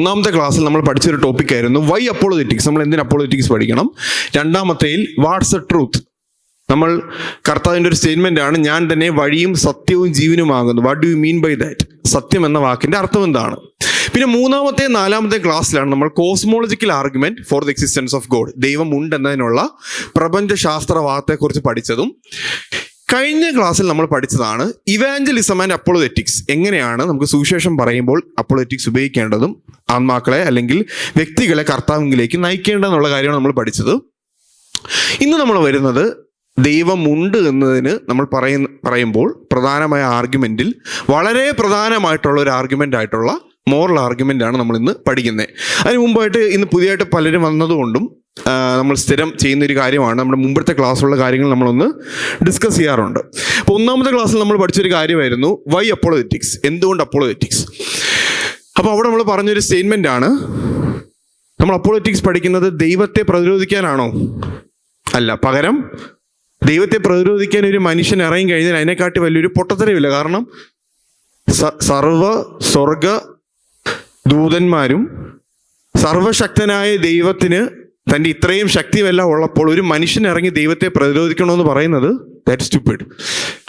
ഒന്നാമത്തെ ക്ലാസ്സിൽ നമ്മൾ പഠിച്ചൊരു ടോപ്പിക്കായിരുന്നു വൈ അപ്പോളജറ്റിക്സ്, നമ്മൾ എന്തിന് അപ്പോളജറ്റിക്സ് പഠിക്കണം. രണ്ടാമത്തേൽ വാട്ട്സ് എ ട്രൂത്ത്, നമ്മൾ കർത്താവിൻ്റെ ഒരു സ്റ്റേറ്റ്മെന്റ് ആണ്, ഞാൻ തന്നെ വഴിയും സത്യവും ജീവനുമാകുന്നു. What do you mean by that? സത്യം എന്ന വാക്കിന്റെ അർത്ഥം എന്താണ്? പിന്നെ മൂന്നാമത്തെ നാലാമത്തെ ക്ലാസ്സിലാണ് നമ്മൾ cosmological argument for the existence of God, ദൈവം ഉണ്ടെന്നതിനുള്ള പ്രപഞ്ചശാസ്ത്രവാദത്തെക്കുറിച്ച് പഠിച്ചതും. കഴിഞ്ഞ ക്ലാസ്സിൽ നമ്മൾ പഠിച്ചതാണ് ഇവാഞ്ചലിസം ആൻഡ് അപ്പോളജറ്റിക്സ്, എങ്ങനെയാണ് നമുക്ക് സുവിശേഷം പറയുമ്പോൾ അപ്പോളജറ്റിക്സ് ഉപയോഗിക്കേണ്ടതും ആത്മാക്കളെ അല്ലെങ്കിൽ വ്യക്തികളെ കർത്താവിലേക്ക് നയിക്കേണ്ടതെന്നുള്ള കാര്യമാണ് നമ്മൾ പഠിച്ചത്. ഇന്ന് നമ്മൾ വരുന്നത് ദൈവമുണ്ട് എന്നതിന് നമ്മൾ പറയുമ്പോൾ പ്രധാനമായ ആർഗ്യുമെന്റിൽ വളരെ പ്രധാനമായിട്ടുള്ള ഒരു ആർഗ്യുമെന്റ് ആയിട്ടുള്ള മോറൽ ആർഗ്യുമെന്റ് ആണ് നമ്മൾ ഇന്ന് പഠിക്കുന്നത്. അതിന് മുമ്പായിട്ട് ഇന്ന് പുതിയതായിട്ട് പലരും വന്നതുകൊണ്ടും നമ്മൾ സ്ഥിരം ചെയ്യുന്നൊരു കാര്യമാണ്, നമ്മുടെ മുമ്പത്തെ ക്ലാസ്സിലുള്ള കാര്യങ്ങൾ നമ്മളൊന്ന് ഡിസ്കസ് ചെയ്യാറുണ്ട്. അപ്പോൾ ഒന്നാമത്തെ ക്ലാസ്സിൽ നമ്മൾ പഠിച്ചൊരു കാര്യമായിരുന്നു വൈ അപ്പോളജറ്റിക്സ്, എന്തുകൊണ്ട് അപ്പോളജറ്റിക്സ്. അപ്പോൾ അവിടെ നമ്മൾ പറഞ്ഞൊരു സ്റ്റേറ്റ്മെന്റ് ആണ്, നമ്മൾ അപ്പോളജറ്റിക്സ് പഠിക്കുന്നത് ദൈവത്തെ പ്രതിരോധിക്കാനാണോ? അല്ല, പകരം ദൈവത്തെ പ്രതിരോധിക്കാൻ ഒരു മനുഷ്യൻ ഇറങ്ങി കഴിഞ്ഞാൽ അതിനെക്കാട്ടി വലിയൊരു പൊട്ടത്തരമില്ല. കാരണം സ്വർഗ ദൂതന്മാരും സർവശക്തനായ ദൈവത്തിന് തൻ്റെ ഇത്രയും ശക്തിയെല്ലാം ഉള്ളപ്പോൾ ഒരു മനുഷ്യൻ ഇറങ്ങി ദൈവത്തെ പ്രതിരോധിക്കണമെന്ന് പറയുന്നത് ദാറ്റ് സ്റ്റുപ്പിഡ്.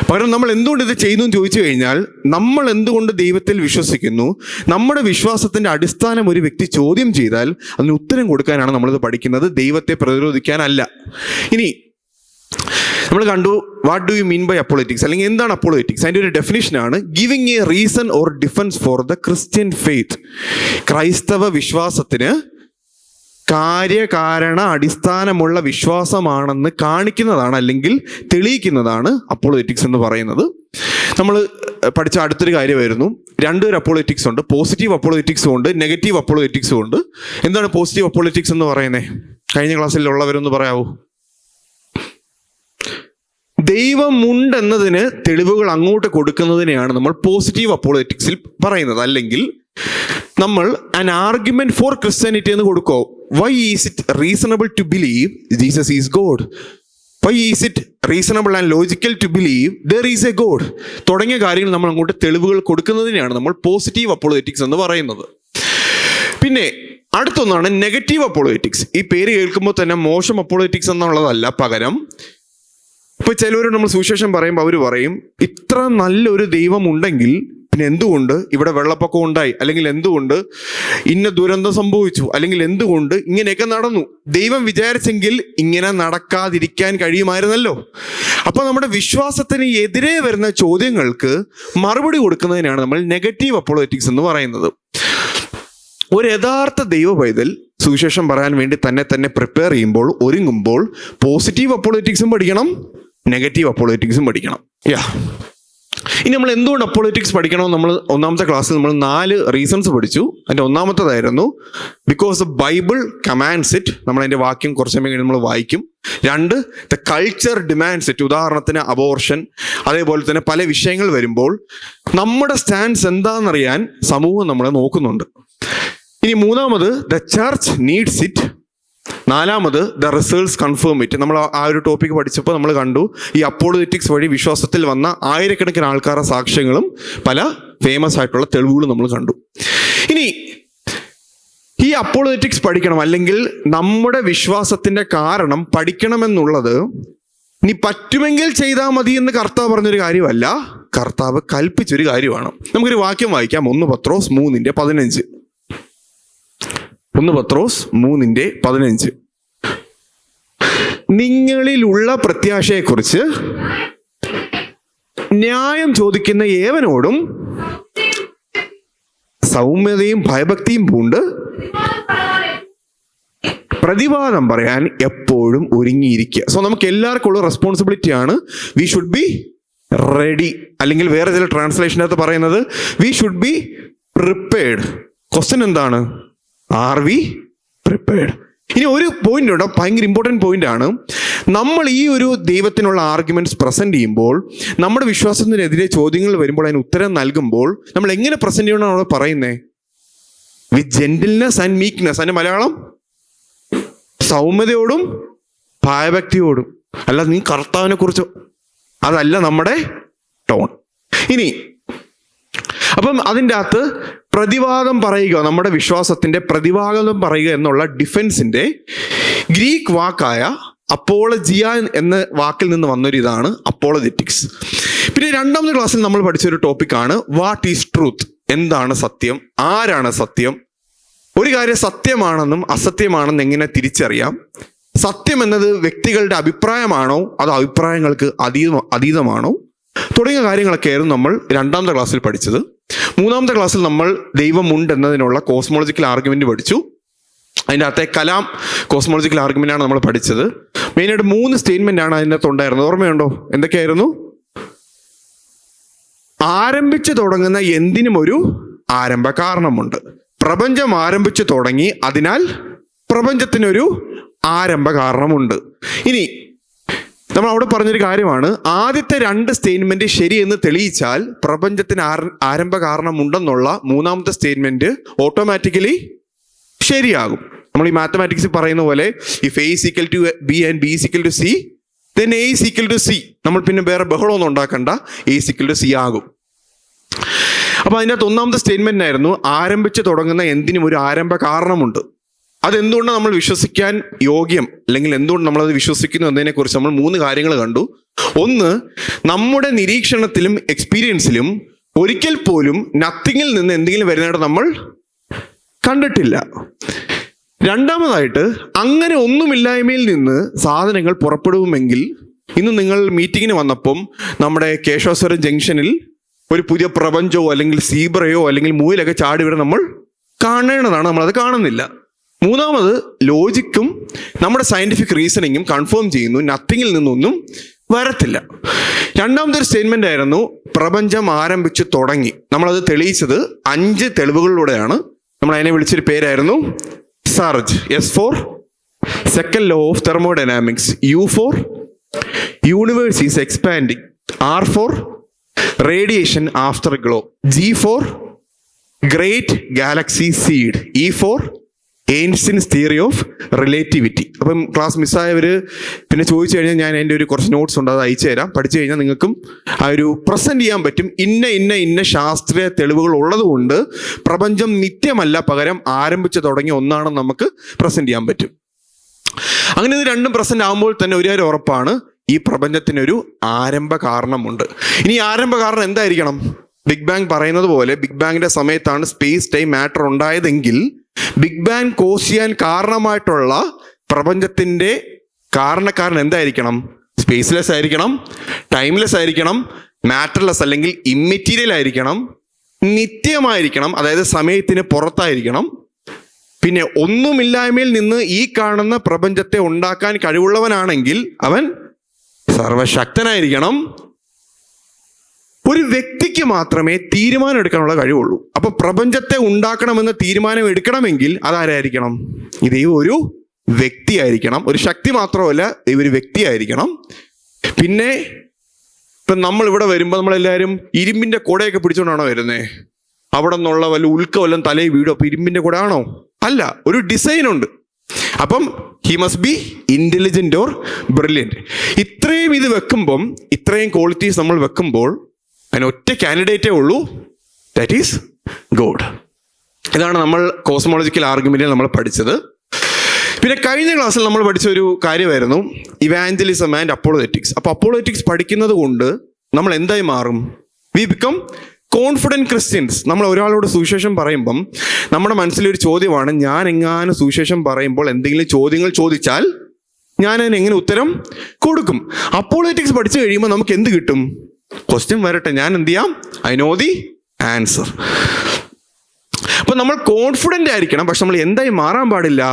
പകരം നമ്മൾ എന്തുകൊണ്ട് ഇത് ചെയ്യുന്നു എന്ന് ചോദിച്ചു കഴിഞ്ഞാൽ, നമ്മൾ എന്തുകൊണ്ട് ദൈവത്തിൽ വിശ്വസിക്കുന്നു, നമ്മുടെ വിശ്വാസത്തിന്റെ അടിസ്ഥാനം ഒരു വ്യക്തി ചോദ്യം ചെയ്താൽ അതിന് ഉത്തരം കൊടുക്കാനാണ് നമ്മളിത് പഠിക്കുന്നത്, ദൈവത്തെ പ്രതിരോധിക്കാനല്ല. ഇനി നമ്മൾ കണ്ടു what do you mean by apologetics, അല്ലെങ്കിൽ എന്താണ് അപ്പോളജറ്റിക്സ്. അതിൻ്റെ ഒരു ഡെഫിനിഷനാണ് giving a reason or defence for the Christian faith. ക്രൈസ്തവ വിശ്വാസത്തിന് കാര്യകാരണ അടിസ്ഥാനമുള്ള വിശ്വാസമാണെന്ന് കാണിക്കുന്നതാണ് അല്ലെങ്കിൽ തെളിയിക്കുന്നതാണ് അപ്പോളജറ്റിക്സ് എന്ന് പറയുന്നത്. നമ്മൾ പഠിച്ച അടുത്തൊരു കാര്യമായിരുന്നു, രണ്ടൊരു അപ്പോളജറ്റിക്സ് ഉണ്ട്, പോസിറ്റീവ് അപ്പോളജറ്റിക്സും ഉണ്ട്, നെഗറ്റീവ് അപ്പോളജറ്റിക്സും ഉണ്ട്. എന്താണ് പോസിറ്റീവ് അപ്പോളജറ്റിക്സ് എന്ന് പറയുന്നത്? കഴിഞ്ഞ ക്ലാസ്സിലുള്ളവരൊന്ന് പറയാവൂ. ദൈവമുണ്ടെന്നതിന് തെളിവുകൾ അങ്ങോട്ട് കൊടുക്കുന്നതിനെയാണ് നമ്മൾ പോസിറ്റീവ് അപ്പോളജറ്റിക്സിൽ പറയുന്നത്. അല്ലെങ്കിൽ നമ്മൾ ആൻ ആർഗ്യുമെന്റ് ഫോർ ക്രിസ്ത്യാനിറ്റി എന്ന് കൊടുക്കോ. Why is it reasonable to believe Jesus is God? Why is it reasonable and logical to believe there is a God? തുടങ്ങിയ കാര്യങ്ങൾ നമ്മൾ അങ്ങോട്ട് തെളിവുകൾ കൊടുക്കുന്നതിനെയാണ് നമ്മൾ പോസിറ്റീവ് അപ്പോളജറ്റിക്സ് എന്ന് പറയുന്നത്. പിന്നെ അടുത്തൊന്നാണ് നെഗറ്റീവ് അപ്പോളജറ്റിക്സ്. ഈ പേര് കേൾക്കുമ്പോൾ തന്നെ മോശം അപ്പോളജറ്റിക്സ് എന്നുള്ളതല്ല, പകരം ഇപ്പൊ ചിലവരോട് നമ്മൾ സുവിശേഷം പറയുമ്പോൾ അവർ പറയും, ഇത്ര നല്ലൊരു ദൈവം ഉണ്ടെങ്കിൽ പിന്നെ എന്തുകൊണ്ട് ഇവിടെ വെള്ളപ്പൊക്കം ഉണ്ടായി, അല്ലെങ്കിൽ എന്തുകൊണ്ട് ഇന്ന ദുരന്തം സംഭവിച്ചു, അല്ലെങ്കിൽ എന്തുകൊണ്ട് ഇങ്ങനെയൊക്കെ നടന്നു? ദൈവം വിചാരിച്ചെങ്കിൽ ഇങ്ങനെ നടക്കാതിരിക്കാൻ കഴിയുമായിരുന്നല്ലോ. അപ്പൊ നമ്മുടെ വിശ്വാസത്തിന് എതിരെ വരുന്ന ചോദ്യങ്ങൾക്ക് മറുപടി കൊടുക്കുന്നതിനാണ് നമ്മൾ നെഗറ്റീവ് അപ്പോളജറ്റിക്സ് എന്ന് പറയുന്നത്. ഒരു യഥാർത്ഥ ദൈവ പൈതൽ സുവിശേഷം പറയാൻ വേണ്ടി തന്നെ പ്രിപ്പയർ ചെയ്യുമ്പോൾ, ഒരുങ്ങുമ്പോൾ പോസിറ്റീവ് അപ്പോളജറ്റിക്സും പഠിക്കണം, നെഗറ്റീവ് അപ്പോളജറ്റിക്സും പഠിക്കണം. ഇനി നമ്മൾ എന്തുകൊണ്ട് അപ്പോളജറ്റിക്സ് പഠിക്കണമെന്ന് നമ്മൾ ഒന്നാമത്തെ ക്ലാസ്സിൽ നമ്മൾ 4 റീസൺസ് പഠിച്ചു. അതിൻ്റെ ഒന്നാമത്തേതായിരുന്നു because the Bible commands it. നമ്മൾ അതിൻ്റെ വാക്യം കുറച്ച് സമയം കഴിഞ്ഞ് നമ്മൾ വായിക്കും. 2, ദ കൾച്ചർ ഡിമാൻഡ്സ് ഇറ്റ്. ഉദാഹരണത്തിന് അബോർഷൻ, അതേപോലെ തന്നെ പല വിഷയങ്ങൾ വരുമ്പോൾ നമ്മുടെ സ്റ്റാൻഡ്സ് എന്താണെന്നറിയാൻ സമൂഹം നമ്മളെ നോക്കുന്നുണ്ട്. ഇനി 3, the church needs it. 4, the results confirm it. നമ്മൾ ആ ഒരു ടോപ്പിക് പഠിച്ചപ്പോൾ നമ്മൾ കണ്ടു ഈ അപ്പോളജറ്റിക്സ് വഴി വിശ്വാസത്തിൽ വന്ന ആയിരക്കണക്കിന് ആൾക്കാരുടെ സാക്ഷ്യങ്ങളും പല ഫേമസ് ആയിട്ടുള്ള തെളിവുകളും നമ്മൾ കണ്ടു. ഇനി ഈ അപ്പോളജറ്റിക്സ് പഠിക്കണം, അല്ലെങ്കിൽ നമ്മുടെ വിശ്വാസത്തിന്റെ കാരണം പഠിക്കണമെന്നുള്ളത് ഇനി പറ്റുമെങ്കിൽ ചെയ്താൽ മതി എന്ന് കർത്താവ് പറഞ്ഞൊരു കാര്യമല്ല, കർത്താവ് കൽപ്പിച്ചൊരു കാര്യമാണ്. നമുക്കൊരു വാക്യം വായിക്കാം. 1 പത്രോസ് 3:15. 1 പത്രോസ് 3:15. നിങ്ങളിലുള്ള പ്രത്യാശയെക്കുറിച്ച് ന്യായം ചോദിക്കുന്ന ഏവനോടും സൗമ്യതയും ഭയഭക്തിയും പൂണ്ട് പ്രതിവാദം പറയാൻ എപ്പോഴും ഒരുങ്ങിയിരിക്കുക. സോ നമുക്ക് എല്ലാവർക്കും ഉള്ള റെസ്പോൺസിബിലിറ്റി ആണ് വി ഷുഡ് ബി റെഡി. അല്ലെങ്കിൽ വേറെ ചില ട്രാൻസ്ലേഷനകത്ത് പറയുന്നത് we should be prepared. Question എന്താണ്? Are we prepared? ഇനി ഒരു പോയിന്റ് ഉണ്ട്, ഭയങ്കര ഇമ്പോർട്ടൻറ്റ് പോയിന്റ് ആണ്. നമ്മൾ ഈ ഒരു ദൈവത്തിനുള്ള ആർഗ്യുമെന്റ്സ് പ്രസന്റ് ചെയ്യുമ്പോൾ, നമ്മുടെ വിശ്വാസത്തിനെതിരെ ചോദ്യങ്ങൾ വരുമ്പോൾ അതിന് ഉത്തരം നൽകുമ്പോൾ നമ്മൾ എങ്ങനെ പ്രസന്റ് ചെയ്യണമെന്നാണ് അവിടെ പറയുന്നത്? വിത്ത് ജെന്റിൽനെസ് ആൻഡ് മീക്ക്നെസ്. അതിന്റെ മലയാളം സൗമ്യതയോടും ഭയഭക്തിയോടും. അല്ല നീ കർത്താവിനെ കുറിച്ച്, അതല്ല നമ്മുടെ ടോൺ. ഇനി അപ്പം അതിൻ്റെ അകത്ത് പ്രതിവാദം പറയുക, നമ്മുടെ വിശ്വാസത്തിന്റെ പ്രതിവാദം പറയുക എന്നുള്ള ഡിഫെൻസിന്റെ ഗ്രീക്ക് വാക്കായ അപ്പോളജിയ എന്ന വാക്കിൽ നിന്ന് വന്നൊരു ഇതാണ് അപ്പോളജറ്റിക്സ്. പിന്നെ രണ്ടാമത്തെ ക്ലാസ്സിൽ നമ്മൾ പഠിച്ചൊരു ടോപ്പിക്കാണ് വാട്ട് ഈസ് ട്രൂത്ത്. എന്താണ് സത്യം, ആരാണ് സത്യം, ഒരു കാര്യം സത്യമാണെന്നും അസത്യമാണെന്നും എങ്ങനെ തിരിച്ചറിയാം, സത്യം എന്നത് വ്യക്തികളുടെ അഭിപ്രായമാണോ അതോ അഭിപ്രായങ്ങൾക്ക് അതീതമാണോ തുടങ്ങിയ കാര്യങ്ങളൊക്കെയായിരുന്നു നമ്മൾ രണ്ടാമത്തെ ക്ലാസ്സിൽ പഠിച്ചത്. മൂന്നാമത്തെ ക്ലാസ്സിൽ നമ്മൾ ദൈവമുണ്ട് എന്നതിനുള്ള കോസ്മോളജിക്കൽ ആർഗ്യുമെന്റ് പഠിച്ചു. അതിൻ്റെ അകത്തെ കലാം കോസ്മോളജിക്കൽ ആർഗ്യുമെന്റ് ആണ് നമ്മൾ പഠിച്ചത്. മെയിനായിട്ട് 3 സ്റ്റേറ്റ്മെന്റ് ആണ് അതിൻ്റെ അകത്ത് ഉണ്ടായിരുന്നത്. ഓർമ്മയുണ്ടോ? എന്തൊക്കെയായിരുന്നു? ആരംഭിച്ചു തുടങ്ങുന്ന എന്തിനും ഒരു ആരംഭ കാരണമുണ്ട്. പ്രപഞ്ചം ആരംഭിച്ചു തുടങ്ങി, അതിനാൽ പ്രപഞ്ചത്തിനൊരു ആരംഭ കാരണമുണ്ട്. ഇനി നമ്മൾ അവിടെ പറഞ്ഞൊരു കാര്യമാണ്, ആദ്യത്തെ 2 സ്റ്റേറ്റ്മെന്റ് ശരിയെന്ന് തെളിയിച്ചാൽ പ്രപഞ്ചത്തിന് ആരംഭ കാരണമുണ്ടെന്നുള്ള മൂന്നാമത്തെ സ്റ്റേറ്റ്മെന്റ് ഓട്ടോമാറ്റിക്കലി ശരിയാകും. നമ്മൾ ഈ മാത്തമാറ്റിക്സ് പറയുന്ന പോലെ if A is equal to B and B is equal to C then A is equal to C. നമ്മൾ പിന്നെ വേറെ ബഹളമൊന്നും ഉണ്ടാക്കണ്ട, A is equal to C ആകും. അപ്പൊ അതിൻ്റെ അകത്ത് ഒന്നാമത്തെ സ്റ്റേറ്റ്മെന്റ് ആയിരുന്നു ആരംഭിച്ചു തുടങ്ങുന്ന എന്തിനും ഒരു ആരംഭ കാരണമുണ്ട്. അതെന്തുകൊണ്ട് നമ്മൾ വിശ്വസിക്കാൻ യോഗ്യം, അല്ലെങ്കിൽ എന്തുകൊണ്ട് നമ്മളത് വിശ്വസിക്കുന്നു എന്നതിനെ കുറിച്ച് നമ്മൾ 3 കാര്യങ്ങൾ കണ്ടു. ഒന്ന്, നമ്മുടെ നിരീക്ഷണത്തിലും എക്സ്പീരിയൻസിലും ഒരിക്കൽ പോലും നത്തിങ്ങിൽ നിന്ന് എന്തെങ്കിലും വരുന്നതായിട്ട് നമ്മൾ കണ്ടിട്ടില്ല. രണ്ടാമതായിട്ട്, അങ്ങനെ ഒന്നുമില്ലായ്മയിൽ നിന്ന് സാധനങ്ങൾ പുറപ്പെടുമെങ്കിൽ, ഇന്ന് നിങ്ങൾ മീറ്റിങ്ങിന് വന്നപ്പം നമ്മുടെ കേശവസ്വരം ജംഗ്ഷനിൽ ഒരു പുതിയ പ്രപഞ്ചമോ അല്ലെങ്കിൽ സീബ്രയോ അല്ലെങ്കിൽ മൂയിലൊക്കെ ചാടി വരെ നമ്മൾ കാണേണ്ടതാണ്, നമ്മളത് കാണുന്നില്ല. മൂന്നാമത്, ലോജിക്കും നമ്മുടെ സയന്റിഫിക് റീസണിങ്ങും കൺഫേം ചെയ്യുന്നു നത്തിങ്ങിൽ നിന്നൊന്നും വരത്തില്ല. രണ്ടാമത്തെ ഒരു സ്റ്റേറ്റ്മെന്റ് ആയിരുന്നു പ്രപഞ്ചം ആരംഭിച്ചു തുടങ്ങി. നമ്മളത് തെളിയിച്ചത് 5 തെളിവുകളിലൂടെയാണ്. നമ്മൾ അതിനെ വിളിച്ചൊരു പേരായിരുന്നു surge. S for second law of thermodynamics, U for universe is expanding, R for radiation afterglow, G for great galaxy seed, E for Einstein's theory of relativity. അപ്പം ക്ലാസ് മിസ്സായവർ പിന്നെ ചോദിച്ചു കഴിഞ്ഞാൽ ഞാൻ എൻ്റെ ഒരു കുറച്ച് നോട്ട്സ് ഉണ്ട്, അത് അയച്ചു തരാം. പഠിച്ചു കഴിഞ്ഞാൽ നിങ്ങൾക്കും ആ ഒരു പ്രസന്റ് ചെയ്യാൻ പറ്റും. ഇന്ന ശാസ്ത്രീയ തെളിവുകൾ ഉള്ളതുകൊണ്ട് പ്രപഞ്ചം നിത്യമല്ല, പകരം ആരംഭിച്ചു തുടങ്ങിയ ഒന്നാണെന്ന് നമുക്ക് പ്രസന്റ് ചെയ്യാൻ പറ്റും. അങ്ങനെ ഇത് രണ്ടും പ്രസന്റ് ആകുമ്പോൾ തന്നെ ഒരു കാര്യം ഉറപ്പാണ്, ഈ പ്രപഞ്ചത്തിനൊരു ആരംഭ കാരണമുണ്ട്. ഇനി ആരംഭ കാരണം എന്തായിരിക്കണം? ബിഗ് ബാങ് പറയുന്നത് പോലെ ബിഗ് ബാങ്ങിന്റെ സമയത്താണ് സ്പേസ് ടൈം മാറ്റർ ഉണ്ടായതെങ്കിൽ ബിഗ് ബാങ് കോസ് ചെയ്യാൻ കാരണമായിട്ടുള്ള പ്രപഞ്ചത്തിന്റെ കാരണക്കാരൻ എന്തായിരിക്കണം? സ്പേസ്ലെസ് ആയിരിക്കണം, ടൈംലെസ് ആയിരിക്കണം, മാറ്റർലെസ് അല്ലെങ്കിൽ ഇമ്മെറ്റീരിയൽ ആയിരിക്കണം, നിത്യമായിരിക്കണം, അതായത് സമയത്തിന് പുറത്തായിരിക്കണം. പിന്നെ ഒന്നുമില്ലായ്മയിൽ നിന്ന് ഈ കാണുന്ന പ്രപഞ്ചത്തെ ഉണ്ടാക്കാൻ കഴിവുള്ളവനാണെങ്കിൽ അവൻ സർവശക്തനായിരിക്കണം. ഒരു വ്യക്തിക്ക് മാത്രമേ തീരുമാനം എടുക്കാനുള്ള കഴിവുള്ളൂ. അപ്പൊ പ്രപഞ്ചത്തെ ഉണ്ടാക്കണമെന്ന് തീരുമാനം എടുക്കണമെങ്കിൽ അതാരായിരിക്കണം? ഇത് ഒരു വ്യക്തിയായിരിക്കണം. ഒരു ശക്തി മാത്രമല്ല, ഒരു വ്യക്തിയായിരിക്കണം. പിന്നെ ഇപ്പം നമ്മൾ ഇവിടെ വരുമ്പോൾ നമ്മളെല്ലാവരും ഇരുമ്പിന്റെ കുടയൊക്കെ പിടിച്ചുകൊണ്ടാണോ വരുന്നേ? അവിടെ നിന്നുള്ള വല്ല ഉൽക്ക വല്ലതും തലയിൽ വീടും. അപ്പൊ ഇരുമ്പിന്റെ കുട ആണോ? അല്ല, ഒരു ഡിസൈൻ ഉണ്ട്. അപ്പം he must be intelligent or brilliant. ഇത്രയും ഇത് വെക്കുമ്പം, ഇത്രയും ക്വാളിറ്റീസ് നമ്മൾ വെക്കുമ്പോൾ അതിന് ഒറ്റ കാൻഡിഡേറ്റേ ഉള്ളൂ, ദാറ്റ് ഈസ് ഗോഡ്. ഇതാണ് നമ്മൾ കോസ്മോളജിക്കൽ ആർഗ്യുമെന്റിൽ നമ്മൾ പഠിച്ചത്. പിന്നെ കഴിഞ്ഞ ക്ലാസ്സിൽ നമ്മൾ പഠിച്ച ഒരു കാര്യമായിരുന്നു ഇവാഞ്ചലിസം ആൻഡ് അപ്പോളജറ്റിക്സ്. അപ്പോൾ അപ്പോളജറ്റിക്സ് പഠിക്കുന്നത് കൊണ്ട് നമ്മൾ എന്തായി മാറും? We become confident Christians. നമ്മൾ ഒരാളോട് സുവിശേഷം പറയുമ്പം നമ്മുടെ മനസ്സിലൊരു ചോദ്യമാണ്, ഞാൻ എങ്ങാനും സുവിശേഷം പറയുമ്പോൾ എന്തെങ്കിലും ചോദ്യങ്ങൾ ചോദിച്ചാൽ ഞാൻ അതിന് എങ്ങനെ ഉത്തരം കൊടുക്കും? അപ്പോളജറ്റിക്സ് പഠിച്ചു കഴിയുമ്പോൾ നമുക്ക് എന്ത് കിട്ടും? ക്വസ്റ്റ്യൻ വരട്ടെ, ഞാൻ എന്ത് ചെയ്യാം? I know the answer. അപ്പൊ നമ്മൾ കോൺഫിഡൻ്റ് ആയിരിക്കണം, പക്ഷെ നമ്മൾ എന്തായി മാറാൻ പാടില്ല?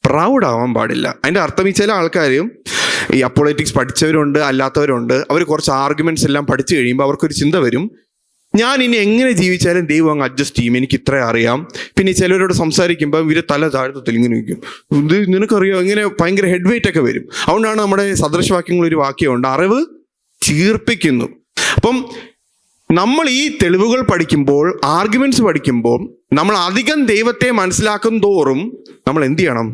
പ്രൗഡ് ആവാൻ പാടില്ല. അതിൻ്റെ അർത്ഥം ഈ ചില ആൾക്കാർ ഈ അപ്പോളജറ്റിക്സ് പഠിച്ചവരുണ്ട്, അല്ലാത്തവരുണ്ട്. അവർ കുറച്ച് ആർഗ്യുമെന്റ്സ് എല്ലാം പഠിച്ചു കഴിയുമ്പോൾ അവർക്കൊരു ചിന്ത വരും, ഞാൻ ഇനി എങ്ങനെ ജീവിച്ചാലും ദൈവം അങ്ങ് അഡ്ജസ്റ്റ് ചെയ്യും, എനിക്ക് ഇത്ര അറിയാം. പിന്നെ ചിലരോട് സംസാരിക്കുമ്പോൾ ഇവര് തല താഴ്ത്തത്തിൽ ഇങ്ങനെ വയ്ക്കും, ഇത് നിനക്കറിയാം, ഇങ്ങനെ ഭയങ്കര ഹെഡ് വെയിറ്റ് ഒക്കെ വരും. അതുകൊണ്ടാണ് നമ്മുടെ സദൃശവാക്യങ്ങളൊരു വാക്യമുണ്ട്, അറിവ് ചീർപ്പിക്കുന്നു. അപ്പം നമ്മൾ ഈ തെളിവുകൾ പഠിക്കുമ്പോൾ, ആർഗ്യുമെന്റ്സ് പഠിക്കുമ്പോൾ നമ്മൾ അധികം ദൈവത്തെ മനസ്സിലാക്കും തോറും നമ്മൾ എന്ത് ചെയ്യണം?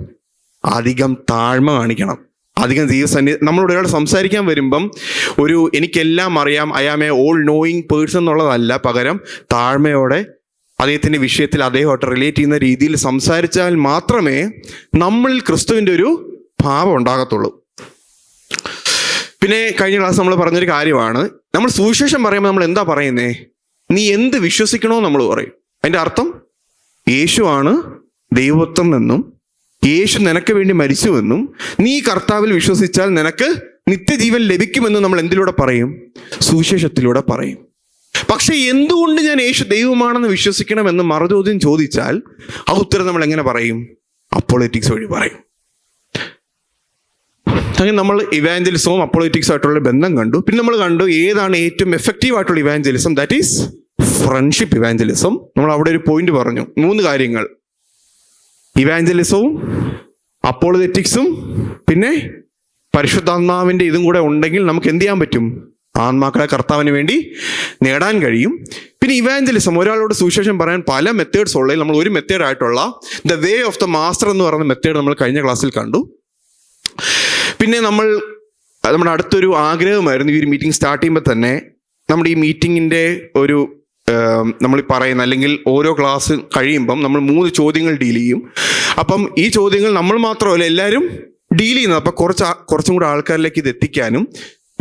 അധികം താഴ്മ കാണിക്കണം. അധികം നമ്മളോട് ഒരാൾ സംസാരിക്കാൻ വരുമ്പം എനിക്കെല്ലാം അറിയാം, I am a all knowing person എന്നുള്ളതല്ല, പകരം താഴ്മയോടെ അദ്ദേഹത്തിൻ്റെ വിഷയത്തിൽ അദ്ദേഹമായിട്ട് റിലേറ്റ് ചെയ്യുന്ന രീതിയിൽ സംസാരിച്ചാൽ മാത്രമേ നമ്മളിൽ ക്രിസ്തുവിൻ്റെ ഒരു ഭാവം ഉണ്ടാകത്തുള്ളൂ. പിന്നെ കഴിഞ്ഞ ക്ലാസ് നമ്മൾ പറഞ്ഞൊരു കാര്യമാണ്, നമ്മൾ സുവിശേഷം പറയുമ്പോൾ നമ്മൾ എന്താ പറയുന്നേ? നീ എന്ത് വിശ്വസിക്കണോ നമ്മൾ പറയും. അതിൻ്റെ അർത്ഥം യേശുവാണ് ദൈവത്വം എന്നും യേശു നിനക്ക് വേണ്ടി മരിച്ചുവെന്നും നീ കർത്താവിൽ വിശ്വസിച്ചാൽ നിനക്ക് നിത്യജീവൻ ലഭിക്കുമെന്നും നമ്മൾ എന്തിലൂടെ പറയും? സുവിശേഷത്തിലൂടെ പറയും. പക്ഷെ എന്തുകൊണ്ട് ഞാൻ യേശു ദൈവമാണെന്ന് വിശ്വസിക്കണമെന്ന് മറുചോദ്യം ചോദിച്ചാൽ ആ ഉത്തരം നമ്മൾ എങ്ങനെ പറയും? അപ്പോളറ്റിക്സ് വഴി പറയും. അങ്ങനെ നമ്മൾ ഇവാഞ്ചലിസവും അപ്പോളറ്റിക്സും ആയിട്ടുള്ള ബന്ധം കണ്ടു. പിന്നെ നമ്മൾ കണ്ടു ഏതാണ് ഏറ്റവും എഫക്റ്റീവ് ആയിട്ടുള്ള evangelism, that is friendship evangelism. നമ്മൾ അവിടെ ഒരു പോയിന്റ് പറഞ്ഞു, 3 കാര്യങ്ങൾ: ഇവാഞ്ചലിസവും അപ്പോളറ്റിക്സും പിന്നെ പരിശുദ്ധാത്മാവിൻ്റെ ഇതും കൂടെ ഉണ്ടെങ്കിൽ നമുക്ക് എന്ത് ചെയ്യാൻ പറ്റും? ആത്മാക്കളെ കർത്താവിന് വേണ്ടി നേടാൻ കഴിയും. പിന്നെ ഇവാഞ്ചലിസം, ഒരാളോട് സുവിശേഷം പറയാൻ പല മെത്തേഡ്സ് ഉള്ളതിൽ നമ്മൾ ഒരു മെത്തേഡ് ആയിട്ടുള്ള the way of the master എന്ന് പറയുന്ന മെത്തേഡ് നമ്മൾ കഴിഞ്ഞ ക്ലാസ്സിൽ കണ്ടു. പിന്നെ നമ്മുടെ അടുത്തൊരു ആഗ്രഹമായിരുന്നു, ഈ ഒരു മീറ്റിംഗ് സ്റ്റാർട്ട് ചെയ്യുമ്പോൾ തന്നെ നമ്മുടെ ഈ മീറ്റിങ്ങിൻ്റെ ഒരു നമ്മൾ പറയുന്ന, അല്ലെങ്കിൽ ഓരോ ക്ലാസ് കഴിയുമ്പം നമ്മൾ 3 ചോദ്യങ്ങൾ ഡീൽ ചെയ്യും. അപ്പം ഈ ചോദ്യങ്ങൾ നമ്മൾ മാത്രമല്ല എല്ലാവരും ഡീൽ ചെയ്യുന്നത്. അപ്പം കുറച്ചും കൂടെ ആൾക്കാരിലേക്ക് ഇത് എത്തിക്കാനും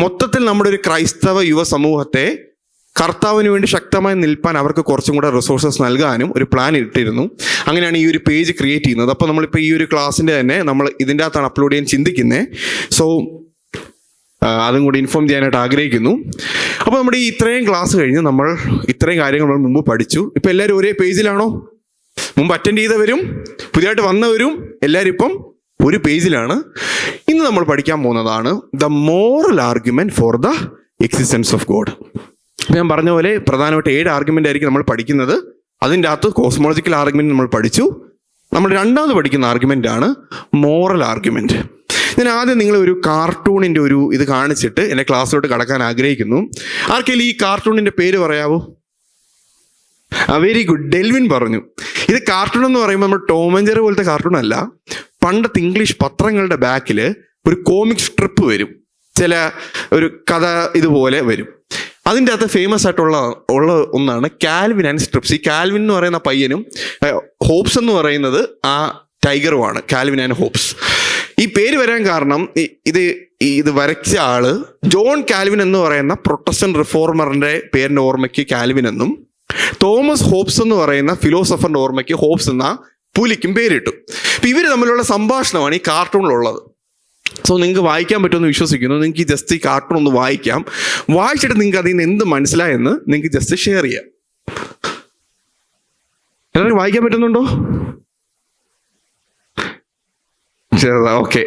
മൊത്തത്തിൽ നമ്മുടെ ഒരു ക്രൈസ്തവ യുവ സമൂഹത്തെ കർത്താവിന് വേണ്ടി ശക്തമായി നിൽപ്പാൻ അവർക്ക് കുറച്ചും കൂടെ റിസോഴ്സസ് നൽകാനും ഒരു പ്ലാൻ ഇട്ടിരുന്നു. അങ്ങനെയാണ് ഈ ഒരു പേജ് ക്രിയേറ്റ് ചെയ്യുന്നത്. അപ്പോൾ നമ്മളിപ്പോൾ ഈ ഒരു ക്ലാസ്സിൻ്റെ തന്നെ നമ്മൾ ഇതിൻ്റെ അകത്താണ് അപ്ലോഡ് ചെയ്യാൻ ചിന്തിക്കുന്നത്. സോ അതും കൂടി ഇൻഫോം ചെയ്യാനായിട്ട് ആഗ്രഹിക്കുന്നു. അപ്പോൾ നമ്മുടെ ഈ ഇത്രയും ക്ലാസ് കഴിഞ്ഞ് നമ്മൾ ഇത്രയും കാര്യങ്ങൾ നമ്മൾ മുമ്പ് പഠിച്ചു. ഇപ്പം എല്ലാവരും ഒരേ പേജിലാണോ? മുമ്പ് അറ്റൻഡ് ചെയ്തവരും പുതിയതായിട്ട് വന്നവരും എല്ലാവരും ഇപ്പം ഒരു പേജിലാണ്. ഇന്ന് നമ്മൾ പഠിക്കാൻ പോകുന്നതാണ് the moral argument for the existence of God. ഞാൻ പറഞ്ഞ പോലെ പ്രധാനമായിട്ട് 7 ആർഗ്യുമെന്റ് ആയിരിക്കും നമ്മൾ പഠിക്കുന്നത്. അതിൻ്റെ അകത്ത് കോസ്മോളജിക്കൽ ആർഗ്യുമെന്റ് നമ്മൾ പഠിച്ചു. നമ്മൾ രണ്ടാമത് പഠിക്കുന്ന ആർഗ്യുമെന്റ് ആണ് മോറൽ ആർഗ്യുമെന്റ്. ഞാൻ ആദ്യം നിങ്ങളെ ഒരു കാർട്ടൂണിൻ്റെ ഒരു ഇത് കാണിച്ചിട്ട് എൻ്റെ ക്ലാസ്സിലോട്ട് കടക്കാൻ ആഗ്രഹിക്കുന്നു. ആർക്കെങ്കിലും ഈ കാർട്ടൂണിൻ്റെ പേര് പറയാവോ? വെരി ഗുഡ്, ഡെൽവിൻ പറഞ്ഞു. ഇത് കാർട്ടൂൺ എന്ന് പറയുമ്പോൾ നമ്മൾ ടോം ആൻഡ് ജെറി പോലത്തെ കാർട്ടൂൺ അല്ല. പണ്ടത്തെ ഇംഗ്ലീഷ് പത്രങ്ങളുടെ ബാക്കിൽ ഒരു കോമിക് സ്ട്രിപ്പ് വരും, ചില ഒരു കഥ ഇതുപോലെ വരും. അതിൻ്റെ അകത്ത് ഫേമസ് ആയിട്ടുള്ള ഒന്നാണ് കാൽവിൻ ആൻഡ് സ്ട്രിപ്സ്. ഈ കാൽവിൻ എന്ന് പറയുന്ന പയ്യനും ഹോബ്സ് എന്ന് പറയുന്നത് ആ ടൈഗറുമാണ്, കാൽവിൻ ആൻഡ് ഹോബ്സ്. ഈ പേര് വരാൻ കാരണം ഇത് വരച്ച ആള് ജോൺ കാൽവിൻ എന്ന് പറയുന്ന പ്രൊട്ടസ്റ്റന്റ് റിഫോർമറിന്റെ പേരിന്റെ ഓർമ്മയ്ക്ക് കാൽവിൻ എന്നും, തോമസ് ഹോബ്സ് എന്ന് പറയുന്ന ഫിലോസഫറിന്റെ ഓർമ്മയ്ക്ക് ഹോബ്സ് എന്ന പുലിക്കും പേരിട്ടു. അപ്പൊ ഇവർ തമ്മിലുള്ള സംഭാഷണമാണ് ഈ കാർട്ടൂണിലുള്ളത്. സോ നിങ്ങൾക്ക് വായിക്കാൻ പറ്റുമെന്ന് വിശ്വസിക്കുന്നു. നിങ്ങൾക്ക് ജസ്റ്റ് ഈ കാർട്ടൂൺ ഒന്ന് വായിച്ചിട്ട് നിങ്ങൾക്ക് അതിൽ നിന്ന് എന്ത് മനസ്സിലായെന്ന് നിങ്ങൾക്ക് ജസ്റ്റ് ഷെയർ ചെയ്യാം. എല്ലാവരും വായിക്കാൻ പറ്റുന്നുണ്ടോ? ഓക്കെ.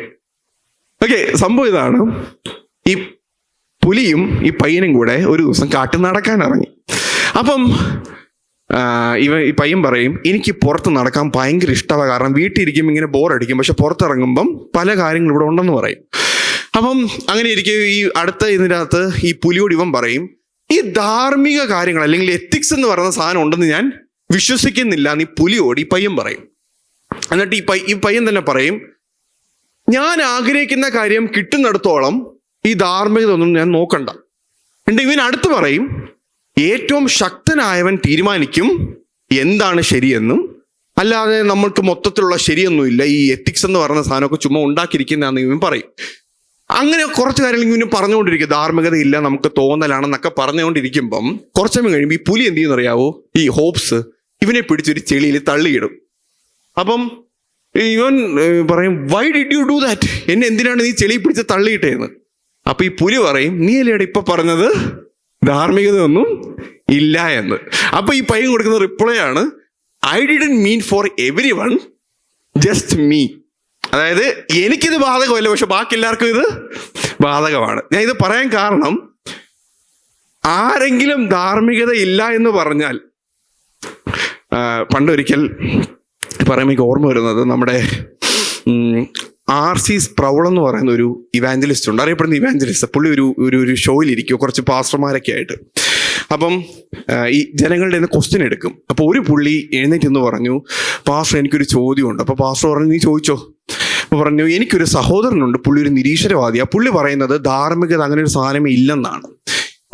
സംഭവം ഇതാണ്, ഈ പുലിയും ഈ പയ്യനും കൂടെ ഒരു ദിവസം കാട്ടിൽ നടക്കാൻ ഇറങ്ങി. അപ്പം ഈ പയ്യൻ പറയും, എനിക്ക് പുറത്ത് നടക്കാൻ ഭയങ്കര ഇഷ്ടമാണ്, കാരണം വീട്ടിലിരിക്കുമ്പോൾ ഇങ്ങനെ ബോറടിക്കും, പക്ഷെ പുറത്തിറങ്ങുമ്പം പല കാര്യങ്ങളും ഇവിടെ ഉണ്ടെന്ന് പറയും. അപ്പം അങ്ങനെ ഇരിക്കും. ഈ അടുത്ത ഇതിൻ്റെ അകത്ത് ഈ പുലിയോട് ഇവൻ പറയും, ഈ ധാർമ്മിക കാര്യങ്ങൾ അല്ലെങ്കിൽ എത്തിക്സ് എന്ന് പറയുന്ന സാധനം ഉണ്ടെന്ന് ഞാൻ വിശ്വസിക്കുന്നില്ല എന്ന് ഈ പുലിയോട് ഈ പയ്യൻ പറയും. എന്നിട്ട് ഈ പയ്യൻ തന്നെ പറയും, ഞാൻ ആഗ്രഹിക്കുന്ന കാര്യം കിട്ടുന്നിടത്തോളം ഈ ധാർമ്മികത ഒന്നും ഞാൻ നോക്കണ്ട. എന്നിട്ട് ഇവൻ അടുത്ത് പറയും, ഏറ്റവും ശക്തനായവൻ തീരുമാനിക്കും എന്താണ് ശരിയെന്നും, അല്ലാതെ നമ്മൾക്ക് മൊത്തത്തിലുള്ള ശരിയൊന്നുമില്ല, ഈ എത്തിക്സ് എന്ന് പറയുന്ന സാധനമൊക്കെ ചുമ്മാ ഉണ്ടാക്കിയിരിക്കുന്നതാണെന്ന് ഇവൻ പറയും. അങ്ങനെ കുറച്ച് കാര്യങ്ങൾ ഇവന് പറഞ്ഞുകൊണ്ടിരിക്കും, ധാർമ്മികത ഇല്ല, നമുക്ക് തോന്നലാണെന്നൊക്കെ പറഞ്ഞുകൊണ്ടിരിക്കുമ്പം കുറച്ചു കഴിയുമ്പോൾ ഈ പുലി എന്ത് ചെയ്യുന്നറിയാവോ? ഈ ഹോബ്സ് ഇവനെ പിടിച്ചൊരു ചെളിയിൽ തള്ളിയിടും. അപ്പം ഇവൻ പറയും, why did you do that? എന്നെ എന്തിനാണ് നീ ചെളി പിടിച്ച് തള്ളിയിട്ടേന്ന്? അപ്പൊ ഈ പുലി പറയും, നീ അല്ലേടെ ഇപ്പൊ പറഞ്ഞത് ധാർമ്മികത ഒന്നും ഇല്ല എന്ന്. അപ്പൊ ഈ പയ്യൻ കൊടുക്കുന്ന റിപ്ലൈ ആണ്, I didn't mean for every one, just me. അതായത് എനിക്കിത് ബാധകമല്ല, പക്ഷെ ബാക്കി എല്ലാവർക്കും ഇത് ബാധകമാണ്. ഞാൻ ഇത് പറയാൻ കാരണം, ആരെങ്കിലും ധാർമ്മികത ഇല്ല എന്ന് പറഞ്ഞാൽ, പണ്ടൊരിക്കൽ പറയുമ്പോൾ എനിക്ക് ഓർമ്മ വരുന്നത് നമ്മുടെ R.C. സ്പ്രൗൾ എന്ന് പറയുന്ന ഒരു ഇവാഞ്ചലിസ്റ്റ് ഉണ്ട്, അറിയപ്പെടുന്ന ഇവാഞ്ചലിസ്റ്റ്. പുള്ളി ഒരു ഷോയിലിരിക്കും കുറച്ച് പാസ്റ്റർമാരൊക്കെ ആയിട്ട്. അപ്പം ഈ ജനങ്ങളുടെ നിന്ന് ക്വസ്റ്റ്യൻ എടുക്കും. അപ്പോൾ ഒരു പുള്ളി എഴുന്നേറ്റ് എന്ന് പറഞ്ഞു, പാസ്റ്റർ എനിക്കൊരു ചോദ്യമുണ്ട്. അപ്പോൾ പാസ്റ്റർ പറഞ്ഞു, നീ ചോദിച്ചോ. പറഞ്ഞു, എനിക്കൊരു സഹോദരനുണ്ട്, പുള്ളി ഒരു നിരീശ്വരവാദിയാ, പുള്ളി പറയുന്നത് ധാർമ്മികത അങ്ങനെ ഒരു സാധനമേ ഇല്ലെന്നാണ്.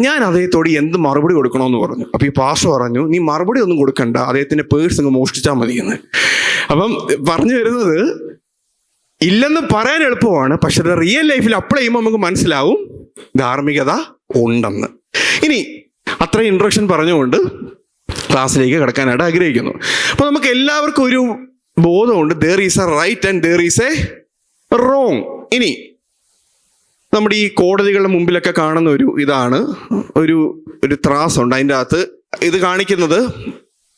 ഞാൻ അദ്ദേഹത്തോട് എന്ത് മറുപടി കൊടുക്കണമെന്ന് പറഞ്ഞു. അപ്പൊ ഈ പാസ്റ്റർ പറഞ്ഞു, നീ മറുപടി ഒന്നും കൊടുക്കണ്ട, അദ്ദേഹത്തിന്റെ പേഴ്സ് അങ്ങ് മോഷ്ടിച്ചാൽ മതിയെന്ന്. അപ്പം പറഞ്ഞു വരുന്നത്, ഇല്ലെന്ന് പറയാൻ എളുപ്പമാണ്, പക്ഷെ അത് റിയൽ ലൈഫിൽ അപ്ലൈ ചെയ്യുമ്പോൾ നമുക്ക് മനസ്സിലാവും ധാർമ്മികത ഉണ്ടെന്ന്. ഇനി അത്രയും ഇൻട്രൊഡക്ഷൻ പറഞ്ഞുകൊണ്ട് ക്ലാസ്സിലേക്ക് കിടക്കാനായിട്ട് ആഗ്രഹിക്കുന്നു. അപ്പൊ നമുക്ക് എല്ലാവർക്കും ഒരു ബോധമുണ്ട്, there is a right and there is a wrong. ഇനി നമ്മുടെ ഈ കോടതികളുടെ മുമ്പിലൊക്കെ കാണുന്ന ഒരു ഇതാണ്, ഒരു ത്രാസുണ്ട്, അതിൻ്റെ അകത്ത് ഇത് കാണിക്കുന്നത്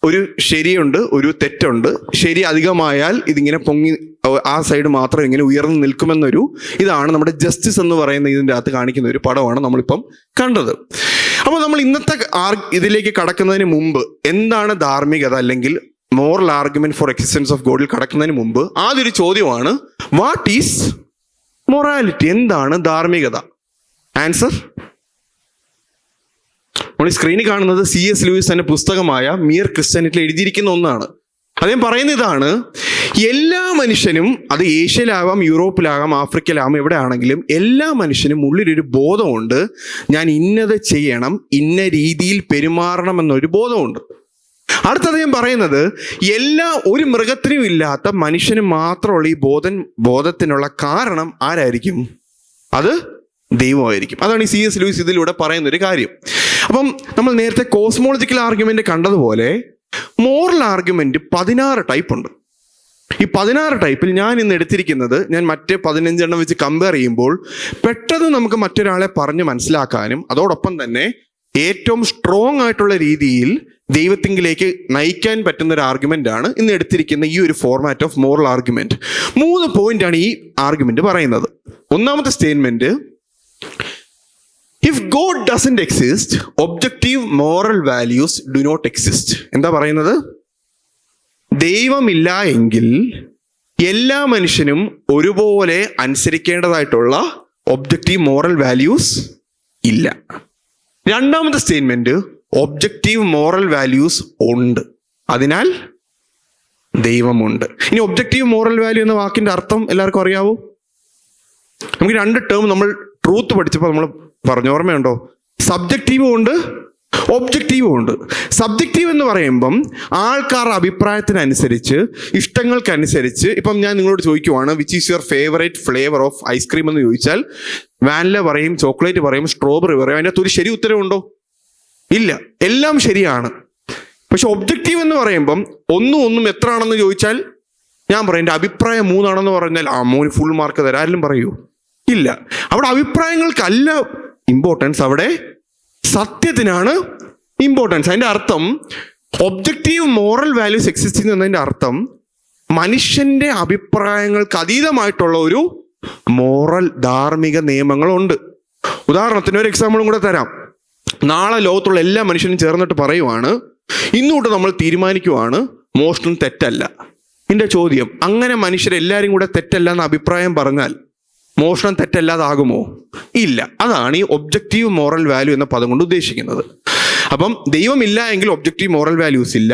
ഒരു ശരിയുണ്ട്, ഒരു തെറ്റുണ്ട്. ശരി അധികമായാൽ ഇതിങ്ങനെ പൊങ്ങി ആ സൈഡ് മാത്രം ഇങ്ങനെ ഉയർന്നു നിൽക്കുമെന്നൊരു ഇതാണ് നമ്മുടെ ജസ്റ്റിസ് എന്ന് പറയുന്ന ഇതിൻ്റെ അകത്ത് കാണിക്കുന്ന ഒരു പടമാണ് നമ്മളിപ്പം കണ്ടത്. അപ്പോൾ നമ്മൾ ഇന്നത്തെ ഇതിലേക്ക് കടക്കുന്നതിന് മുമ്പ് എന്താണ് ധാർമ്മികത അല്ലെങ്കിൽ moral argument for existence of ഗോഡിൽ കടക്കുന്നതിന് മുമ്പ് ആദ്യൊരു ചോദ്യമാണ്, വാട്ട് ഈസ് മൊറാലിറ്റി? എന്താണ് ധാർമ്മികത? ആൻസർ നമ്മൾ ഈ സ്ക്രീനിൽ കാണുന്നത് C.S. ലൂയിസ് എന്ന പുസ്തകമായ മിയർ ക്രിസ്ത്യാനിറ്റിയിൽ എഴുതിയിരിക്കുന്ന ഒന്നാണ്. അദ്ദേഹം പറയുന്ന ഇതാണ്, എല്ലാ മനുഷ്യനും, അത് ഏഷ്യയിലാവാം, യൂറോപ്പിലാകാം, ആഫ്രിക്കയിലാവാം, എവിടെ ആണെങ്കിലും എല്ലാ മനുഷ്യനും ഉള്ളിലൊരു ബോധമുണ്ട്, ഞാൻ ഇന്നത് ചെയ്യണം, ഇന്ന രീതിയിൽ പെരുമാറണം എന്നൊരു ബോധമുണ്ട്. അടുത്ത അദ്ദേഹം പറയുന്നത്, ഒരു മൃഗത്തിനും ഇല്ലാത്ത മനുഷ്യന് മാത്രമുള്ള ഈ ബോധത്തിനുള്ള കാരണം ആരായിരിക്കും? അത് ദൈവമായിരിക്കും. അതാണ് ഈ C.S. ലൂയിസ് ഇതിലൂടെ പറയുന്ന ഒരു കാര്യം. അപ്പം നമ്മൾ നേരത്തെ കോസ്മോളജിക്കൽ ആർഗ്യുമെന്റ് കണ്ടതുപോലെ മോറൽ ആർഗ്യുമെന്റ് 16 ടൈപ്പ് ഉണ്ട്. ഈ 16 ടൈപ്പിൽ ഞാൻ ഇന്ന് എടുത്തിരിക്കുന്നത്, ഞാൻ മറ്റേ 15 എണ്ണം വെച്ച് കമ്പയർ ചെയ്യുമ്പോൾ പെട്ടെന്ന് നമുക്ക് മറ്റൊരാളെ പറഞ്ഞ് മനസ്സിലാക്കാനും അതോടൊപ്പം തന്നെ ഏറ്റവും സ്ട്രോങ് ആയിട്ടുള്ള രീതിയിൽ ദൈവത്തിങ്കിലേക്ക് നയിക്കാൻ പറ്റുന്ന ഒരു ആർഗ്യുമെന്റ് ആണ് ഇന്ന് എടുത്തിരിക്കുന്ന ഈ ഒരു ഫോർമാറ്റ് ഓഫ് മോറൽ ആർഗ്യുമെന്റ്. 3 പോയിന്റാണ് ഈ ആർഗ്യുമെന്റ് പറയുന്നത്. ഒന്നാമത്തെ statement, if God doesn't exist, objective moral values do not exist. എന്താ പറയുന്നത്? ദൈവമില്ല എങ്കിൽ എല്ലാ മനുഷ്യനും ഒരുപോലെ അനുസരിക്കേണ്ടതായിട്ടുള്ള ഒബ്ജക്റ്റീവ് മോറൽ വാല്യൂസ് ഇല്ല. രണ്ടാമത്തെ സ്റ്റേറ്റ്മെന്റ്, ഒബ്ജക്റ്റീവ് മോറൽ വാല്യൂസ് ഉണ്ട്, അതിനാൽ ദൈവമുണ്ട്. ഇനി ഒബ്ജക്റ്റീവ് മോറൽ വാല്യൂ എന്ന വാക്കിന്റെ അർത്ഥം എല്ലാവർക്കും അറിയാവോ? നമുക്ക് 2 ടേം നമ്മൾ ട്രൂത്ത് പഠിച്ചപ്പോൾ നമ്മൾ പറഞ്ഞു, ഓർമ്മയുണ്ടോ? സബ്ജക്റ്റീവും ഉണ്ട്, ഒബ്ജക്റ്റീവും ഉണ്ട്. സബ്ജക്റ്റീവ് എന്ന് പറയുമ്പം ആൾക്കാരുടെ അഭിപ്രായത്തിനനുസരിച്ച്, ഇഷ്ടങ്ങൾക്കനുസരിച്ച്, ഇപ്പം ഞാൻ നിങ്ങളോട് ചോദിക്കുവാണ്, which is your favourite flavour of ice cream എന്ന് ചോദിച്ചാൽ വാനില പറയും, ചോക്ലേറ്റ് പറയും, സ്ട്രോബെറി പറയും. അതിനകത്ത് ഒരു ശരി ഉത്തരവുണ്ടോ? ഇല്ല, എല്ലാം ശരിയാണ്. പക്ഷെ ഒബ്ജക്റ്റീവ് എന്ന് പറയുമ്പം ഒന്നും എത്ര ആണെന്ന് ചോദിച്ചാൽ ഞാൻ പറയും എൻ്റെ അഭിപ്രായം 3 ആണെന്ന് പറഞ്ഞാൽ മോന് ഫുൾ മാർക്ക് തരാം, ആരെങ്കിലും പറയൂ? ഇല്ല. അവിടെ അഭിപ്രായങ്ങൾക്കല്ല ഇമ്പോർട്ടൻസ്, അവിടെ സത്യത്തിനാണ് ഇമ്പോർട്ടൻസ്. അതിൻ്റെ അർത്ഥം ഒബ്ജക്റ്റീവ് മോറൽ വാല്യൂസ് എക്സിസ്റ്റ് ചെയ്യുന്നതിൻ്റെ അർത്ഥം മനുഷ്യന്റെ അഭിപ്രായങ്ങൾക്ക് അതീതമായിട്ടുള്ള ഒരു മോറൽ ധാർമ്മിക നിയമങ്ങളുണ്ട്. ഉദാഹരണത്തിന് ഒരു എക്സാമ്പിളും കൂടെ തരാം. നാളെ ലോകത്തുള്ള എല്ലാ മനുഷ്യനും ചേർന്നിട്ട് പറയുവാണ്, ഇന്നുകൊണ്ട് നമ്മൾ തീരുമാനിക്കുവാണ് മോഷണം തെറ്റല്ല. എൻ്റെ ചോദ്യം, അങ്ങനെ മനുഷ്യരെല്ലാവരും കൂടെ തെറ്റല്ല എന്ന അഭിപ്രായം പറഞ്ഞാൽ മോഷണം തെറ്റല്ലാതാകുമോ? ഇല്ല. അതാണ് ഈ ഒബ്ജക്റ്റീവ് മോറൽ വാല്യൂ എന്ന പദം കൊണ്ട് ഉദ്ദേശിക്കുന്നത്. അപ്പം ദൈവമില്ല എങ്കിൽ ഒബ്ജക്റ്റീവ് മോറൽ വാല്യൂസ് ഇല്ല,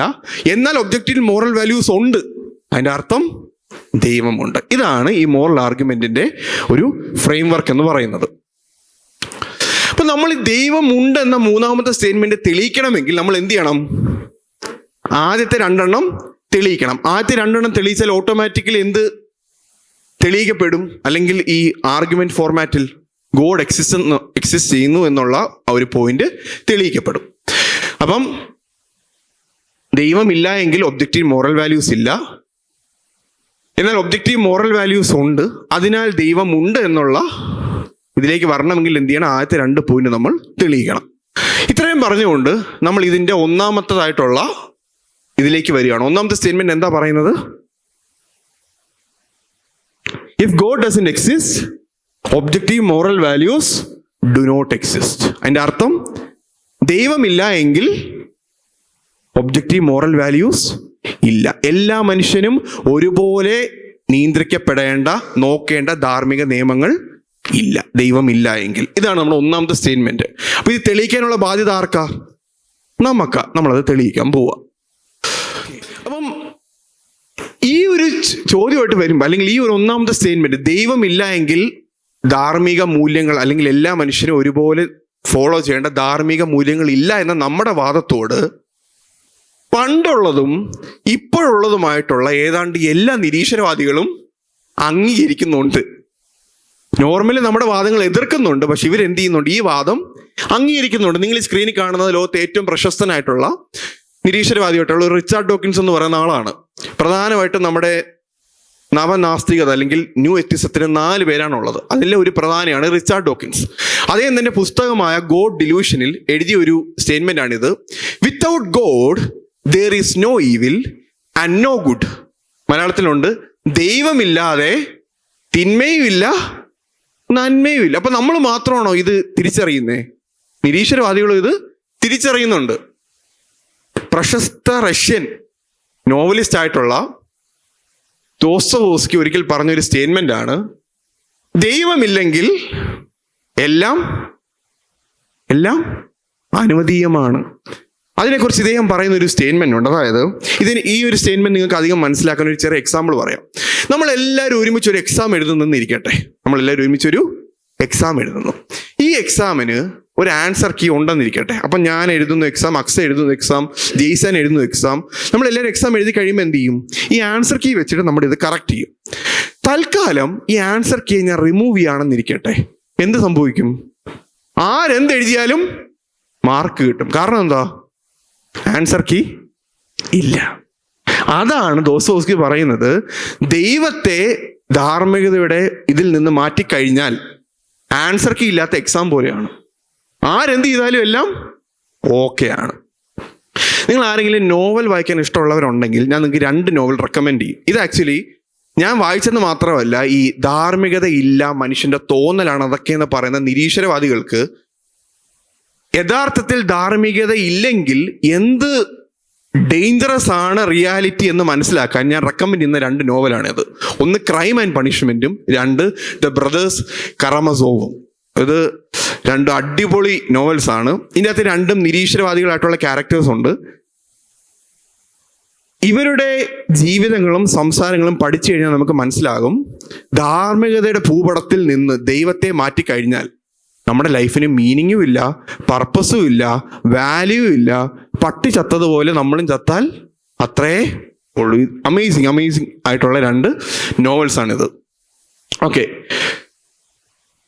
എന്നാൽ ഒബ്ജക്റ്റീവ് മോറൽ വാല്യൂസ് ഉണ്ട്, അതിൻ്റെ അർത്ഥം ദൈവമുണ്ട്. ഇതാണ് ഈ മോറൽ ആർഗ്യുമെന്റിന്റെ ഒരു ഫ്രെയിം വർക്ക് എന്ന് പറയുന്നത്. അപ്പൊ നമ്മൾ ഈ ദൈവമുണ്ട് എന്ന 3ാമത്തെ സ്റ്റേറ്റ്മെന്റ് തെളിയിക്കണമെങ്കിൽ നമ്മൾ എന്ത് ചെയ്യണം? ആദ്യത്തെ 2 എണ്ണം തെളിയിക്കണം. ആദ്യത്തെ 2 എണ്ണം തെളിയിച്ചാൽ ഓട്ടോമാറ്റിക്കലി എന്ത് തെളിയിക്കപ്പെടും? അല്ലെങ്കിൽ ഈ ആർഗ്യുമെന്റ് ഫോർമാറ്റിൽ ഗോഡ് എക്സിസ്റ്റ് ചെയ്യുന്നു എന്നുള്ള ഒരു പോയിന്റ് തെളിയിക്കപ്പെടും. അപ്പം ദൈവമില്ല എങ്കിൽ ഒബ്ജക്റ്റീവ് മോറൽ വാല്യൂസ് ഇല്ല, എന്നാൽ ഒബ്ജക്റ്റീവ് മോറൽ വാല്യൂസ് ഉണ്ട്, അതിനാൽ ദൈവമുണ്ട് എന്നുള്ള ഇതിലേക്ക് വരണമെങ്കിൽ എന്ത് ചെയ്യണം? ആദ്യത്തെ 2 പോയിന്റ് നമ്മൾ തെളിയിക്കണം. ഇത്രയും പറഞ്ഞുകൊണ്ട് നമ്മൾ ഇതിന്റെ 1ാമത്തേതായിട്ടുള്ള ഇതിലേക്ക് വരികയാണ്. 1ാമത്തെ സ്റ്റേറ്റ്മെന്റ് എന്താ പറയുന്നത്? If God doesn't exist, objective moral values do not exist. അതിന്റെ അർത്ഥം ദൈവമില്ല എങ്കിൽ ഒബ്ജക്റ്റീവ് മോറൽ വാല്യൂസ് ഇല്ല. എല്ലാ മനുഷ്യനും ഒരുപോലെ നിയന്ത്രിക്കപ്പെടേണ്ട, നോക്കേണ്ട ധാർമ്മിക നിയമങ്ങൾ ഇല്ല, ദൈവമില്ല എങ്കിൽ. ഇതാണ് നമ്മുടെ 1ാമത്തെ സ്റ്റേറ്റ്മെന്റ്. അപ്പൊ ഇത് തെളിയിക്കാനുള്ള ബാധ്യത ആർക്കാ? നമുക്കാ. നമ്മളത് തെളിയിക്കാൻ പോവാ. അപ്പം ഈ ഒരു ചോദ്യമായിട്ട് വരുമ്പോൾ, അല്ലെങ്കിൽ ഈ ഒരു ഒന്നാമത്തെ സ്റ്റേറ്റ്മെന്റ്, ദൈവമില്ല എങ്കിൽ ധാർമ്മിക മൂല്യങ്ങൾ അല്ലെങ്കിൽ എല്ലാ മനുഷ്യരും ഒരുപോലെ ഫോളോ ചെയ്യേണ്ട ധാർമ്മിക മൂല്യങ്ങൾ ഇല്ല എന്ന നമ്മുടെ വാദത്തോട് പണ്ടുള്ളതും ഇപ്പോഴുള്ളതുമായിട്ടുള്ള ഏതാണ്ട് എല്ലാ നിരീശ്വരവാദികളും അംഗീകരിക്കുന്നുണ്ട്. നോർമലി നമ്മുടെ വാദങ്ങൾ എതിർക്കുന്നുണ്ട്, പക്ഷെ ഇവരെന്ത് ചെയ്യുന്നുണ്ട്? ഈ വാദം അംഗീകരിക്കുന്നുണ്ട്. നിങ്ങൾ ഈ സ്ക്രീനിൽ കാണുന്നത് ലോകത്തെ ഏറ്റവും പ്രശസ്തനായിട്ടുള്ള നിരീശ്വരവാദിയായിട്ടുള്ള റിച്ചാർഡ് ഡോക്കിൻസ് എന്ന് പറയുന്ന ആളാണ്. പ്രധാനമായിട്ടും നമ്മുടെ നവനാസ്തികത അല്ലെങ്കിൽ ന്യൂ എത്തിസത്തിന് 4 പേരാണുള്ളത്. അതിലെ ഒരു പ്രധാനിയാണ് റിച്ചാർഡ് ഡോക്കിൻസ്. അദ്ദേഹം തന്നെ പുസ്തകമായ ഗോഡ് ഡിലൂഷനിൽ എഴുതിയ ഒരു സ്റ്റേറ്റ്മെന്റ് ആണിത്. Without God there is no evil and no good. മലയാളത്തിലുണ്ട്, ദൈവമില്ലാതെ തിന്മയുമില്ല നന്മയുമില്ല. അപ്പൊ നമ്മൾ മാത്രമാണോ ഇത് തിരിച്ചറിയുന്നേ? നിരീശ്വരവാദികളും ഇത് തിരിച്ചറിയുന്നുണ്ട്. പ്രശസ്ത റഷ്യൻ നോവലിസ്റ്റ് ആയിട്ടുള്ള ദോസ്തോവസ്കി ഒരിക്കൽ പറഞ്ഞൊരു സ്റ്റേറ്റ്മെന്റ് ആണ്, ദൈവമില്ലെങ്കിൽ എല്ലാം എല്ലാം അനുവദീയമാണ്. അതിനെക്കുറിച്ച് ഇദ്ദേഹം പറയുന്ന ഒരു സ്റ്റേറ്റ്മെന്റ് ഉണ്ട്. അതായത് ഈ ഒരു സ്റ്റേറ്റ്മെന്റ് നിങ്ങൾക്ക് അധികം മനസ്സിലാക്കാൻ ഒരു ചെറിയ എക്സാമ്പിൾ പറയാം. നമ്മളെല്ലാവരും ഒരുമിച്ച് ഒരു എക്സാം എഴുതുന്നെന്ന് ഇരിക്കട്ടെ. നമ്മളെല്ലാവരും ഒരുമിച്ചൊരു എക്സാം എഴുതുന്നു. ഈ എക്സാമിന് ഒരു ആൻസർ കീ ഉണ്ടെന്നിരിക്കട്ടെ. അപ്പം ഞാൻ എഴുതുന്ന എക്സാം, അക്സ എഴുതുന്ന എക്സാം, ജെയ്സൺ എഴുതുന്ന എക്സാം, നമ്മളെല്ലാവരും എക്സാം എഴുതി കഴിയുമ്പോൾ എന്ത് ചെയ്യും? ഈ ആൻസർ കീ വെച്ചിട്ട് നമ്മൾ ഇത് കറക്റ്റ് ചെയ്യും. തൽക്കാലം ഈ ആൻസർ കീ ഞാൻ റിമൂവ് ചെയ്യുകയാണെന്നിരിക്കട്ടെ. എന്ത് സംഭവിക്കും? ആരെന്തെഴുതിയാലും മാർക്ക് കിട്ടും. കാരണം എന്താ? ആൻസർ കീ ഇല്ല. അതാണ് ദോസ്തോവസ്കി പറയുന്നത്, ദൈവത്തെ ധാർമ്മികതയുടെ ഇതിൽ നിന്ന് മാറ്റിക്കഴിഞ്ഞാൽ ആൻസർ കീ ഇല്ലാത്ത എക്സാം പോലെയാണ്. ആരെന്ത് ചെയ്താലും എല്ലാം ഓക്കെ ആണ്. നിങ്ങൾ ആരെങ്കിലും നോവൽ വായിക്കാൻ ഇഷ്ടമുള്ളവരുണ്ടെങ്കിൽ ഞാൻ നിങ്ങൾക്ക് 2 നോവൽ റെക്കമെൻഡ് ചെയ്യും. ഇത് ആക്ച്വലി ഞാൻ വായിച്ചെന്ന് മാത്രമല്ല, ഈ ധാർമ്മികത ഇല്ല, മനുഷ്യന്റെ തോന്നലാണ് അതൊക്കെ എന്ന് പറയുന്ന നിരീശ്വരവാദികൾക്ക് യഥാർത്ഥത്തിൽ ധാർമ്മികത ഇല്ലെങ്കിൽ എന്ത് ഡേഞ്ചറസ് ആണ് റിയാലിറ്റി എന്ന് മനസ്സിലാക്കാൻ ഞാൻ റെക്കമെൻഡ് ചെയ്യുന്ന 2 നോവലാണിത്. ഒന്ന് ക്രൈം ആൻഡ് പണിഷ്മെന്റും, 2 ദ ബ്രദേഴ്സ് കറമസോവും. ഇത് 2 അടിപൊളി നോവൽസ് ആണ്. ഇതിൻ്റെ അകത്ത് 2 നിരീശ്വരവാദികളായിട്ടുള്ള ക്യാരക്ടേഴ്സ് ഉണ്ട്. ഇവരുടെ ജീവിതങ്ങളും സംസാരങ്ങളും പഠിച്ചു കഴിഞ്ഞാൽ നമുക്ക് മനസ്സിലാകും, ധാർമ്മികതയുടെ ഭൂപടത്തിൽ നിന്ന് ദൈവത്തെ മാറ്റിക്കഴിഞ്ഞാൽ നമ്മുടെ ലൈഫിന് മീനിങ്ങും ഇല്ല, പർപ്പസും ഇല്ല, വാല്യൂ ഇല്ല. പട്ടി ചത്തതുപോലെ നമ്മളും ചത്താൽ അത്രേ ഉള്ളൂ. അമേസിങ് ആയിട്ടുള്ള 2 നോവൽസ് ആണിത്. ഓക്കെ,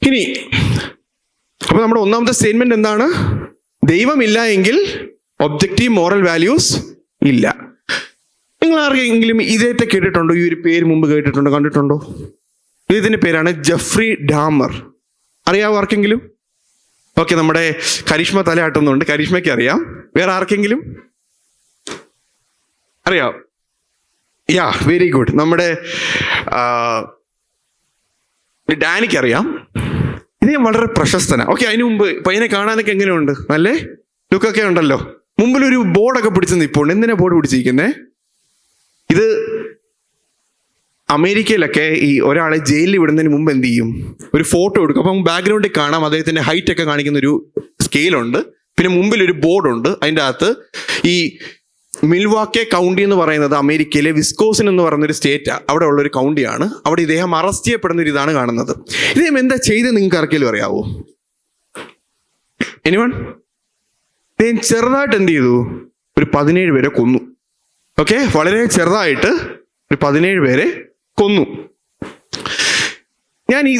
ഇനി അപ്പൊ നമ്മുടെ ഒന്നാമത്തെ സ്റ്റേറ്റ്മെന്റ് എന്താണ്? ദൈവമില്ല എങ്കിൽ ഒബ്ജക്റ്റീവ് മോറൽ വാല്യൂസ് ഇല്ല. നിങ്ങൾ ആർക്കെങ്കിലും ഇദ്ദേഹത്തെ കേട്ടിട്ടുണ്ടോ? ഈ ഒരു പേര് മുമ്പ് കേട്ടിട്ടുണ്ടോ, കണ്ടിട്ടുണ്ടോ? ഇതിന്റെ പേരാണ് ജെഫ്രി ഡാമർ. അറിയാവോ ആർക്കെങ്കിലും? ഓക്കെ, നമ്മുടെ കരിഷ്മ തലയാട്ടുന്നുണ്ട്. കരിഷ്മയ്ക്ക് അറിയാം. വേറെ ആർക്കെങ്കിലും അറിയാം? യാ, വെരി ഗുഡ്. നമ്മുടെ ഡാനിക്ക് അറിയാം. ഇദ്ദേഹം വളരെ പ്രശസ്തനാണ്. ഓക്കെ, അതിന് മുമ്പ് പയ്യനെ കാണാനൊക്കെ എങ്ങനെയുണ്ട്? നല്ല ലുക്കൊക്കെ ഉണ്ടല്ലോ. മുമ്പിലൊരു ബോർഡൊക്കെ പിടിച്ച് നിൽപ്പുണ്ട്. എന്തിനാ ബോർഡ് പിടിച്ചിരിക്കുന്നേ? ഇത് അമേരിക്കയിലൊക്കെ ഈ ഒരാളെ ജയിലിൽ വിടുന്നതിന് മുമ്പ് എന്ത് ചെയ്യും? ഒരു ഫോട്ടോ എടുക്കും. അപ്പം ബാക്ക്ഗ്രൗണ്ടിൽ കാണാം അദ്ദേഹത്തിന്റെ ഹൈറ്റ് ഒക്കെ കാണിക്കുന്ന ഒരു സ്കെയിലുണ്ട്. പിന്നെ മുമ്പിൽ ഒരു ബോർഡുണ്ട്. അതിൻ്റെ അകത്ത് ഈ മിൽവാക്കെ കൗണ്ടി എന്ന് പറയുന്നത് അമേരിക്കയിലെ വിസ്കോസിൻ എന്ന് പറയുന്ന ഒരു സ്റ്റേറ്റാണ്. അവിടെ ഉള്ളൊരു കൗണ്ടിയാണ്. അവിടെ ഇദ്ദേഹം അറസ്റ്റ് ചെയ്യപ്പെടുന്ന ഒരു ഇതാണ് കാണുന്നത്. ഇദ്ദേഹം എന്താ ചെയ്ത് നിങ്ങൾക്ക് ആർക്കെങ്കിലും അറിയാവോ? എനിവൺ? ഇദ്ദേഹം ചെറുതായിട്ട് എന്ത് ചെയ്തു? ഒരു 17 പേരെ കൊന്നു. ഓക്കെ, വളരെ ചെറുതായിട്ട് ഒരു 17 പേരെ കൊന്നു. ഞാൻ ഈ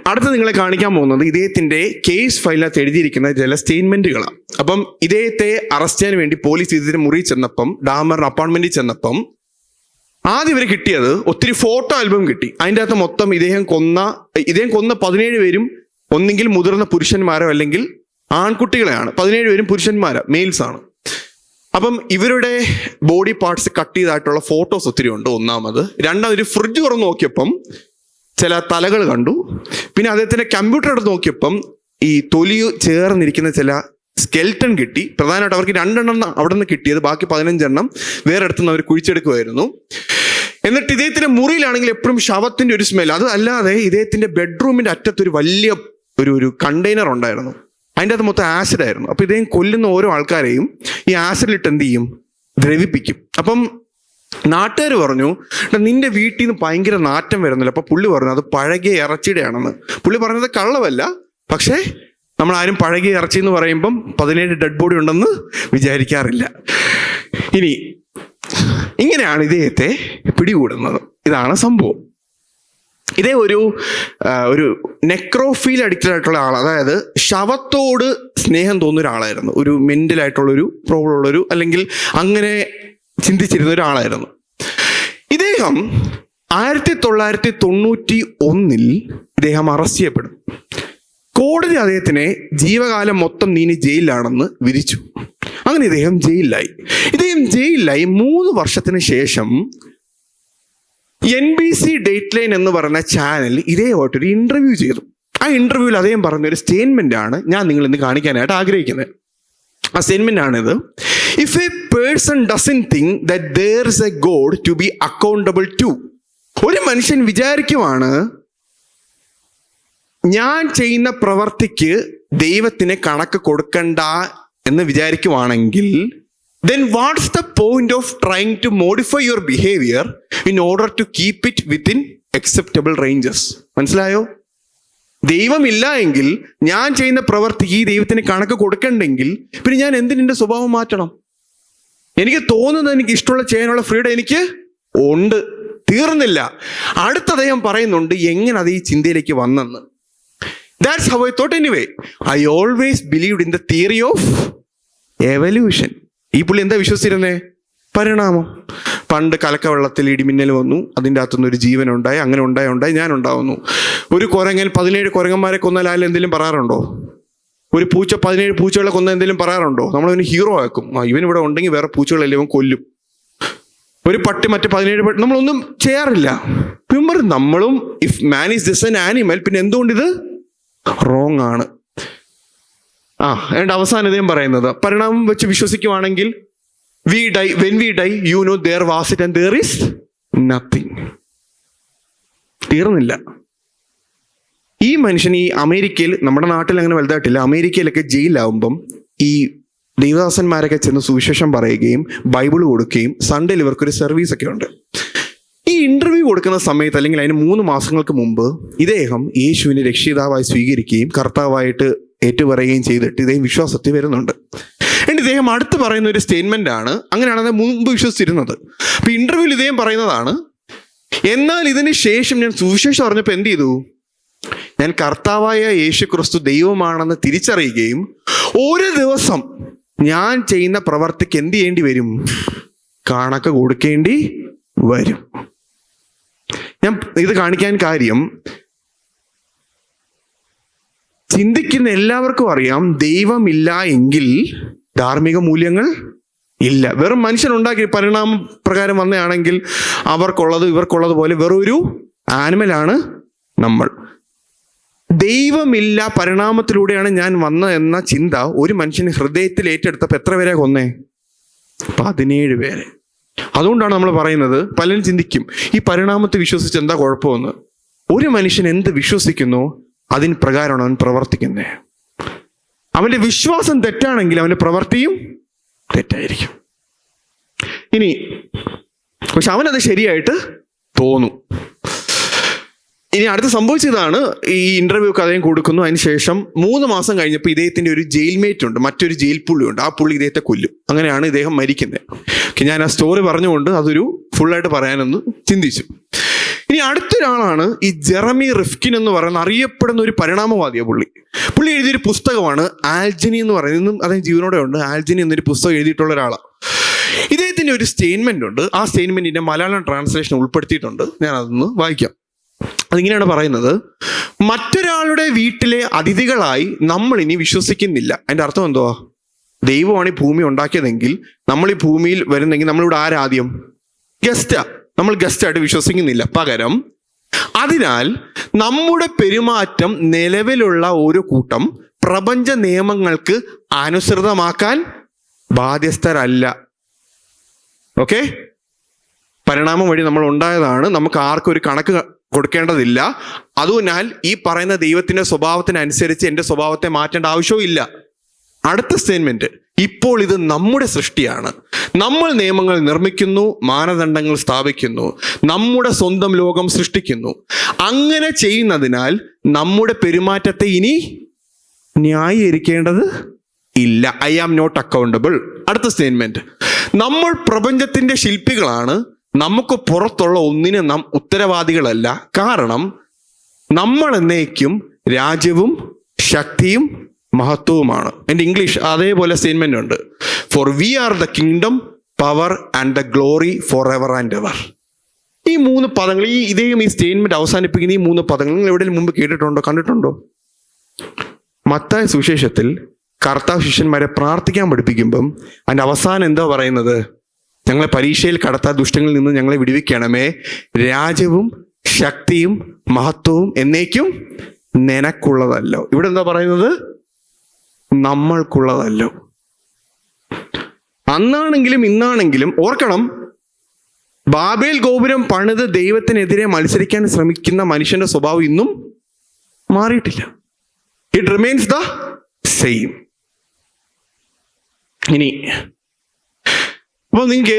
അടുത്ത് നിങ്ങളെ കാണിക്കാൻ പോകുന്നത് ഇദ്ദേഹത്തിന്റെ കേസ് ഫയലിനകത്ത് എഴുതിയിരിക്കുന്ന ചില സ്റ്റേറ്റ്മെന്റുകളാണ്. അപ്പം ഇദ്ദേഹത്തെ അറസ്റ്റ് ചെയ്യാൻ വേണ്ടി പോലീസ് ഇദ്ദേഹത്തിന് മുറി ചെന്നപ്പം, ഡാമറിന്റെ അപ്പാർട്ട്മെന്റിൽ ചെന്നപ്പം ആദ്യം ഇവർ കിട്ടിയത് ഒത്തിരി ഫോട്ടോ ആൽബം കിട്ടി. അതിൻ്റെ അകത്ത് മൊത്തം ഇദ്ദേഹം കൊന്ന 17 പേരും ഒന്നെങ്കിൽ മുതിർന്ന പുരുഷന്മാരോ അല്ലെങ്കിൽ ആൺകുട്ടികളെയാണ്. 17 പേരും പുരുഷന്മാരാ, മെയിൽസ് ആണ്. അപ്പം ഇവരുടെ ബോഡി പാർട്സ് കട്ട് ചെയ്തായിട്ടുള്ള ഫോട്ടോസ് ഒത്തിരി ഉണ്ട്. ഒന്നാമത്. രണ്ടാമത് ഫ്രിഡ്ജ് തുറന്ന് നോക്കിയപ്പം ചില തലകൾ കണ്ടു. പിന്നെ അദ്ദേഹത്തിന്റെ കമ്പ്യൂട്ടർ എടുത്ത് നോക്കിയപ്പം ഈ തൊലി ചേർന്നിരിക്കുന്ന ചില സ്കെൽട്ടൺ കിട്ടി. പ്രധാനമായിട്ട് അവർക്ക് 2 എണ്ണം അവിടെ നിന്ന് കിട്ടിയത്, ബാക്കി 15 എണ്ണം വേറെ അടുത്തുനിന്ന് അവർ കുഴിച്ചെടുക്കുമായിരുന്നു. എന്നിട്ട് ഇദ്ദേഹത്തിന്റെ മുറിയിലാണെങ്കിൽ എപ്പോഴും ശവത്തിന്റെ ഒരു സ്മെൽ. അത് അല്ലാതെ ഇദ്ദേഹത്തിന്റെ ബെഡ്റൂമിന്റെ അറ്റത്തൊരു വലിയ ഒരു കണ്ടെയ്നർ ഉണ്ടായിരുന്നു. അതിൻ്റെ അകത്ത് മൊത്തം ആസിഡ് ആയിരുന്നു. അപ്പൊ ഇദ്ദേഹം കൊല്ലുന്ന ഓരോ ആൾക്കാരെയും ഈ ആസിഡിലിട്ട് എന്ത് ചെയ്യും? ദ്രവിപ്പിക്കും. അപ്പം നാട്ടുകാർ പറഞ്ഞു, നിന്റെ വീട്ടിൽ നിന്ന് ഭയങ്കര നാറ്റം വരുന്നില്ല. അപ്പൊ പുള്ളി പറഞ്ഞു അത് പഴകിയ ഇറച്ചിയുടെ ആണെന്ന്. പുള്ളി പറഞ്ഞത് കള്ളമല്ല, പക്ഷേ നമ്മൾ ആരും പഴകിയ ഇറച്ചി എന്ന് പറയുമ്പം 17 ഡെഡ് ബോഡി ഉണ്ടെന്ന് വിചാരിക്കാറില്ല. ഇനി ഇങ്ങനെയാണ് ഇദ്ദേഹത്തെ പിടികൂടുന്നത്. ഇതാണ് സംഭവം. ഇതേ ഒരു നെക്രോഫീൽ അഡിക്റ്റഡ് ആയിട്ടുള്ള ആൾ, അതായത് ശവത്തോട് സ്നേഹം തോന്നുന്ന ഒരാളായിരുന്നു. ഒരു മെന്റലായിട്ടുള്ളൊരു പ്രോബ്ലം ഉള്ളൊരു, അല്ലെങ്കിൽ അങ്ങനെ ചിന്തിച്ചിരുന്ന ഒരാളായിരുന്നു ഇദ്ദേഹം. 1991 ഇദ്ദേഹം അറസ്റ്റ് ചെയ്യപ്പെടും. കോടതി അദ്ദേഹത്തിനെ ജീവകാലം മൊത്തം നീ ജയിലിലാണെന്ന് വിധിച്ചു. അങ്ങനെ ഇദ്ദേഹം ജയിലിലായി. 3 വർഷത്തിന് ശേഷം NBC ഡേറ്റ് ലൈൻ എന്ന് പറയുന്ന ചാനൽ ഇതേമായിട്ടൊരു ഇന്റർവ്യൂ ചെയ്തു. ആ ഇന്റർവ്യൂവിൽ അദ്ദേഹം പറഞ്ഞൊരു സ്റ്റേറ്റ്മെന്റ് ആണ് ഞാൻ നിങ്ങൾ ഇന്ന് കാണിക്കാനായിട്ട് ആഗ്രഹിക്കുന്നത്. ആ സ്റ്റേറ്റ്മെന്റ് ആണിത്: if a person doesn't think that there is a God to be accountable to, ഒരു മനുഷ്യൻ വിചാരിക്കുവാണ് ഞാൻ ചെയ്യുന്ന പ്രവർത്തിക്ക് ദൈവത്തിന് കണക്ക് കൊടുക്കണ്ട എന്ന് വിചാരിക്കുവാണെങ്കിൽ, then what's the point of trying to modify your behavior in order to keep it within acceptable ranges? മനസ്സിലായോ? ദൈവമില്ല എങ്കിൽ, ഞാൻ ചെയ്യുന്ന പ്രവർത്തിക്ക് ദൈവത്തിന് കണക്ക് കൊടുക്കണ്ടെങ്കിൽ, പിന്നെ ഞാൻ എന്തിനെ സ്വഭാവം മാറ്റണം? എനിക്ക് തോന്നുന്നത് എനിക്ക് ഇഷ്ടമുള്ള ചെയ്യാനുള്ള ഫ്രീഡം എനിക്ക് ഉണ്ട്. തീർന്നില്ല. അടുത്ത അദ്ദേഹം പറയുന്നുണ്ട് എങ്ങനെ അത് ഈ ചിന്തയിലേക്ക് വന്നെന്ന്. That's how I thought anyway. I always believed in the theory of evolution. ഈ പുള്ളി എന്താ വിശ്വസിച്ചിരുന്നേ? പരിണാമം. പണ്ട് കലക്കവെള്ളത്തിൽ ഇടിമിന്നൽ വന്നു, അതിൻ്റെ അകത്തുനിന്ന് ഒരു ജീവൻ ഉണ്ടായി, അങ്ങനെ ഉണ്ടായി ഞാൻ ഉണ്ടാവുന്നു. ഒരു കുരങ്ങൻ 17 കുരങ്ങന്മാരെ കൊന്നാൽ ആരും എന്തെങ്കിലും പറയാറുണ്ടോ? ഒരു പൂച്ച 17 പൂച്ചകളെ കൊന്ന എന്തെങ്കിലും പറയാറുണ്ടോ? നമ്മളവന് ഹീറോ ആക്കും. ഇവൻ ഇവിടെ ഉണ്ടെങ്കിൽ വേറെ പൂച്ചകളെല്ലാം ഇവൻ കൊല്ലും. ഒരു പട്ടി മറ്റ് 17 നമ്മളൊന്നും ചെയ്യാറില്ല. നമ്മളും if man is just an animal, പിന്നെ എന്തുകൊണ്ട് ഇത് റോങ് ആണ്? എന്നിട്ട് അവസാനം ഇദ്ദേഹം പറയുന്നത്, പരിണാമം വെച്ച് വിശ്വസിക്കുവാണെങ്കിൽ we die, when we die, you know there was it and there is nothing. തീർന്നില്ല. ഈ മനുഷ്യൻ ഈ അമേരിക്കയിൽ, നമ്മുടെ നാട്ടിൽ അങ്ങനെ വലുതായിട്ടില്ല, അമേരിക്കയിലൊക്കെ ജയിലാവുമ്പം ഈ ദൈവദാസന്മാരൊക്കെ ചെന്ന് സുവിശേഷം പറയുകയും ബൈബിൾ കൊടുക്കുകയും സൺഡേയിൽ ഇവർക്കൊരു സർവീസ് ഒക്കെ ഉണ്ട്. ഈ ഇന്റർവ്യൂ കൊടുക്കുന്ന സമയത്ത്, അല്ലെങ്കിൽ അതിന് 3 മാസങ്ങൾക്ക് മുമ്പ് ഇദ്ദേഹം യേശുവിനെ രക്ഷിതാവായി സ്വീകരിക്കുകയും കർത്താവായിട്ട് ഏറ്റുപറയുകയും ചെയ്തിട്ട് ഇദ്ദേഹം വിശ്വാസത്തിൽ വരുന്നുണ്ട്. എന്നിട്ട് ഇദ്ദേഹം അടുത്ത് പറയുന്ന ഒരു സ്റ്റേറ്റ്മെന്റ് ആണ്, അങ്ങനെയാണ് അദ്ദേഹം മുമ്പ് വിശ്വസിച്ചിരുന്നത്. അപ്പൊ ഇന്റർവ്യൂവിൽ ഇദ്ദേഹം പറയുന്നതാണ്, എന്നാൽ ഇതിന് ശേഷം ഞാൻ സുവിശേഷം അറിഞ്ഞപ്പോൾ എന്ത് ചെയ്തു? ഞാൻ കർത്താവായ യേശു ക്രിസ്തു ദൈവമാണെന്ന് തിരിച്ചറിയുകയും ഒരു ദിവസം ഞാൻ ചെയ്യുന്ന പ്രവർത്തിക്ക് എന്ത് ചെയ്യേണ്ടി വരും? കണക്ക് കൊടുക്കേണ്ടി വരും. ഞാൻ ഇത് കാണിക്കാൻ കാര്യം, ചിന്തിക്കുന്ന എല്ലാവർക്കും അറിയാം ദൈവമില്ല എങ്കിൽ ധാർമ്മിക മൂല്യങ്ങൾ ഇല്ല. വെറും മനുഷ്യനുണ്ടാക്കി പരിണാമ പ്രകാരം വന്നതാണെങ്കിൽ അവർക്കുള്ളത് ഇവർക്കുള്ളത് പോലെ വെറൊരു ആനിമലാണ് നമ്മൾ. ദൈവമില്ല, പരിണാമത്തിലൂടെയാണ് ഞാൻ വന്നത് എന്ന ചിന്ത ഒരു മനുഷ്യന് ഹൃദയത്തിൽ ഏറ്റെടുത്തപ്പോൾ എത്ര പേരെ കൊന്നേ? 17 പേരെ. അതുകൊണ്ടാണ് നമ്മൾ പറയുന്നത്, പലരും ചിന്തിക്കും ഈ പരിണാമത്തെ വിശ്വസിച്ച് എന്താ കുഴപ്പമെന്ന്. ഒരു മനുഷ്യൻ എന്ത് വിശ്വസിക്കുന്നു അതിന് പ്രകാരമാണ് അവൻ പ്രവർത്തിക്കുന്നത്. അവന്റെ വിശ്വാസം തെറ്റാണെങ്കിൽ അവന്റെ പ്രവൃത്തിയും തെറ്റായിരിക്കും. ഇനി പക്ഷെ അവനത് ശരിയായിട്ട് തോന്നും. ഇനി അടുത്ത് സംഭവിച്ചതാണ്, ഈ ഇന്റർവ്യൂ ഒക്കെ അദ്ദേഹം കൊടുക്കുന്നു. അതിനുശേഷം 3 മാസം കഴിഞ്ഞപ്പോൾ ഇദ്ദേഹത്തിന്റെ ഒരു ജയിൽമേറ്റ് ഉണ്ട്, മറ്റൊരു ജയിൽ പുള്ളിയുണ്ട്. ആ പുള്ളി ഇദ്ദേഹത്തെ കൊല്ലും. അങ്ങനെയാണ് ഇദ്ദേഹം മരിക്കുന്നത്. ഞാൻ ആ സ്റ്റോറി പറഞ്ഞുകൊണ്ട് അതൊരു ഫുള്ളായിട്ട് പറയാനൊന്ന് ചിന്തിച്ചു. ഇനി അടുത്തൊരാളാണ് ഈ ജെറമി റിഫ്കിൻ എന്ന് പറയുന്ന അറിയപ്പെടുന്ന ഒരു പരിണാമവാദിയാണ്. പുള്ളി എഴുതിയൊരു പുസ്തകമാണ് ആൽജനി എന്ന് പറയുന്നത്. ഇന്നും അദ്ദേഹം ജീവനോടെ ഉണ്ട്. ആൽജനി എന്നൊരു പുസ്തകം എഴുതിയിട്ടുള്ള ഒരാളാണ്. ഇദ്ദേഹത്തിന്റെ ഒരു സ്റ്റേറ്റ്മെന്റ് ഉണ്ട്. ആ സ്റ്റേറ്റ്മെന്റിന്റെ മലയാളം ട്രാൻസ്ലേഷൻ ഉൾപ്പെടുത്തിയിട്ടുണ്ട്. ഞാൻ അതൊന്ന് വായിക്കാം. അതിങ്ങനെയാണ് പറയുന്നത്: മറ്റൊരാളുടെ വീട്ടിലെ അതിഥികളായി നമ്മൾ ഇനി വിശ്വസിക്കുന്നില്ല. അതിന്റെ അർത്ഥം എന്തുവാ? ദൈവമാണ് ഈ ഭൂമി ഉണ്ടാക്കിയതെങ്കിൽ നമ്മൾ ഈ ഭൂമിയിൽ വരുന്നെങ്കിൽ നമ്മളിവിടെ ആരാദ്യം? ഗസ്റ്റാ. നമ്മൾ ഗസ്റ്റായിട്ട് വിശ്വസിക്കുന്നില്ല. പകരം അതിനാൽ നമ്മുടെ പെരുമാറ്റം നിലവിലുള്ള ഒരു കൂട്ടം പ്രപഞ്ച നിയമങ്ങൾക്ക് അനുസൃതമാക്കാൻ ബാധ്യസ്ഥരല്ല. ഓക്കെ, പരിണാമം വഴി നമ്മൾ ഉണ്ടായതാണ്. നമുക്ക് ആർക്കും ഒരു കണക്ക് കൊടുക്കേണ്ടതില്ല. അതിനാൽ ഈ പറയുന്ന ദൈവത്തിന്റെ സ്വഭാവത്തിനനുസരിച്ച് എൻ്റെ സ്വഭാവത്തെ മാറ്റേണ്ട ആവശ്യവും ഇല്ല. അടുത്ത സ്റ്റേറ്റ്മെന്റ്, ഇപ്പോൾ ഇത് നമ്മുടെ സൃഷ്ടിയാണ്. നമ്മൾ നിയമങ്ങൾ നിർമ്മിക്കുന്നു, മാനദണ്ഡങ്ങൾ സ്ഥാപിക്കുന്നു, നമ്മുടെ സ്വന്തം ലോകം സൃഷ്ടിക്കുന്നു. അങ്ങനെ ചെയ്യുന്നതിനാൽ നമ്മുടെ പെരുമാറ്റത്തെ ഇനി ന്യായീകരിക്കേണ്ടത് ഇല്ല. I am not accountable. അടുത്ത സ്റ്റേറ്റ്മെന്റ്, നമ്മൾ പ്രപഞ്ചത്തിന്റെ ശില്പികളാണ്. നമുക്ക് പുറത്തുള്ള ഒന്നിന് നാം ഉത്തരവാദികളല്ല. കാരണം നമ്മൾ എന്നേക്കും രാജ്യവും ശക്തിയും മഹത്വവുമാണ്. എൻ്റെ ഇംഗ്ലീഷ് അതേപോലെ സ്റ്റേറ്റ്മെന്റ് ഉണ്ട്. For we are the kingdom, power and the glory for ever and ever. ഈ 3 പദങ്ങൾ, ഈ സ്റ്റേറ്റ്മെന്റ് അവസാനിപ്പിക്കുന്ന ഈ 3 പദങ്ങൾ നിങ്ങൾ എവിടെയും മുമ്പ് കേട്ടിട്ടുണ്ടോ, കണ്ടിട്ടുണ്ടോ? മത്തായ സുവിശേഷത്തിൽ കർത്താവ് ശിഷ്യന്മാരെ പ്രാർത്ഥിക്കാൻ പഠിപ്പിക്കുമ്പം അതിൻ്റെ അവസാനം എന്താ പറയുന്നത്? ഞങ്ങളെ പരീക്ഷയിൽ കടത്താ ദുഷ്ടങ്ങളിൽ നിന്ന് ഞങ്ങളെ വിടുവിക്കണമേ, രാജ്യവും ശക്തിയും മഹത്വവും എന്നേക്കും നിനക്കുള്ളതല്ലോ. ഇവിടെ എന്താ പറയുന്നത്? നമ്മൾക്കുള്ളതല്ലോ. അന്നാണെങ്കിലും ഇന്നാണെങ്കിലും ഓർക്കണം, ബാബേൽ ഗോപുരം പണിത് ദൈവത്തിനെതിരെ മത്സരിക്കാൻ ശ്രമിക്കുന്ന മനുഷ്യന്റെ സ്വഭാവം ഇന്നും മാറിയിട്ടില്ല. It remains the same. ഇനി അപ്പോൾ നിങ്ങൾക്ക്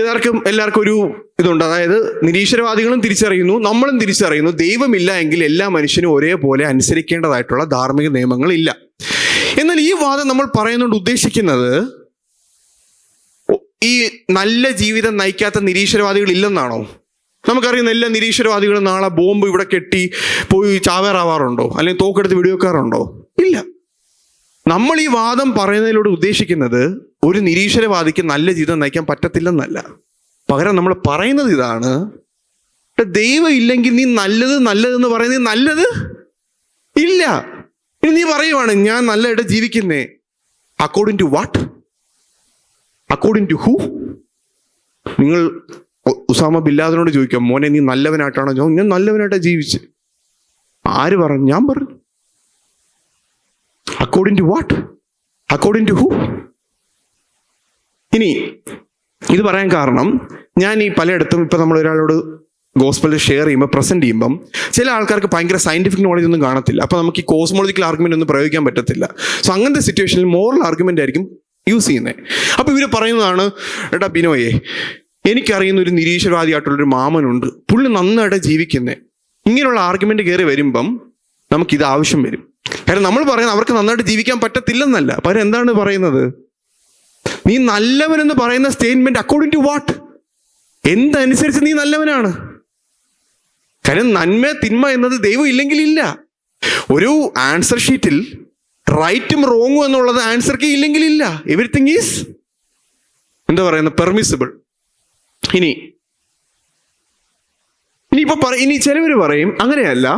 എല്ലാവർക്കും ഒരു ഇതുണ്ട്. അതായത് നിരീശ്വരവാദികളും തിരിച്ചറിയുന്നു, നമ്മളും തിരിച്ചറിയുന്നു, ദൈവമില്ല എങ്കിൽ എല്ലാ മനുഷ്യനും ഒരേപോലെ അനുസരിക്കേണ്ടതായിട്ടുള്ള ധാർമ്മിക നിയമങ്ങളില്ല. എന്നാൽ ഈ വാദം നമ്മൾ പറയുന്നുകൊണ്ട് ഉദ്ദേശിക്കുന്നത് ഈ നല്ല ജീവിതം നയിക്കാത്ത നിരീശ്വരവാദികൾ ഇല്ലെന്നാണോ? നമുക്കറിയുന്ന എല്ലാ നിരീശ്വരവാദികളും നാളെ ബോംബ് ഇവിടെ കെട്ടി പോയി ചാവേറാവാറുണ്ടോ, അല്ലെങ്കിൽ തോക്കെടുത്ത് വെടിവെക്കാറുണ്ടോ? ഇല്ല. നമ്മൾ ഈ വാദം പറയുന്നതിലൂടെ ഉദ്ദേശിക്കുന്നത് ഒരു നിരീശ്വരവാദിക്ക് നല്ല ജീവിതം നയിക്കാൻ പറ്റത്തില്ലെന്നല്ല. പകരം നമ്മൾ പറയുന്നത് ഇതാണ്, ദൈവം ഇല്ലെങ്കിൽ നീ നല്ലതെന്ന് പറയുന്നത് നല്ലത് ഇല്ല. ഇനി നീ പറയുവാണ് ഞാൻ നല്ലതായിട്ട് ജീവിക്കുന്നേ. According to what? According to who? നിങ്ങൾ ഉസാമ ബിൻ ലാദനോട് ചോദിക്കാം, മോനെ നീ നല്ലവനായിട്ടാണോ? ഞാൻ നല്ലവനായിട്ടാണ് ജീവിച്ച്. ആര് പറഞ്ഞു? ഞാൻ പറഞ്ഞു. According to what? According to who? ഇനി ഇത് പറയാൻ കാരണം, ഞാൻ ഈ പലയിടത്തും ഇപ്പം നമ്മൾ ഒരാളോട് ഗോസ്പൽ ഷെയർ ചെയ്യുമ്പോൾ, പ്രസന്റ് ചെയ്യുമ്പം ചില ആൾക്കാർക്ക് ഭയങ്കര സയന്റിഫിക് നോളജ് ഒന്നും കാണത്തില്ല. അപ്പോൾ നമുക്ക് ഈ കോസ്മോളജിക്കൽ ആർഗ്യുമെന്റ് ഒന്നും പ്രയോഗിക്കാൻ പറ്റത്തില്ല. സോ അങ്ങനത്തെ സിറ്റുവേഷനിൽ മോറൽ ആർഗ്യുമെന്റ് ആയിരിക്കും യൂസ് ചെയ്യുന്നത്. അപ്പോൾ ഇവർ പറയുന്നതാണ്, എടാ ബിനോയെ, എനിക്കറിയുന്ന ഒരു നിരീശ്വരവാദിയായിട്ടുള്ളൊരു മാമനുണ്ട്, പുള്ളി നന്നായിട്ട് ജീവിക്കുന്നത്. ഇങ്ങനെയുള്ള ആർഗ്യുമെന്റ് കയറി വരുമ്പം നമുക്കിത് ആവശ്യം വരും. കാരണം നമ്മൾ പറയുന്നത് അവർക്ക് നന്നായിട്ട് ജീവിക്കാൻ പറ്റത്തില്ലെന്നല്ല, പകരം എന്താണ് പറയുന്നത്? നീ നല്ലവനെന്ന് പറയുന്ന സ്റ്റേറ്റ്മെന്റ് അക്കോർഡിംഗ് ടു വാട്ട്? എന്തനുസരിച്ച് നീ നല്ലവനാണ്? കാര്യം നന്മ തിന്മ എന്നത് ദൈവം ഇല്ലെങ്കിൽ ഇല്ല. ഒരു ആൻസർ ഷീറ്റിൽ റൈറ്റും റോങ്ങും എന്നുള്ളത് ആൻസർ കീ ഇല്ലെങ്കിൽ ഇല്ല. എവരിത്തിങ് ഈസ് എന്താ പറയുന്നത്, പെർമിസിബിൾ. ഇനി ചിലവർ പറയും അങ്ങനെയല്ല,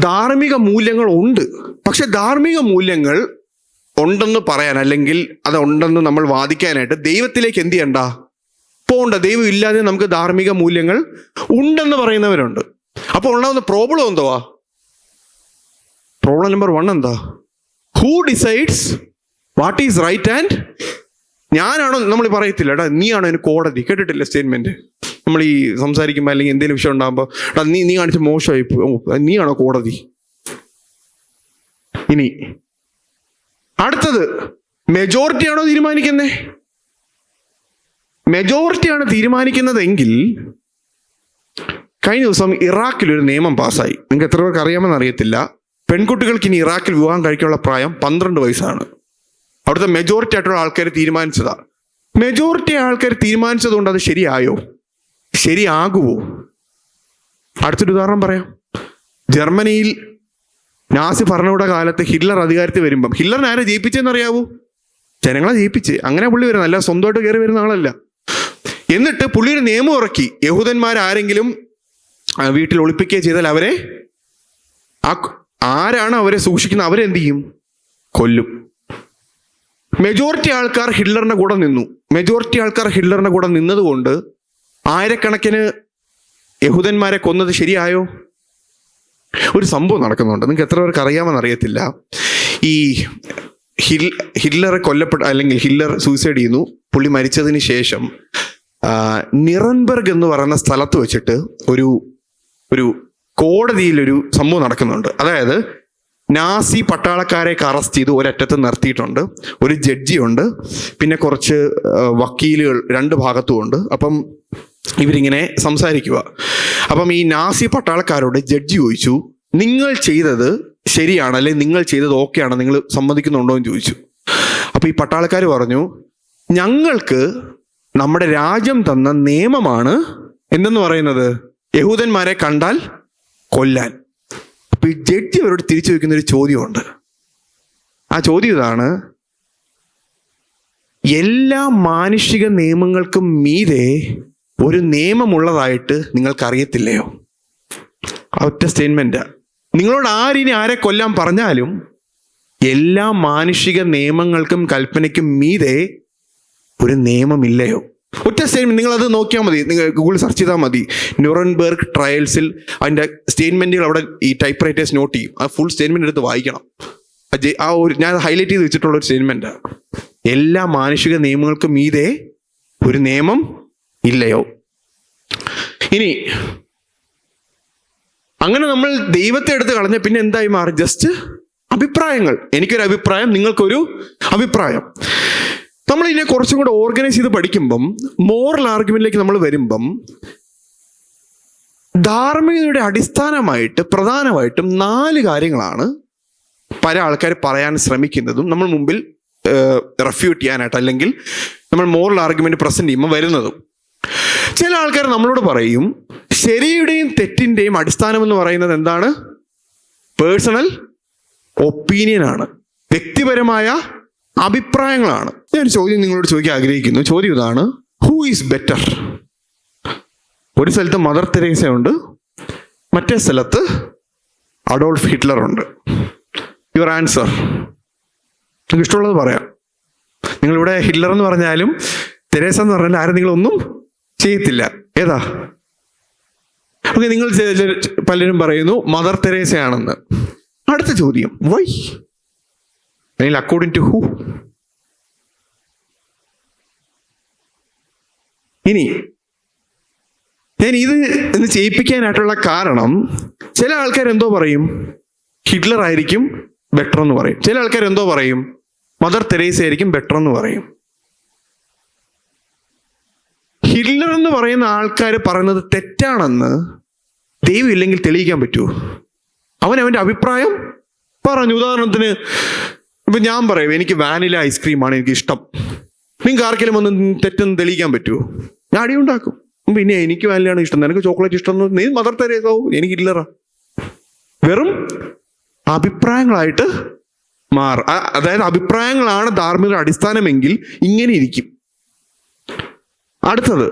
ധാർമ്മിക മൂല്യങ്ങൾ ഉണ്ട്. പക്ഷെ ധാർമ്മിക മൂല്യങ്ങൾ ഉണ്ടെന്ന് പറയാൻ, അല്ലെങ്കിൽ അത് ഉണ്ടെന്ന് നമ്മൾ വാദിക്കാനായിട്ട് ദൈവത്തിലേക്ക് എന്ത് ചെയ്യണ്ട, പോണ്ട. ദൈവം ഇല്ലാതെ നമുക്ക് ധാർമ്മിക മൂല്യങ്ങൾ ഉണ്ടെന്ന് പറയുന്നവരുണ്ട്. അപ്പോൾ ഉണ്ടാകുന്ന പ്രോബ്ലം എന്തുവാ? പ്രോബ്ലം നമ്പർ 1 എന്താ? Who decides what is right and? ഞാനാണോ? നമ്മൾ പറയത്തില്ല, എടാ നീയാണോ എനിക്ക് കോടതി? കേട്ടിട്ടില്ല സ്റ്റേറ്റ്മെന്റ്? നമ്മൾ ഈ സംസാരിക്കുമ്പോൾ അല്ലെങ്കിൽ എന്തെങ്കിലും വിഷയം ഉണ്ടാകുമ്പോൾ, എടാ നീ കാണിച്ച മോശമായി, നീയാണോ കോടതി? ഇനി അടുത്തത്, മെജോറിറ്റി ആണോ തീരുമാനിക്കുന്നേ? മെജോറിറ്റിയാണ് തീരുമാനിക്കുന്നതെങ്കിൽ, കഴിഞ്ഞ ദിവസം ഇറാഖിൽ ഒരു നിയമം പാസ്സായി. നിങ്ങൾക്ക് എത്ര പേർക്ക് അറിയാമെന്ന് അറിയത്തില്ല. പെൺകുട്ടികൾക്ക് ഇനി ഇറാഖിൽ വിവാഹം കഴിക്കാനുള്ള പ്രായം 12 വയസ്സാണ്. അവിടുത്തെ മെജോറിറ്റി ആയിട്ടുള്ള ആൾക്കാർ തീരുമാനിച്ചതാ. മെജോറിറ്റി ആൾക്കാർ തീരുമാനിച്ചത് കൊണ്ട് അത് ശരിയായോ? ശരിയാകുമോ? അടുത്തൊരു ഉദാഹരണം പറയാം. ജർമ്മനിയിൽ നാസി ഭരണകൂട കാലത്ത് ഹിറ്റ്ലർ അധികാരത്തിൽ വരുമ്പം, ഹിറ്റ്ലറിനെ ആരെ ജയിപ്പിച്ചെന്നറിയാവൂ? ജനങ്ങളെ ജയിപ്പിച്ച്. അങ്ങനെ പുള്ളി വരുന്നത്, അല്ല സ്വന്തമായിട്ട് കയറി വരുന്ന ആളല്ല. എന്നിട്ട് പുള്ളി ഒരു നിയമം ഇറക്കി, യഹൂദന്മാരാരെങ്കിലും വീട്ടിൽ ഒളിപ്പിക്കുക ചെയ്താൽ അവരെ ആരാണ് അവരെ സൂക്ഷിക്കുന്നത് അവരെന്ത് ചെയ്യും? കൊല്ലും. മെജോറിറ്റി ആൾക്കാർ ഹിറ്റ്ലറിന്റെ കൂടെ നിന്നു. മെജോറിറ്റി ആൾക്കാർ ഹിറ്റ്ലറിന്റെ കൂടെ നിന്നതുകൊണ്ട് ആയിരക്കണക്കിന് യഹൂദന്മാരെ കൊന്നത് ശരിയായോ? ഒരു സംഭവം നടക്കുന്നുണ്ട്, നിങ്ങൾക്ക് എത്ര പേർക്ക് അറിയാമെന്ന് അറിയത്തില്ല. ഈ ഹിറ്റ്ലറെ അല്ലെങ്കിൽ ഹിറ്റ്ലർ സൂയിസൈഡ് ചെയ്യുന്നു. പുള്ളി മരിച്ചതിന് ശേഷം നിറൻബർഗ് എന്ന് പറയുന്ന സ്ഥലത്ത് വെച്ചിട്ട് ഒരു കോടതിയിൽ ഒരു സംഭവം നടക്കുന്നുണ്ട്. അതായത് നാസി പട്ടാളക്കാരെയൊക്കെ അറസ്റ്റ് ചെയ്ത് ഒരറ്റത്ത് നിർത്തിയിട്ടുണ്ട്. ഒരു ജഡ്ജിയുണ്ട്, പിന്നെ കുറച്ച് വക്കീലുകൾ രണ്ട് ഭാഗത്തുമുണ്ട്. അപ്പം ഇവരിങ്ങനെ സംസാരിക്കുക. അപ്പം ഈ നാസി പട്ടാളക്കാരോട് ജഡ്ജി ചോദിച്ചു, നിങ്ങൾ ചെയ്തത് ശരിയാണ്, അല്ലെങ്കിൽ നിങ്ങൾ ചെയ്തത് ഓക്കെയാണ്, നിങ്ങൾ സമ്മതിക്കുന്നുണ്ടോ എന്ന് ചോദിച്ചു. അപ്പൊ ഈ പട്ടാളക്കാർ പറഞ്ഞു, ഞങ്ങൾക്ക് നമ്മുടെ രാജ്യം തന്ന നിയമമാണ് എന്തെന്ന് പറയുന്നത്, യഹൂദന്മാരെ കണ്ടാൽ കൊല്ലാൻ. അപ്പൊ ഈ ജഡ്ജി അവരോട് തിരിച്ചു വയ്ക്കുന്ന ഒരു ചോദ്യമുണ്ട്. ആ ചോദ്യം ഇതാണ്: എല്ലാ മാനുഷിക നിയമങ്ങൾക്കും മീതെ ഒരു നിയമമുള്ളതായിട്ട് നിങ്ങൾക്കറിയത്തില്ലയോ? ഒറ്റ സ്റ്റേറ്റ്മെന്റ്. നിങ്ങളോട് ആരെ കൊല്ലാൻ പറഞ്ഞാലും എല്ലാ മാനുഷിക നിയമങ്ങൾക്കും കൽപ്പനയ്ക്കും മീതെ ഒരു നിയമമില്ലയോ? ഒറ്റ സ്റ്റേറ്റ്മെന്റ്. നിങ്ങളത് നോക്കിയാൽ മതി, നിങ്ങൾ ഗൂഗിൾ സെർച്ച് ചെയ്താൽ മതി. ന്യൂറൻബർഗ് ട്രയൽസിൽ അതിൻ്റെ സ്റ്റേറ്റ്മെന്റുകൾ അവിടെ ഈ ടൈപ്പ് റൈറ്റേഴ്സ് നോട്ട് ചെയ്യും. ആ ഫുൾ സ്റ്റേറ്റ്മെന്റ് എടുത്ത് വായിക്കണം. ആ ഒരു ഞാൻ ഹൈലൈറ്റ് ചെയ്ത് വെച്ചിട്ടുള്ള ഒരു സ്റ്റേറ്റ്മെന്റ്. എല്ലാ മാനുഷിക നിയമങ്ങൾക്കും മീതെ ഒരു നിയമം ഇല്ലയോ? ഇനി അങ്ങനെ നമ്മൾ ദൈവത്തെ എടുത്ത് കളഞ്ഞ പിന്നെ എന്തായി മാറി? ജസ്റ്റ് അഭിപ്രായങ്ങൾ. എനിക്കൊരു അഭിപ്രായം, നിങ്ങൾക്കൊരു അഭിപ്രായം. നമ്മൾ ഇതിനെ കുറച്ചും കൂടെ ഓർഗനൈസ് ചെയ്ത് പഠിക്കുമ്പം, മോറൽ ആർഗ്യുമെന്റിലേക്ക് നമ്മൾ വരുമ്പം, ധാർമ്മികതയുടെ അടിസ്ഥാനമായിട്ട് പ്രധാനമായിട്ടും 4 കാര്യങ്ങളാണ് പല ആൾക്കാർ പറയാൻ ശ്രമിക്കുന്നതും നമ്മൾ മുമ്പിൽ റെഫ്യൂട്ട് ചെയ്യാനായിട്ട്, അല്ലെങ്കിൽ നമ്മൾ മോറൽ ആർഗ്യുമെന്റ് പ്രസന്റ് ചെയ്യുമ്പോൾ വരുന്നതും. ചില ആൾക്കാർ നമ്മളോട് പറയും, ശരിയുടെയും തെറ്റിന്റെയും അടിസ്ഥാനം എന്ന് പറയുന്നത് എന്താണ്? പേഴ്സണൽ ഒപ്പീനിയൻ ആണ്, വ്യക്തിപരമായ അഭിപ്രായങ്ങളാണ്. ഞാൻ ചോദ്യം നിങ്ങളോട് ചോദിക്കാൻ ആഗ്രഹിക്കുന്നു. ചോദ്യം ഇതാണ്: ഹൂ ഈസ് ബെറ്റർ? ഒരു സ്ഥലത്ത് മദർ തെരേസ ഉണ്ട്, മറ്റേ സ്ഥലത്ത് അഡോൾഫ് ഹിറ്റ്ലർ ഉണ്ട്. Your answer. നിങ്ങൾക്ക് ഇഷ്ടമുള്ളത് പറയാം. നിങ്ങളിവിടെ ഹിറ്റ്ലർ എന്ന് പറഞ്ഞാലും തെരേസ എന്ന് പറഞ്ഞാലും ആരും നിങ്ങളൊന്നും ചെയ്യത്തില്ല. ഏതാ? ഓക്കെ, നിങ്ങൾ പലരും പറയുന്നു മദർ തെരേസയാണെന്ന്. അടുത്ത ചോദ്യം, വൈ? അല്ലെങ്കിൽ അക്കോർഡിംഗ് ടു ഹൂ? ഇനി ഞാൻ ഇത് ചെയ്യിപ്പിക്കാനായിട്ടുള്ള കാരണം, ചില ആൾക്കാർ എന്തോ പറയും, ഹിറ്റ്ലർ ആയിരിക്കും ബെറ്റർ എന്ന് പറയും. ചില ആൾക്കാർ എന്തോ പറയും, മദർ തെരേസ ആയിരിക്കും ബെറ്റർ എന്ന് പറയും. ഹിറ്റ്ലർ എന്ന് പറയുന്ന ആൾക്കാർ പറയുന്നത് തെറ്റാണെന്ന് ദൈവം ഇല്ലെങ്കിൽ തെളിയിക്കാൻ പറ്റുമോ? അവൻ്റെ അഭിപ്രായം പറഞ്ഞു. ഉദാഹരണത്തിന് ഇപ്പൊ ഞാൻ പറയും, എനിക്ക് വാനില ഐസ്ക്രീമാണ് എനിക്ക് ഇഷ്ടം. നിങ്ങൾക്ക് ആർക്കെങ്കിലും ഒന്ന് തെറ്റെന്ന് തെളിയിക്കാൻ പറ്റുമോ? ഞാൻ അടിയുണ്ടാക്കും. പിന്നെ എനിക്ക് വാനിലാണ് ഇഷ്ടം, നിനക്ക് ചോക്ലേറ്റ് ഇഷ്ടം, നീ മദർ തെരേസോ, എനിക്ക് ഹിറ്റ്ലറാ. വെറും അഭിപ്രായങ്ങളായിട്ട് മാറും. അതായത് അഭിപ്രായങ്ങളാണ് ധാർമ്മിക അടിസ്ഥാനമെങ്കിൽ ഇങ്ങനെ ഇരിക്കും. അടുത്തത്,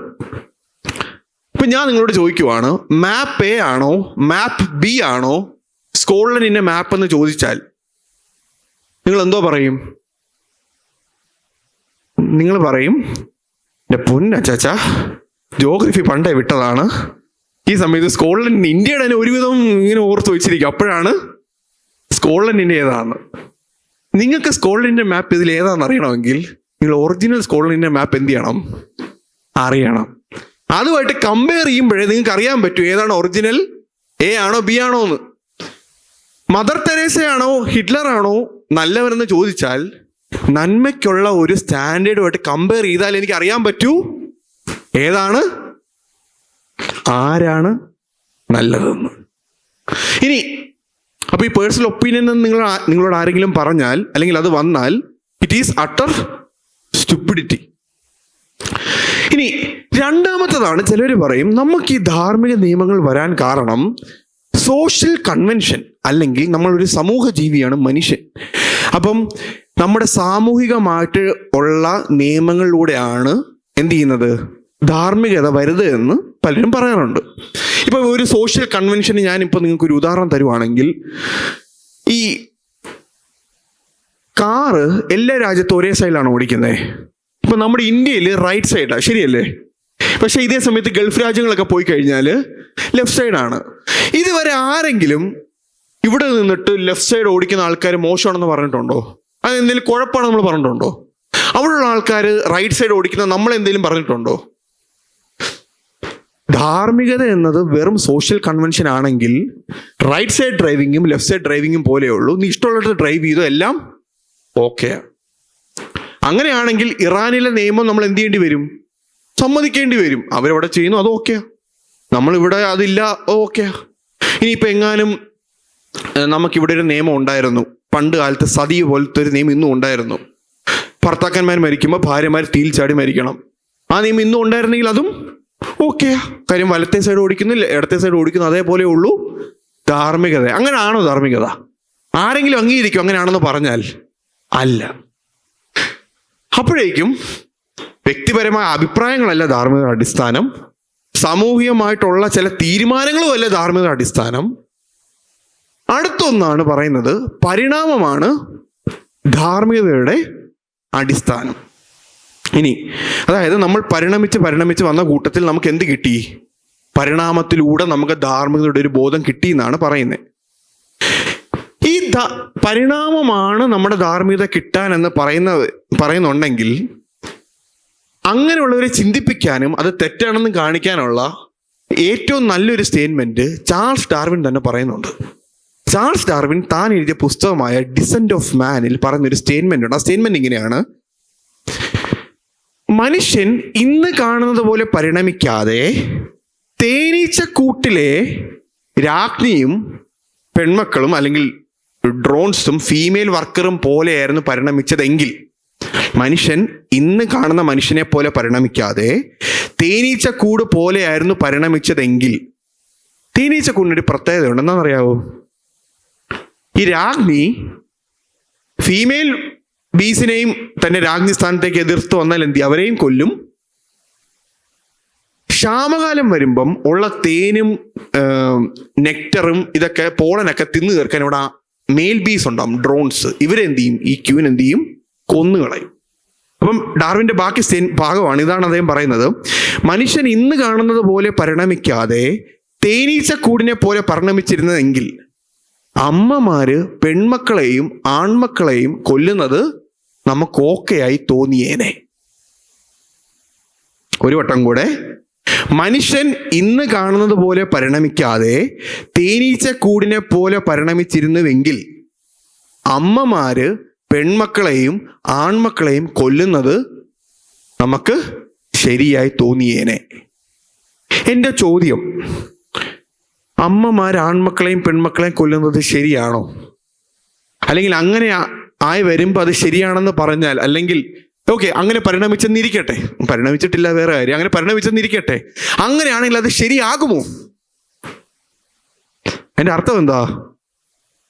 ഇപ്പൊ ഞാൻ നിങ്ങളോട് ചോദിക്കുവാണ്, മാപ്പ് എ ആണോ മാപ്പ് ബി ആണോ സ്കോട്ട്ലൻഡിന്റെ മാപ്പ് എന്ന് ചോദിച്ചാൽ നിങ്ങൾ എന്തോ പറയും? നിങ്ങൾ പറയും, എൻ്റെ പൊന്നച്ചാ, ജോഗ്രഫി പണ്ടേ വിട്ടതാണ്, ഈ സമയത്ത് സ്കോട്ട്ലൻഡ് ഇന്ത്യയുടെ തന്നെ ഒരുവിധം ഇങ്ങനെ ഓർത്ത് വെച്ചിരിക്കും, അപ്പോഴാണ് സ്കോട്ട്ലൻഡിന്റെ ഏതാണ്. നിങ്ങൾക്ക് സ്കോട്ട്ലൻഡിന്റെ മാപ്പ് ഇതിൽ ഏതാണെന്ന് അറിയണമെങ്കിൽ നിങ്ങൾ ഒറിജിനൽ സ്കോട്ട്ലൻഡിന്റെ മാപ്പ് എന്ത് ചെയ്യണം? അറിയണം. അതുമായിട്ട് കമ്പയർ ചെയ്യുമ്പോഴേ നിങ്ങൾക്ക് അറിയാൻ പറ്റൂ ഏതാണ് ഒറിജിനൽ, എ ആണോ ബി ആണോ എന്ന്. മദർ തെരേസയാണോ ഹിറ്റ്ലർ ആണോ നല്ലവരെന്ന് ചോദിച്ചാൽ നന്മയ്ക്കുള്ള ഒരു സ്റ്റാൻഡേർഡുമായിട്ട് കമ്പയർ ചെയ്താൽ എനിക്ക് അറിയാൻ പറ്റൂ ഏതാണ്, ആരാണ് നല്ലതെന്ന്. ഇനി അപ്പൊ ഈ പേഴ്സണൽ ഒപ്പീനിയൻ എന്ന് നിങ്ങളോട് ആരെങ്കിലും പറഞ്ഞാൽ, അല്ലെങ്കിൽ അത് വന്നാൽ, ഇറ്റ് ഈസ് അട്ടർ സ്റ്റുപ്പിഡിറ്റി. ഇനി രണ്ടാമത്തതാണ്, ചിലർ പറയും നമുക്ക് ഈ ധാർമ്മിക നിയമങ്ങൾ വരാൻ കാരണം സോഷ്യൽ കൺവെൻഷൻ, അല്ലെങ്കിൽ നമ്മളൊരു സമൂഹ ജീവിയാണ് മനുഷ്യൻ. അപ്പം നമ്മുടെ സാമൂഹികമായിട്ട് ഉള്ള നിയമങ്ങളിലൂടെയാണ് എന്ത് ചെയ്യുന്നത്, ധാർമ്മികത വരുത് എന്ന് പലരും പറയാറുണ്ട്. ഇപ്പൊ ഒരു സോഷ്യൽ കൺവെൻഷന് ഞാനിപ്പോൾ നിങ്ങൾക്കൊരു ഉദാഹരണം തരുവാണെങ്കിൽ, ഈ കാറ് എല്ലാ രാജ്യത്തും ഒരേ സൈഡിലാണ് ഓടിക്കുന്നത്. ഇപ്പൊ നമ്മുടെ ഇന്ത്യയിൽ റൈറ്റ് സൈഡാണ്, ശരിയല്ലേ? പക്ഷെ ഇതേ സമയത്ത് ഗൾഫ് രാജ്യങ്ങളൊക്കെ പോയി കഴിഞ്ഞാൽ ലെഫ്റ്റ് സൈഡാണ്. ഇതുവരെ ആരെങ്കിലും ഇവിടെ നിന്നിട്ട് ലെഫ്റ്റ് സൈഡ് ഓടിക്കുന്ന ആൾക്കാർ മോശമാണെന്ന് പറഞ്ഞിട്ടുണ്ടോ? അത് എന്തെങ്കിലും കുഴപ്പമാണ് നമ്മൾ പറഞ്ഞിട്ടുണ്ടോ? അവിടെയുള്ള ആൾക്കാർ റൈറ്റ് സൈഡ് ഓടിക്കുന്ന നമ്മൾ എന്തെങ്കിലും പറഞ്ഞിട്ടുണ്ടോ? ധാർമ്മികത എന്നത് വെറും സോഷ്യൽ കൺവെൻഷൻ ആണെങ്കിൽ റൈറ്റ് സൈഡ് ഡ്രൈവിങ്ങും ലെഫ്റ്റ് സൈഡ് ഡ്രൈവിങ്ങും പോലെയുള്ളൂ. നീ ഇഷ്ടമുള്ളിടത്ത് ഡ്രൈവ് ചെയ്തോ, എല്ലാം ഓക്കെ. അങ്ങനെയാണെങ്കിൽ ഇറാനിലെ നിയമം നമ്മൾ എന്ത് ചെയ്യേണ്ടി വരും? സമ്മതിക്കേണ്ടി വരും. അവരവിടെ ചെയ്യുന്നു, അത് ഓക്കെയാ. നമ്മളിവിടെ അതില്ല, ഓക്കെയാ. ഇനിയിപ്പോൾ എങ്ങാനും നമുക്കിവിടെ ഒരു നിയമം ഉണ്ടായിരുന്നു, പണ്ട് കാലത്ത് സതി പോലത്തെ ഒരു നിയമം ഇന്നും ഉണ്ടായിരുന്നു. ഭർത്താക്കന്മാർ മരിക്കുമ്പോൾ ഭാര്യമാർ തീയിൽ ചാടി മരിക്കണം. ആ നിയമം ഇന്നും ഉണ്ടായിരുന്നെങ്കിൽ അതും ഓക്കെയാ. കാര്യം വലത്തെ സൈഡ് ഓടിക്കുന്നില്ല, ഇടത്തെ സൈഡ് ഓടിക്കുന്നു, അതേപോലെ ഉള്ളൂ ധാർമ്മികത. അങ്ങനെയാണോ ധാർമ്മികത? ആരെങ്കിലും അംഗീകരിക്കും അങ്ങനെയാണെന്ന് പറഞ്ഞാൽ? അല്ല. അപ്പോഴേക്കും വ്യക്തിപരമായ അഭിപ്രായങ്ങളല്ല ധാർമ്മിക അടിസ്ഥാനം, സാമൂഹികമായിട്ടുള്ള ചില തീരുമാനങ്ങളും അല്ല ധാർമ്മിക അടിസ്ഥാനം. അടുത്തൊന്നാണ് പറയുന്നത്, പരിണാമമാണ് ധാർമ്മികതയുടെ അടിസ്ഥാനം. ഇനി അതായത് നമ്മൾ പരിണമിച്ച് വന്ന കൂട്ടത്തിൽ നമുക്ക് എന്ത് കിട്ടി? പരിണാമത്തിലൂടെ നമുക്ക് ധാർമ്മികതയുടെ ഒരു ബോധം കിട്ടി എന്നാണ് പറയുന്നത്. ഈ പരിണാമമാണ് നമ്മുടെ ധാർമ്മികത കിട്ടാൻ എന്ന് പറയുന്നുണ്ടെങ്കിൽ അങ്ങനെയുള്ളവരെ ചിന്തിപ്പിക്കാനും അത് തെറ്റാണെന്ന് കാണിക്കാനുള്ള ഏറ്റവും നല്ലൊരു സ്റ്റേറ്റ്മെന്റ് ചാൾസ് ഡാർവിൻ തന്നെ പറയുന്നുണ്ട്. ചാൾസ് ഡാർവിൻ താൻ എഴുതിയ പുസ്തകമായ ഡിസെന്റ് ഓഫ് മാനിൽ പറയുന്നൊരു സ്റ്റേറ്റ്മെന്റ് ഉണ്ട്. ആ സ്റ്റേറ്റ്മെന്റ് ഇങ്ങനെയാണ്: മനുഷ്യൻ ഇന്ന് കാണുന്നത് പോലെ പരിണമിക്കാതെ തേനീച്ചക്കൂട്ടിലെ രാജ്ഞിയും പെൺമക്കളും അല്ലെങ്കിൽ ഡ്രോൺസും ഫീമെയിൽ വർക്കറും പോലെയായിരുന്നു പരിണമിച്ചതെങ്കിൽ, മനുഷ്യൻ ഇന്ന് കാണുന്ന മനുഷ്യനെ പോലെ പരിണമിക്കാതെ തേനീച്ചക്കൂട് പോലെയായിരുന്നു പരിണമിച്ചതെങ്കിൽ, തേനീച്ചക്കൂടിനൊരു പ്രത്യേകത ഉണ്ട്. എന്താണെന്നറിയാവോ? ഈ രാജ്ഞി ഫീമെയിൽ ബീസിനെയും തന്നെ രാജ്ഞി സ്ഥാനത്തേക്ക് എതിർത്ത് വന്നാൽ എന്ത് ചെയ്യും? അവരെയും കൊല്ലും. ക്ഷാമകാലം വരുമ്പം ഉള്ള തേനും നെക്ടറും ഇതൊക്കെ പോളനൊക്കെ തിന്നു തീർക്കാൻ ഇവിടെ മെയിൽ ബീസ് ഉണ്ടാവും, ഡ്രോൺസ്. ഇവരെന്ത് ചെയ്യും? ഈ ക്യൂവിന് എന്ത് ചെയ്യും? കൊന്നുകളയും. അപ്പം ഡാർവിൻ്റെ ബാക്കി ഭാഗമാണ് ഇതാണ് അദ്ദേഹം പറയുന്നത്: മനുഷ്യൻ ഇന്ന് കാണുന്നത് പോലെ പരിണമിക്കാതെ തേനീച്ചക്കൂടിനെ പോലെ പരിണമിച്ചിരുന്നതെങ്കിൽ അമ്മമാര് പെൺമക്കളെയും ആൺമക്കളെയും കൊല്ലുന്നത് നമുക്ക് ഓക്കെയായി തോന്നിയേനെ. ഒരു വട്ടം കൂടെ: മനുഷ്യൻ ഇന്ന് കാണുന്നത് പോലെ പരിണമിക്കാതെ തേനീച്ചക്കൂടിനെ പോലെ പരിണമിച്ചിരുന്നുവെങ്കിൽ അമ്മമാര് പെൺമക്കളെയും ആൺമക്കളെയും കൊല്ലുന്നത് നമുക്ക് ശരിയായി തോന്നിയേനെ. എൻ്റെ ചോദ്യം, അമ്മമാർ ആൺമക്കളെയും പെൺമക്കളെയും കൊല്ലുന്നത് ശരിയാണോ? അല്ലെങ്കിൽ അങ്ങനെ ആയി വരുമ്പോൾ അത് ശരിയാണെന്ന് പറഞ്ഞാൽ, അല്ലെങ്കിൽ ഓക്കെ അങ്ങനെ പരിണമിച്ചെന്നിരിക്കട്ടെ, പരിണമിച്ചിട്ടില്ല വേറെ കാര്യം, അങ്ങനെ പരിണമിച്ചെന്നിരിക്കട്ടെ, അങ്ങനെയാണെങ്കിൽ അത് ശരിയാകുമോ? എൻ്റെ അർത്ഥം എന്താ?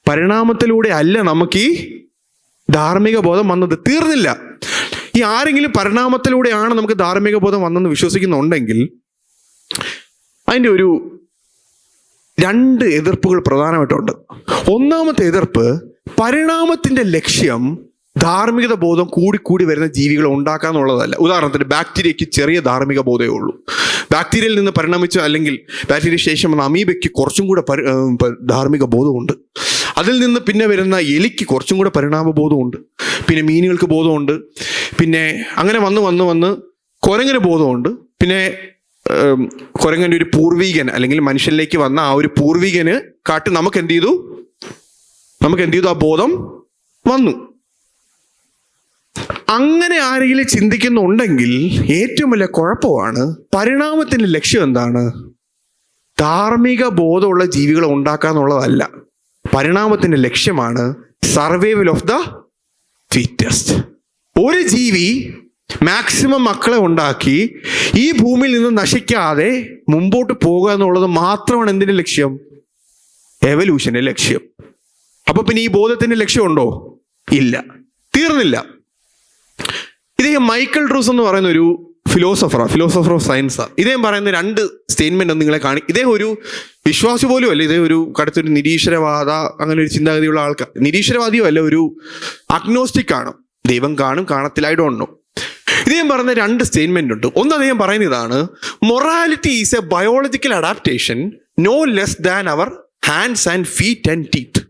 പരിണാമത്തിലൂടെ അല്ല നമുക്ക് ഈ ധാർമ്മിക ബോധം വന്നത്. തീർന്നില്ല. ഈ ആരെങ്കിലും പരിണാമത്തിലൂടെയാണ് നമുക്ക് ധാർമ്മിക ബോധം വന്നെന്ന് വിശ്വസിക്കുന്നുണ്ടെങ്കിൽ അതിൻ്റെ ഒരു 2 എതിർപ്പുകൾ പ്രധാനമായിട്ടുണ്ട്. ഒന്നാമത്തെ എതിർപ്പ്, പരിണാമത്തിന്റെ ലക്ഷ്യം ധാർമ്മികത ബോധം കൂടി വരുന്ന ജീവികളെ ഉണ്ടാക്കുക എന്നുള്ളതല്ല. ഉദാഹരണത്തിന് ബാക്ടീരിയയ്ക്ക് ചെറിയ ധാർമ്മിക ബോധമേ ഉള്ളൂ. ബാക്ടീരിയയിൽ നിന്ന് പരിണമിച്ച അല്ലെങ്കിൽ ബാക്ടീരിയ ശേഷം വന്ന അമീബയ്ക്ക് കുറച്ചും കൂടെ ധാർമ്മിക ബോധമുണ്ട്. അതിൽ നിന്ന് പിന്നെ വരുന്ന എലിക്ക് കുറച്ചും കൂടെ പരിണാമ ബോധമുണ്ട്. പിന്നെ മീനുകൾക്ക് ബോധമുണ്ട്. പിന്നെ അങ്ങനെ വന്ന് കുരങ്ങിന് ബോധമുണ്ട്. പിന്നെ കുരങ്ങൻ്റെ ഒരു പൂർവികൻ അല്ലെങ്കിൽ മനുഷ്യനിലേക്ക് വന്ന ആ ഒരു പൂർവികന് കാട്ടി നമുക്ക് എന്ത് ചെയ്തു? ആ ബോധം വന്നു. അങ്ങനെ ആരെങ്കിലും ചിന്തിക്കുന്നുണ്ടെങ്കിൽ ഏറ്റവും വലിയ കുഴപ്പമാണ്. പരിണാമത്തിന്റെ ലക്ഷ്യം എന്താണ്? ധാർമ്മിക ബോധമുള്ള ജീവികളെ ഉണ്ടാക്കുക എന്നുള്ളതല്ല. പരിണാമത്തിന്റെ ലക്ഷ്യമാണ് സർവൈവൽ ഓഫ് ദ ഫിറ്റസ്റ്റ്. ഒരു ജീവി മാക്സിമം മക്കളെ ഉണ്ടാക്കി ഈ ഭൂമിയിൽ നിന്ന് നശിക്കാതെ മുമ്പോട്ട് പോകുക എന്നുള്ളത് മാത്രമാണ് എന്തിന്റെ ലക്ഷ്യം? എവല്യൂഷന്റെ ലക്ഷ്യം. അപ്പൊ പിന്നെ ഈ ബോധത്തിന്റെ ലക്ഷ്യമുണ്ടോ? ഇല്ല. തീർന്നില്ല. ഇദ്ദേഹം മൈക്കൽ ഡ്രൂസ് എന്ന് പറയുന്ന ഒരു ഫിലോസഫർ ഓഫ് സയൻസ്. ഇദ്ദേഹം പറയുന്ന 2 സ്റ്റേറ്റ്മെന്റ് ഒന്ന് നിങ്ങളെ ഇദ്ദേഹം ഒരു വിശ്വാസി പോലും അല്ല. ഇദ്ദേഹം ഒരു കടുത്തൊരു നിരീശ്വരവാദ അങ്ങനെ ഒരു ചിന്താഗതിയുള്ള ആൾക്കാർ. നിരീശ്വരവാദിയോ അല്ല, ഒരു അഗ്നോസ്റ്റിക് ആണ്. ദൈവം കാണും കാണത്തില്ല, ഐ ഡോണ്ട് നോ. ഇദ്ദേഹം പറയുന്ന 2 സ്റ്റേറ്റ്മെന്റ് ഉണ്ട്. ഒന്ന് അദ്ദേഹം പറയുന്ന ഇതാണ്: morality is a biological adaptation no less than our hands and feet and teeth.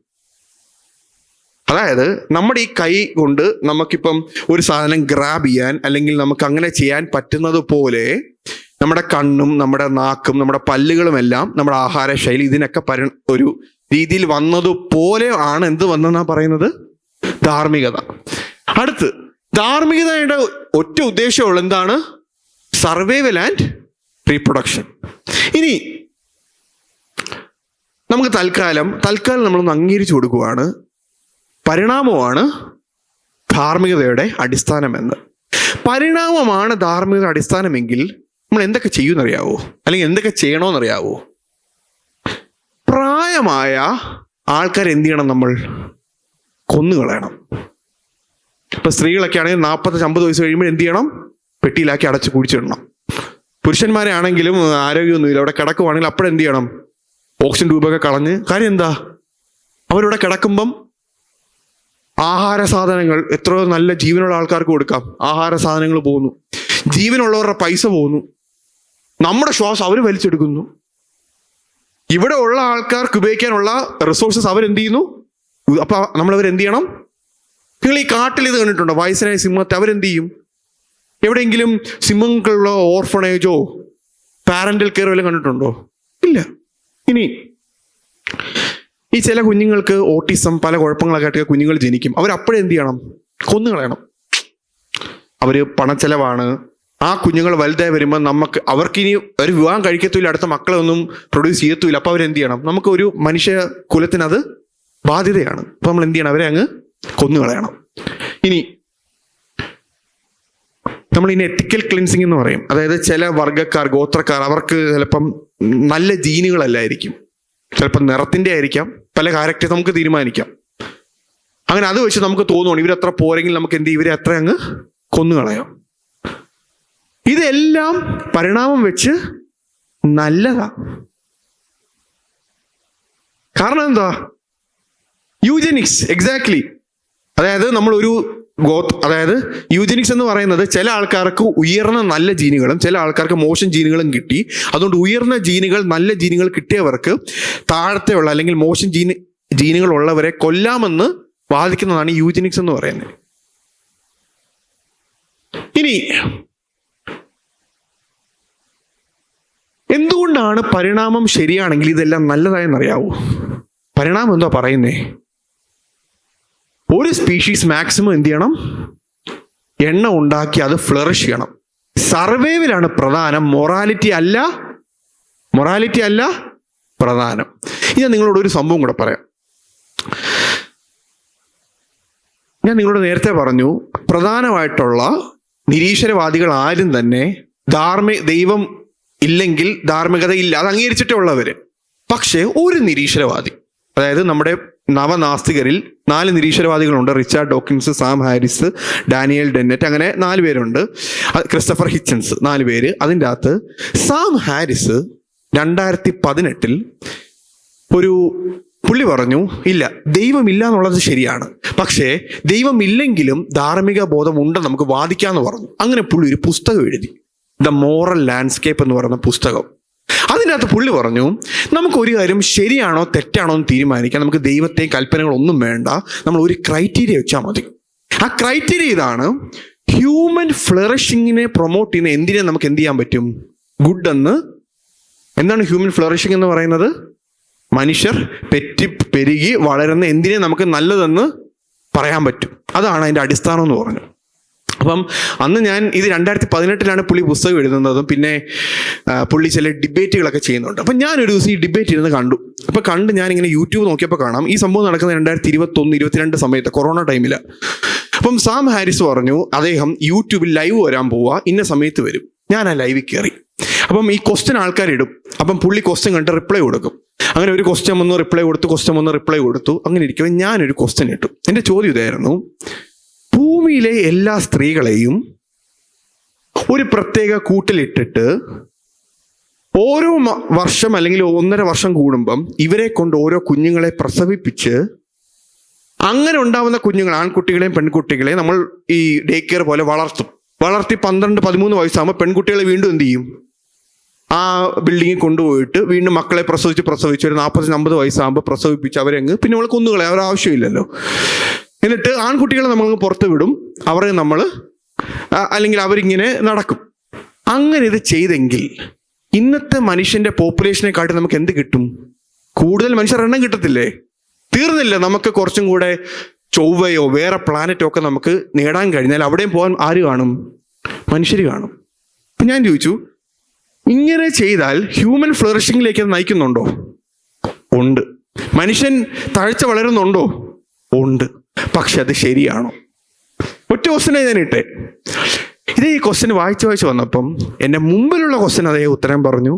അതായത് നമ്മുടെ ഈ കൈ കൊണ്ട് നമുക്കിപ്പം ഒരു സാധനം ഗ്രാബ് ചെയ്യാൻ അല്ലെങ്കിൽ നമുക്ക് അങ്ങനെ ചെയ്യാൻ പറ്റുന്നത് പോലെ നമ്മുടെ കണ്ണും നമ്മുടെ നാക്കും നമ്മുടെ പല്ലുകളും എല്ലാം നമ്മുടെ ആഹാര ശൈലി ഇതിനൊക്കെ ഒരു രീതിയിൽ വന്നതുപോലെ ആണ് എന്ത് വന്നെന്നാ പറയുന്നത്? ധാർമ്മികത. അടുത്ത് ധാർമ്മികതയുടെ ഒറ്റ ഉദ്ദേശമുള്ള എന്താണ്? Survival and reproduction. ഇനി നമുക്ക് തൽക്കാലം നമ്മളൊന്ന് അംഗീകരിച്ചു കൊടുക്കുവാണ് പരിണാമമാണ് ധാർമ്മികതയുടെ അടിസ്ഥാനമെന്ന്. പരിണാമമാണ് ധാർമ്മികത അടിസ്ഥാനമെങ്കിൽ നമ്മൾ എന്തൊക്കെ ചെയ്യുമെന്നറിയാവോ? അല്ലെങ്കിൽ എന്തൊക്കെ ചെയ്യണമെന്നറിയാവോ? പ്രായമായ ആൾക്കാർ എന്ത് ചെയ്യണം? നമ്മൾ കൊന്നുകളയണം. ഇപ്പൊ സ്ത്രീകളൊക്കെ ആണെങ്കിൽ 40-50 വയസ്സ് കഴിയുമ്പോൾ എന്ത് ചെയ്യണം? പെട്ടിയിലാക്കി അടച്ച് കുഴിച്ചിടണം. പുരുഷന്മാരെ ആണെങ്കിലും ആരോഗ്യമൊന്നുമില്ല, അവിടെ കിടക്കുവാണെങ്കിൽ അപ്പോഴെന്ത് ചെയ്യണം? ഓക്സിജൻ ട്യൂബൊക്കെ കളഞ്ഞ്. കാര്യം എന്താ? അവരിവിടെ കിടക്കുമ്പം ആഹാര സാധനങ്ങൾ എത്രയോ നല്ല ജീവനുള്ള ആൾക്കാർക്ക് കൊടുക്കാം. ആഹാര സാധനങ്ങൾ പോകുന്നു, ജീവനുള്ളവരുടെ പൈസ പോകുന്നു, നമ്മുടെ ശ്വാസം അവർ വലിച്ചെടുക്കുന്നു. ഇവിടെ ഉള്ള ആൾക്കാർക്ക് ഉപയോഗിക്കാനുള്ള റിസോഴ്സസ് അവരെന്ത് ചെയ്യുന്നു? അപ്പൊ നമ്മളവരെന്ത് ചെയ്യണം? നിങ്ങൾ ഈ കാട്ടിൽ ഇത് കണ്ടിട്ടുണ്ടോ? വയസ്സനായ സിംഹത്തെ അവരെന്ത് ചെയ്യും? എവിടെയെങ്കിലും സിംഹങ്ങൾക്കുള്ള ഓർഫണേജോ പാരന്റൽ കെയർ വല്ലതും കണ്ടിട്ടുണ്ടോ? ഇല്ല. ഇനി ഈ ചില കുഞ്ഞുങ്ങൾക്ക് ഓട്ടിസം പല കുഴപ്പങ്ങളൊക്കെ ആയിട്ട് കുഞ്ഞുങ്ങൾ ജനിക്കും. അവരപ്പോഴെന്ത് ചെയ്യണം? കൊന്നുകളയണം. അവര് പണച്ചെലവാണ്. ആ കുഞ്ഞുങ്ങൾ വലുതായി വരുമ്പോൾ അവർക്കിനി ഒരു വിവാഹം കഴിക്കത്തില്ല, അടുത്ത മക്കളെ ഒന്നും പ്രൊഡ്യൂസ് ചെയ്യത്തില്ല. അപ്പൊ അവരെന്ത് ചെയ്യണം? നമുക്ക് ഒരു മനുഷ്യ കുലത്തിന് അത് ബാധ്യതയാണ്. അപ്പൊ നമ്മൾ എന്ത് ചെയ്യണം? അവരെ അങ്ങ് കൊന്നുകളയണം. ഇനി നമ്മൾ ഇനി എത്തിക്കൽ ക്ലിൻസിങ് എന്ന് പറയും. അതായത് ചില വർഗ്ഗക്കാർ, ഗോത്രക്കാർ, അവർക്ക് ചിലപ്പം നല്ല ജീനുകളല്ലായിരിക്കും, ചിലപ്പോൾ നിറത്തിന്റെ ആയിരിക്കാം, പല ക്യാരക്ടർ നമുക്ക് തീരുമാനിക്കാം. അങ്ങനെ അത് വെച്ച് നമുക്ക് തോന്നുവാണ് ഇവരത്ര പോരെങ്കിൽ നമുക്ക് എന്ത് ചെയ്യും? ഇവരെ അത്ര അങ്ങ് കൊന്നുകളയാം. ഇതെല്ലാം പരിണാമം വെച്ച് നല്ലതാ. കാരണം എന്താ? യൂജനിക്സ്. എക്സാക്ട്ലി. അതായത് നമ്മളൊരു അതായത് യൂജനിക്സ് എന്ന് പറയുന്നത് ചില ആൾക്കാർക്ക് ഉയർന്ന നല്ല ജീനുകളും ചില ആൾക്കാർക്ക് മോശം ജീനുകളും കിട്ടി. അതുകൊണ്ട് ഉയർന്ന ജീനുകൾ, നല്ല ജീനുകൾ കിട്ടിയവർക്ക് താഴത്തെയുള്ള അല്ലെങ്കിൽ മോശം ജീനുകൾ ഉള്ളവരെ കൊല്ലാമെന്ന് വാദിക്കുന്നതാണ് യൂജനിക്സ് എന്ന് പറയുന്നത്. ഇനി എന്തുകൊണ്ടാണ് പരിണാമം ശരിയാണെങ്കിൽ ഇതെല്ലാം നല്ലതായെന്നറിയാവോ? പരിണാമം എന്താ പറയുന്നേ? ഒരു സ്പീഷീസ് മാക്സിമം എന്ത് ചെയ്യണം? എണ്ണ ഉണ്ടാക്കി അത് ഫ്ലറിഷ് ചെയ്യണം. സർവൈവലാണ് പ്രധാനം, മൊറാലിറ്റി അല്ല പ്രധാനം. ഞാൻ നിങ്ങളോട് ഒരു സംഭവം കൂടെ പറയാം. ഞാൻ നിങ്ങളോട് നേരത്തെ പറഞ്ഞു, പ്രധാനമായിട്ടുള്ള നിരീശ്വരവാദികൾ ആരും തന്നെ ദൈവം ഇല്ലെങ്കിൽ ധാർമ്മികത ഇല്ല, അത് അംഗീകരിച്ചിട്ടേ ഉള്ളവര്. പക്ഷേ ഒരു നിരീശ്വരവാദി, അതായത് നമ്മുടെ നവനാസ്തികരിൽ 4 നിരീശ്വരവാദികളുണ്ട്. Richard Dawkins, Sam Harris, Daniel Dennett, അങ്ങനെ 4 പേരുണ്ട്. ക്രിസ്റ്റഫർ ഹിച്ചൻസ്, 4 പേര്. അതിൻ്റെ അകത്ത് സാം ഹാരിസ് 2018 പുള്ളി പറഞ്ഞു, ഇല്ല, ദൈവമില്ല എന്നുള്ളത് ശരിയാണ്, പക്ഷേ ദൈവമില്ലെങ്കിലും ധാർമ്മിക ബോധം ഉണ്ടെന്ന് നമുക്ക് വാദിക്കാമെന്ന് പറഞ്ഞു. അങ്ങനെ പുള്ളി ഒരു പുസ്തകം എഴുതി, ദ മോറൽ ലാൻഡ്സ്കേപ്പ് എന്ന് പറയുന്ന പുസ്തകം. അതിനകത്ത് പുള്ളി പറഞ്ഞു, നമുക്കൊരു കാര്യം ശരിയാണോ തെറ്റാണോ എന്ന് തീരുമാനിക്കാൻ നമുക്ക് ദൈവത്തെയും കൽപ്പനകളൊന്നും വേണ്ട, നമ്മൾ ഒരു ക്രൈറ്റീരിയ വെച്ചാൽ മതി. ആ ക്രൈറ്റീരിയ ഇതാണ്: ഹ്യൂമൻ ഫ്ലറിഷിങ്ങിനെ പ്രൊമോട്ട് ചെയ്യുന്ന എന്തിനെ നമുക്ക് എന്ത് ചെയ്യാൻ പറ്റും? ഗുഡ് എന്ന്. എന്താണ് ഹ്യൂമൻ ഫ്ലറിഷിങ് എന്ന് പറയുന്നത്? മനുഷ്യർ പെരുകി വളരുന്ന എന്തിനെ നമുക്ക് നല്ലതെന്ന് പറയാൻ പറ്റും. അതാണ് അതിൻ്റെ അടിസ്ഥാനം എന്ന് പറഞ്ഞു. അപ്പം അന്ന് ഞാൻ ഇത് 2018 പുള്ളി പുസ്തകം എഴുതുന്നതും പിന്നെ പുള്ളി ചില ഡിബേറ്റുകളൊക്കെ ചെയ്യുന്നുണ്ട്. അപ്പം ഞാനൊരു ദിവസം ഈ ഡിബേറ്റ് ഇരുന്ന് കണ്ടു. അപ്പം ഞാനിങ്ങനെ യൂട്യൂബ് നോക്കിയപ്പോൾ കാണാം ഈ സംഭവം നടക്കുന്നത് 2021-22 സമയത്ത്, കൊറോണ ടൈമിലാണ്. അപ്പം സാം ഹാരിസ് പറഞ്ഞു അദ്ദേഹം യൂട്യൂബിൽ ലൈവ് വരാൻ പോവുക, ഇന്ന സമയത്ത് വരും. ഞാൻ ആ ലൈവിൽ കയറി. അപ്പം ഈ ക്വസ്റ്റ്യൻ ആൾക്കാരിടും. അപ്പം പുള്ളി ക്വസ്റ്റ്യൻ കണ്ടിട്ട് റിപ്ലൈ കൊടുക്കും. അങ്ങനെ ഒരു ക്വസ്റ്റ്യൻ വന്ന് റിപ്ലൈ കൊടുത്തു. അങ്ങനെ ഇരിക്കുമ്പോൾ ഞാനൊരു ക്വസ്റ്റ്യൻ ഇട്ടു. എൻ്റെ ചോദ്യം ഇതായിരുന്നു: ഭൂമിയിലെ എല്ലാ സ്ത്രീകളെയും ഒരു പ്രത്യേക കൂട്ടിലിട്ടിട്ട് ഓരോ വർഷം അല്ലെങ്കിൽ 1.5 വർഷം കൂടുമ്പം ഇവരെ കൊണ്ട് ഓരോ കുഞ്ഞുങ്ങളെ പ്രസവിപ്പിച്ച് അങ്ങനെ ഉണ്ടാവുന്ന കുഞ്ഞുങ്ങൾ, ആൺകുട്ടികളെയും പെൺകുട്ടികളെയും നമ്മൾ ഈ ഡേ കെയർ പോലെ വളർത്തി 12-13 വയസ്സാകുമ്പോൾ പെൺകുട്ടികളെ വീണ്ടും എന്ത് ചെയ്യും? ആ ബിൽഡിങ്ങിൽ കൊണ്ടുപോയിട്ട് വീണ്ടും മക്കളെ പ്രസവിച്ച് ഒരു 40-50 വയസ്സാകുമ്പോൾ പ്രസവിപ്പിച്ച് അവരങ്ങ് പിന്നെ നമ്മൾ കൊന്നുകളെ, അവരുടെ ആവശ്യമില്ലല്ലോ. എന്നിട്ട് ആൺകുട്ടികളെ നമ്മൾ പുറത്ത് വിടും, അവരെ നമ്മൾ അല്ലെങ്കിൽ അവരിങ്ങനെ നടക്കും. അങ്ങനെ ഇത് ചെയ്തെങ്കിൽ ഇന്നത്തെ മനുഷ്യന്റെ പോപ്പുലേഷനെ കാട്ടി നമുക്ക് എന്ത് കിട്ടും? കൂടുതൽ മനുഷ്യർ എണ്ണം കിട്ടത്തില്ലേ? തീർന്നില്ല. നമുക്ക് കുറച്ചും കൂടെ ചൊവ്വയോ വേറെ പ്ലാനറ്റോ ഒക്കെ നമുക്ക് നേടാൻ കഴിഞ്ഞാൽ അവിടെയും പോകാൻ ആര് കാണും? മനുഷ്യർ കാണും. അപ്പം ഞാൻ ചോദിച്ചു, ഇങ്ങനെ ചെയ്താൽ ഹ്യൂമൻ ഫ്ലറിഷിങ്ങിലേക്ക് അത് നയിക്കുന്നുണ്ടോ? ഉണ്ട്. മനുഷ്യൻ താഴ്ച വളരുന്നുണ്ടോ? ഉണ്ട്. പക്ഷെ അത് ശരിയാണോ? ഒറ്റ ക്വസ്റ്റ്യനെ ഞാൻ ഇട്ടേ. ഈ ക്വസ്റ്റ്യൻ വായിച്ച് വന്നപ്പം എൻ്റെ മുമ്പിലുള്ള ക്വസ്റ്റ്യൻ അതേ ഉത്തരം പറഞ്ഞു,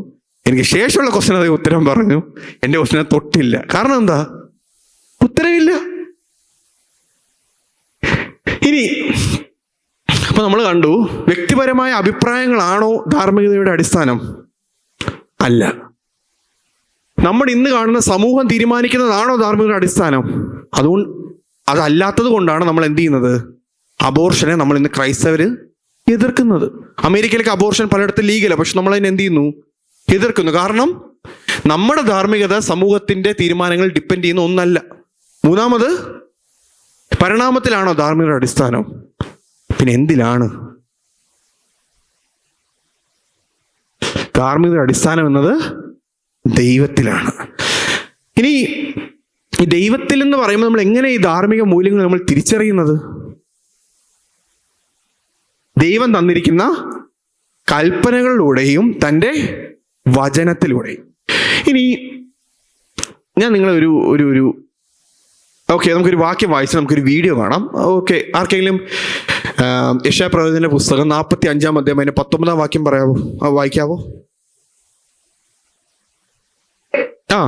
എനിക്ക് ശേഷമുള്ള ക്വസ്റ്റ്യൻ അതേ ഉത്തരം പറഞ്ഞു. എൻ്റെ ക്വസ്റ്റ്യനെ തൊട്ടില്ല. കാരണം എന്താ? ഉത്തരവില്ല. ഇനി അപ്പൊ നമ്മൾ കണ്ടു, വ്യക്തിപരമായ അഭിപ്രായങ്ങളാണോ ധാർമ്മികതയുടെ അടിസ്ഥാനം? അല്ല. നമ്മൾ ഇന്ന് കാണുന്ന സമൂഹം തീരുമാനിക്കുന്നതാണോ ധാർമ്മികതയുടെ അടിസ്ഥാനം? അതല്ലാത്തത് കൊണ്ടാണ് നമ്മൾ എന്ത് ചെയ്യുന്നത്? അബോർഷനെ നമ്മൾ ഇന്ന് ക്രൈസ്തവര് എതിർക്കുന്നത്. അമേരിക്കയിലേക്ക് അബോർഷൻ പലയിടത്തും ലീഗല, പക്ഷെ നമ്മൾ അതിനെ എന്ത് ചെയ്യുന്നു? എതിർക്കുന്നു. കാരണം നമ്മുടെ ധാർമ്മികത സമൂഹത്തിന്റെ തീരുമാനങ്ങൾ ഡിപ്പെൻഡ് ചെയ്യുന്ന ഒന്നല്ല. മൂന്നാമത്, പരിണാമത്തിലാണോ ധാർമ്മികതയുടെ അടിസ്ഥാനം? പിന്നെ എന്തിലാണ്? ധാർമ്മികതയുടെ അടിസ്ഥാനം എന്നത് ദൈവത്തിലാണ്. ഇനി ഈ ദൈവത്തിൽ എന്ന് പറയുമ്പോൾ നമ്മൾ എങ്ങനെ ഈ ധാർമ്മിക മൂല്യങ്ങൾ നമ്മൾ തിരിച്ചറിയുന്നത്? ദൈവം തന്നിരിക്കുന്ന കൽപ്പനകളിലൂടെയും തൻ്റെ വചനത്തിലൂടെയും. ഇനി ഞാൻ നിങ്ങളെ ഒരു ഓക്കെ, നമുക്കൊരു വാക്യം വായിച്ച് നമുക്കൊരു വീഡിയോ കാണാം. ഓക്കെ, ആർക്കെങ്കിലും യെശയ്യാപ്രവാചകന്റെ പുസ്തകം 45-ാം അധ്യായം അതിന്റെ 19-ാം വാക്യം പറയാവോ? വായിക്കാവോ? ആ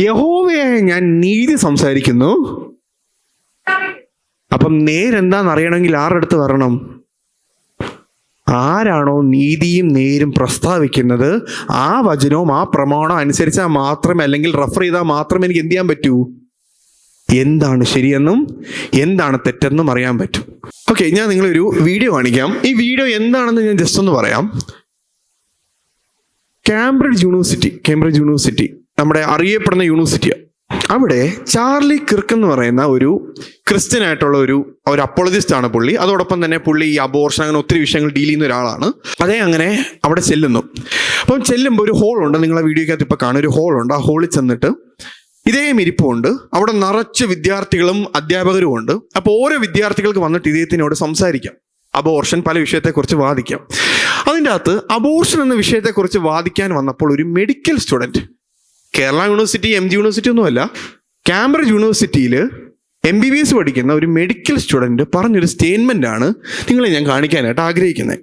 യഹോവയെ ഞാൻ നീതി സംസാരിക്കുന്നു. അപ്പം നേരെന്താന്ന് അറിയണമെങ്കിൽ ആരുടെ അടുത്ത് വരണം? ആരാണോ നീതിയും നേരും പ്രസ്താവിക്കുന്നത് ആ വചനവും ആ പ്രമാണം അനുസരിച്ചാൽ മാത്രമേ, അല്ലെങ്കിൽ റെഫർ ചെയ്താൽ മാത്രമേ എനിക്ക് എന്ത് ചെയ്യാൻ പറ്റൂ? എന്താണ് ശരിയെന്നും എന്താണ് തെറ്റെന്നും അറിയാൻ പറ്റും. ഓക്കെ, ഞാൻ നിങ്ങളൊരു വീഡിയോ കാണിക്കാം. ഈ വീഡിയോ എന്താണെന്ന് ഞാൻ ജസ്റ്റ് ഒന്ന് പറയാം. കേംബ്രിഡ്ജ് യൂണിവേഴ്സിറ്റി നമ്മുടെ അറിയപ്പെടുന്ന യൂണിവേഴ്സിറ്റിയാണ്. അവിടെ ചാർലി കിർക്ക് എന്ന് പറയുന്ന ഒരു ക്രിസ്ത്യൻ ആയിട്ടുള്ള ഒരു അപ്പോളജിസ്റ്റ് ആണ് പുള്ളി. അതോടൊപ്പം തന്നെ പുള്ളി ഈ അബോർഷൻ അങ്ങനെ ഒത്തിരി വിഷയങ്ങൾ ഡീൽ ചെയ്യുന്ന ഒരാളാണ്. അങ്ങനെ അവിടെ ചെല്ലുന്നു. അപ്പം ചെല്ലുമ്പോൾ ഒരു ഹോളുണ്ട്, നിങ്ങളെ വീഡിയോക്കകത്ത് ഇപ്പം കാണുന്ന ഒരു ഹോളുണ്ട്. ആ ഹോളിൽ ചെന്നിട്ട് ഇതേ ഇരിപ്പുണ്ട്. അവിടെ നിറച്ച് വിദ്യാർത്ഥികളും അധ്യാപകരും ഉണ്ട്. അപ്പോൾ ഓരോ വിദ്യാർത്ഥികൾക്ക് വന്നിട്ട് ഇദ്ദേഹത്തിനോട് സംസാരിക്കാം, അബോർഷൻ പല വിഷയത്തെക്കുറിച്ച് വാദിക്കാം. അതിൻ്റെ അകത്ത് അബോർഷൻ എന്ന വിഷയത്തെക്കുറിച്ച് വാദിക്കാൻ വന്നപ്പോൾ ഒരു medical student, Kerala university MG university ഒന്നുമല്ല, കേംബ്രിഡ്ജ് യൂണിവേഴ്സിറ്റിയിൽ MBBS പഠിക്കുന്ന ഒരു മെഡിക്കൽ സ്റ്റുഡൻറ്റ് പറഞ്ഞൊരു സ്റ്റേറ്റ്മെൻ്റ് ആണ് നിങ്ങളെ ഞാൻ കാണിക്കാനായിട്ട് ആഗ്രഹിക്കുന്നത്.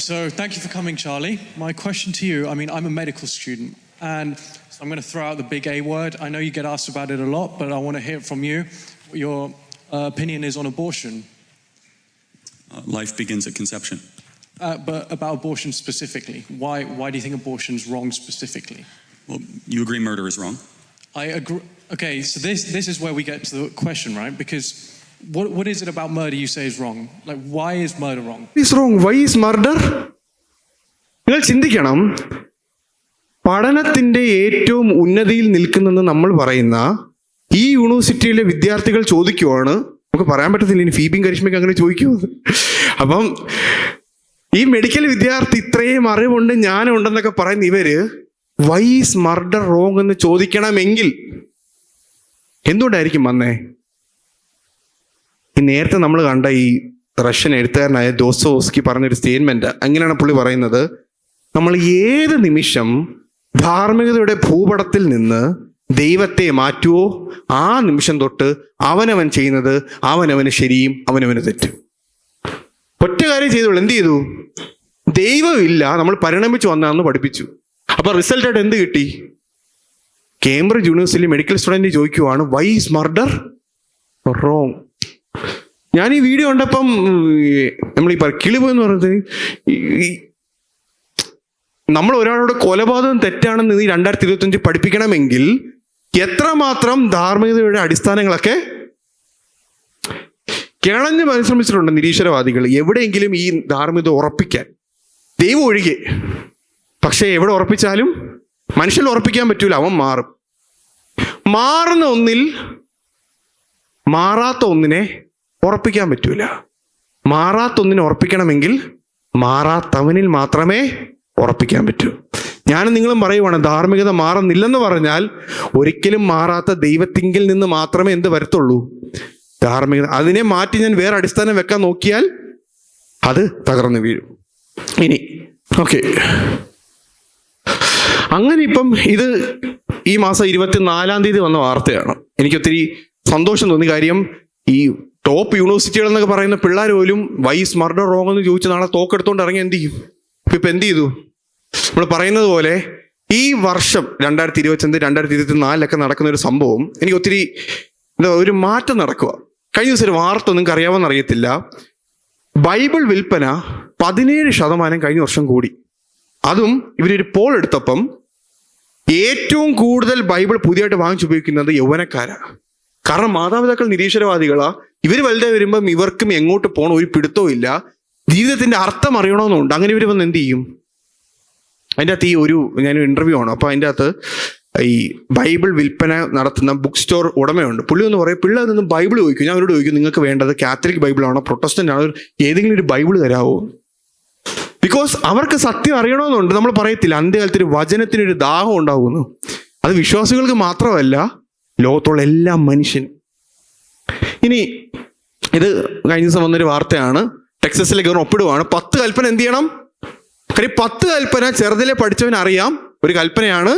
So thank you for coming, Charlie. My question to you, I'm a medical student, and so I'm going to throw out the big A word. I know you get asked about it a lot, but I want to hear from you what your opinion is on abortion. Life begins at conception. But about abortion specifically, why do you think abortion is wrong specifically? Well, you agree murder is wrong? I agree. Okay, so this is where we get to the question, right? Because what is it about murder you say is wrong? Like, why is murder wrong? Is wrong. Why is murder? നിങ്ങൾ ചിന്തിക്കണം. പഠനത്തിന്റെ ഏറ്റവും ഉന്നതിയിൽ നിൽക്കുന്നെന്ന് നമ്മൾ പറയുന്ന ഈ യൂണിവേഴ്സിറ്റിയിലെ വിദ്യാർത്ഥികൾ ചോദിക്കുവാണ്. നമുക്ക് പറയാൻ പറ്റത്തില്ല ഇനി ഫീബിയും കരിഷ്മയ്ക്ക് അങ്ങനെ ചോദിക്കുമോ. അപ്പം ഈ മെഡിക്കൽ വിദ്യാർത്ഥി ഇത്രയും അറിവുണ്ട്, ജ്ഞാനമുണ്ടെന്നൊക്കെ പറയുന്ന ഇവര് വൈ ഈസ് മർഡർ റോങ് എന്ന് ചോദിക്കണമെങ്കിൽ എന്തുകൊണ്ടായിരിക്കും വന്നേ? ഈ നേരത്തെ നമ്മൾ കണ്ട ഈ റഷ്യൻ എഴുത്തുകാരനായ ദോസ്റ്റോവസ്കി പറഞ്ഞൊരു സ്റ്റേറ്റ്മെന്റ്, അങ്ങനെയാണ് പുള്ളി പറയുന്നത്, നമ്മൾ ഏത് നിമിഷം ധാർമ്മികതയുടെ ഭൂപടത്തിൽ നിന്ന് ദൈവത്തെ മാറ്റുവോ ആ നിമിഷം തൊട്ട് അവനവൻ ചെയ്യുന്നത് അവനവന് ശരിയും അവനവന് തെറ്റും. ഒറ്റ കാര്യം ചെയ്തോളൂ. എന്ത് ചെയ്തു? ദൈവമില്ല, നമ്മൾ പരിണമിച്ചു വന്നാന്ന് പഠിപ്പിച്ചു. അപ്പൊ റിസൾട്ടായിട്ട് എന്ത് കിട്ടി? കേംബ്രിഡ്ജ് യൂണിവേഴ്സിറ്റി മെഡിക്കൽ സ്റ്റുഡൻറ്റ് ചോദിക്കുവാണ് വൈ ഈസ് മർഡർ റോങ്. ഞാൻ ഈ വീഡിയോ കണ്ടപ്പം നമ്മൾ ഈ കിളിപോയെന്ന് പറയുന്നത്, നമ്മൾ ഒരാളോട് കൊലപാതകം തെറ്റാണെന്ന് 2025 പഠിപ്പിക്കണമെങ്കിൽ എത്രമാത്രം ധാർമ്മികതയുടെ അടിസ്ഥാനങ്ങളൊക്കെ കിളഞ്ഞ് പരിശ്രമിച്ചിട്ടുണ്ട് നിരീശ്വരവാദികൾ. എവിടെയെങ്കിലും ഈ ധാർമ്മികത ഉറപ്പിക്കാൻ, ദൈവം ഒഴികെ. പക്ഷെ എവിടെ ഉറപ്പിച്ചാലും മനുഷ്യൻ ഉറപ്പിക്കാൻ പറ്റൂല, അവൻ മാറും. മാറുന്ന ഒന്നിൽ മാറാത്ത ഒന്നിനെ ഉറപ്പിക്കാൻ പറ്റൂല. മാറാത്ത ഒന്നിനെ ഉറപ്പിക്കണമെങ്കിൽ മാറാത്തവനിൽ മാത്രമേ ഉറപ്പിക്കാൻ പറ്റൂ. ഞാനും നിങ്ങളും പറയുവാണ്, ധാർമ്മികത മാറുന്നില്ലെന്ന് പറഞ്ഞാൽ ഒരിക്കലും മാറാത്ത ദൈവത്തിങ്കിൽ നിന്ന് മാത്രമേ എന്ത് വരത്തുള്ളൂ? ധാർമ്മികത. അതിനെ മാറ്റി ഞാൻ വേറെ അടിസ്ഥാനം വെക്കാൻ നോക്കിയാൽ അത് തകർന്നു വീഴും. ഇനി ഓക്കെ, അങ്ങനെ ഇപ്പം ഇത് ഈ മാസം 24-ാം തീയതി വന്ന വാർത്തയാണ്. എനിക്കൊത്തിരി സന്തോഷം തോന്നി. കാര്യം ഈ ടോപ്പ് യൂണിവേഴ്സിറ്റികൾ എന്നൊക്കെ പറയുന്ന പിള്ളേർ പോലും വൈസ് മർഡർ റോങ് എന്ന് ചോദിച്ച് നാളെ തോക്കെടുത്തോണ്ട് ഇറങ്ങി എന്ത് ചെയ്യും? ഇപ്പം എന്ത് ചെയ്തു? നമ്മൾ പറയുന്നത് പോലെ ഈ വർഷം 2025, 2024 നടക്കുന്ന ഒരു സംഭവം എനിക്ക് ഒത്തിരി ഒരു മാറ്റം നടക്കുക. കഴിഞ്ഞ ദിവസം ഒരു വാർത്ത നിങ്ങൾക്ക് അറിയാമെന്ന് അറിയത്തില്ല. ബൈബിൾ വിൽപ്പന 17% കഴിഞ്ഞ വർഷം കൂടി. അതും ഇവരൊരു പോൾ എടുത്തപ്പം ഏറ്റവും കൂടുതൽ ബൈബിൾ പുതിയതായിട്ട് വാങ്ങിച്ചുപയോഗിക്കുന്നത് യൗവനക്കാരാണ്. കാരണം മാതാപിതാക്കൾ നിരീശ്വരവാദികളാ. ഇവർ വലുതായി വരുമ്പം ഇവർക്കും എങ്ങോട്ട് പോകണം ഒരു പിടുത്തവും ഇല്ല. ജീവിതത്തിന്റെ അർത്ഥം അറിയണമെന്നുണ്ട്. അങ്ങനെ ഇവർ വന്ന് എന്ത് ചെയ്യും? അതിൻ്റെ അകത്ത് ഞാനൊരു ഇൻ്റർവ്യൂ ആണ്. അപ്പോൾ അതിൻ്റെ അകത്ത് ഈ ബൈബിൾ വിൽപ്പന നടത്തുന്ന ബുക്ക് സ്റ്റോർ ഉടമയുണ്ട്. പുള്ളി എന്ന് പറയും, പിള്ളേർ നിന്ന് ബൈബിൾ ചോദിക്കും. ഞാൻ അവരോട് ചോദിക്കും, നിങ്ങൾക്ക് വേണ്ടത് കാത്തലിക് ബൈബിളാണോ പ്രൊട്ടസ്റ്റൻ്റ് ആണോ, ഏതെങ്കിലും ഒരു ബൈബിൾ തരാമോ? ബിക്കോസ് അവർക്ക് സത്യം അറിയണമെന്നുണ്ട്. നമ്മൾ പറയത്തില്ല അന്ത്യകാലത്ത് ഒരു വചനത്തിനൊരു ദാഹം ഉണ്ടാവുമെന്ന്. അത് വിശ്വാസികൾക്ക് മാത്രമല്ല, ലോകത്തുള്ള എല്ലാ മനുഷ്യനും. ഇനി ഇത് കഴിഞ്ഞ ദിവസം വന്നൊരു വാർത്തയാണ്. ടെക്സസിലെ ഗവർണർ ഒപ്പിടുവാണ് 10 കൽപ്പന എന്ത് ചെയ്യണം? കാര്യം 10 കൽപ്പന ചെറുതിലെ പഠിച്ചവൻ അറിയാം. ഒരു കൽപ്പനയാണ്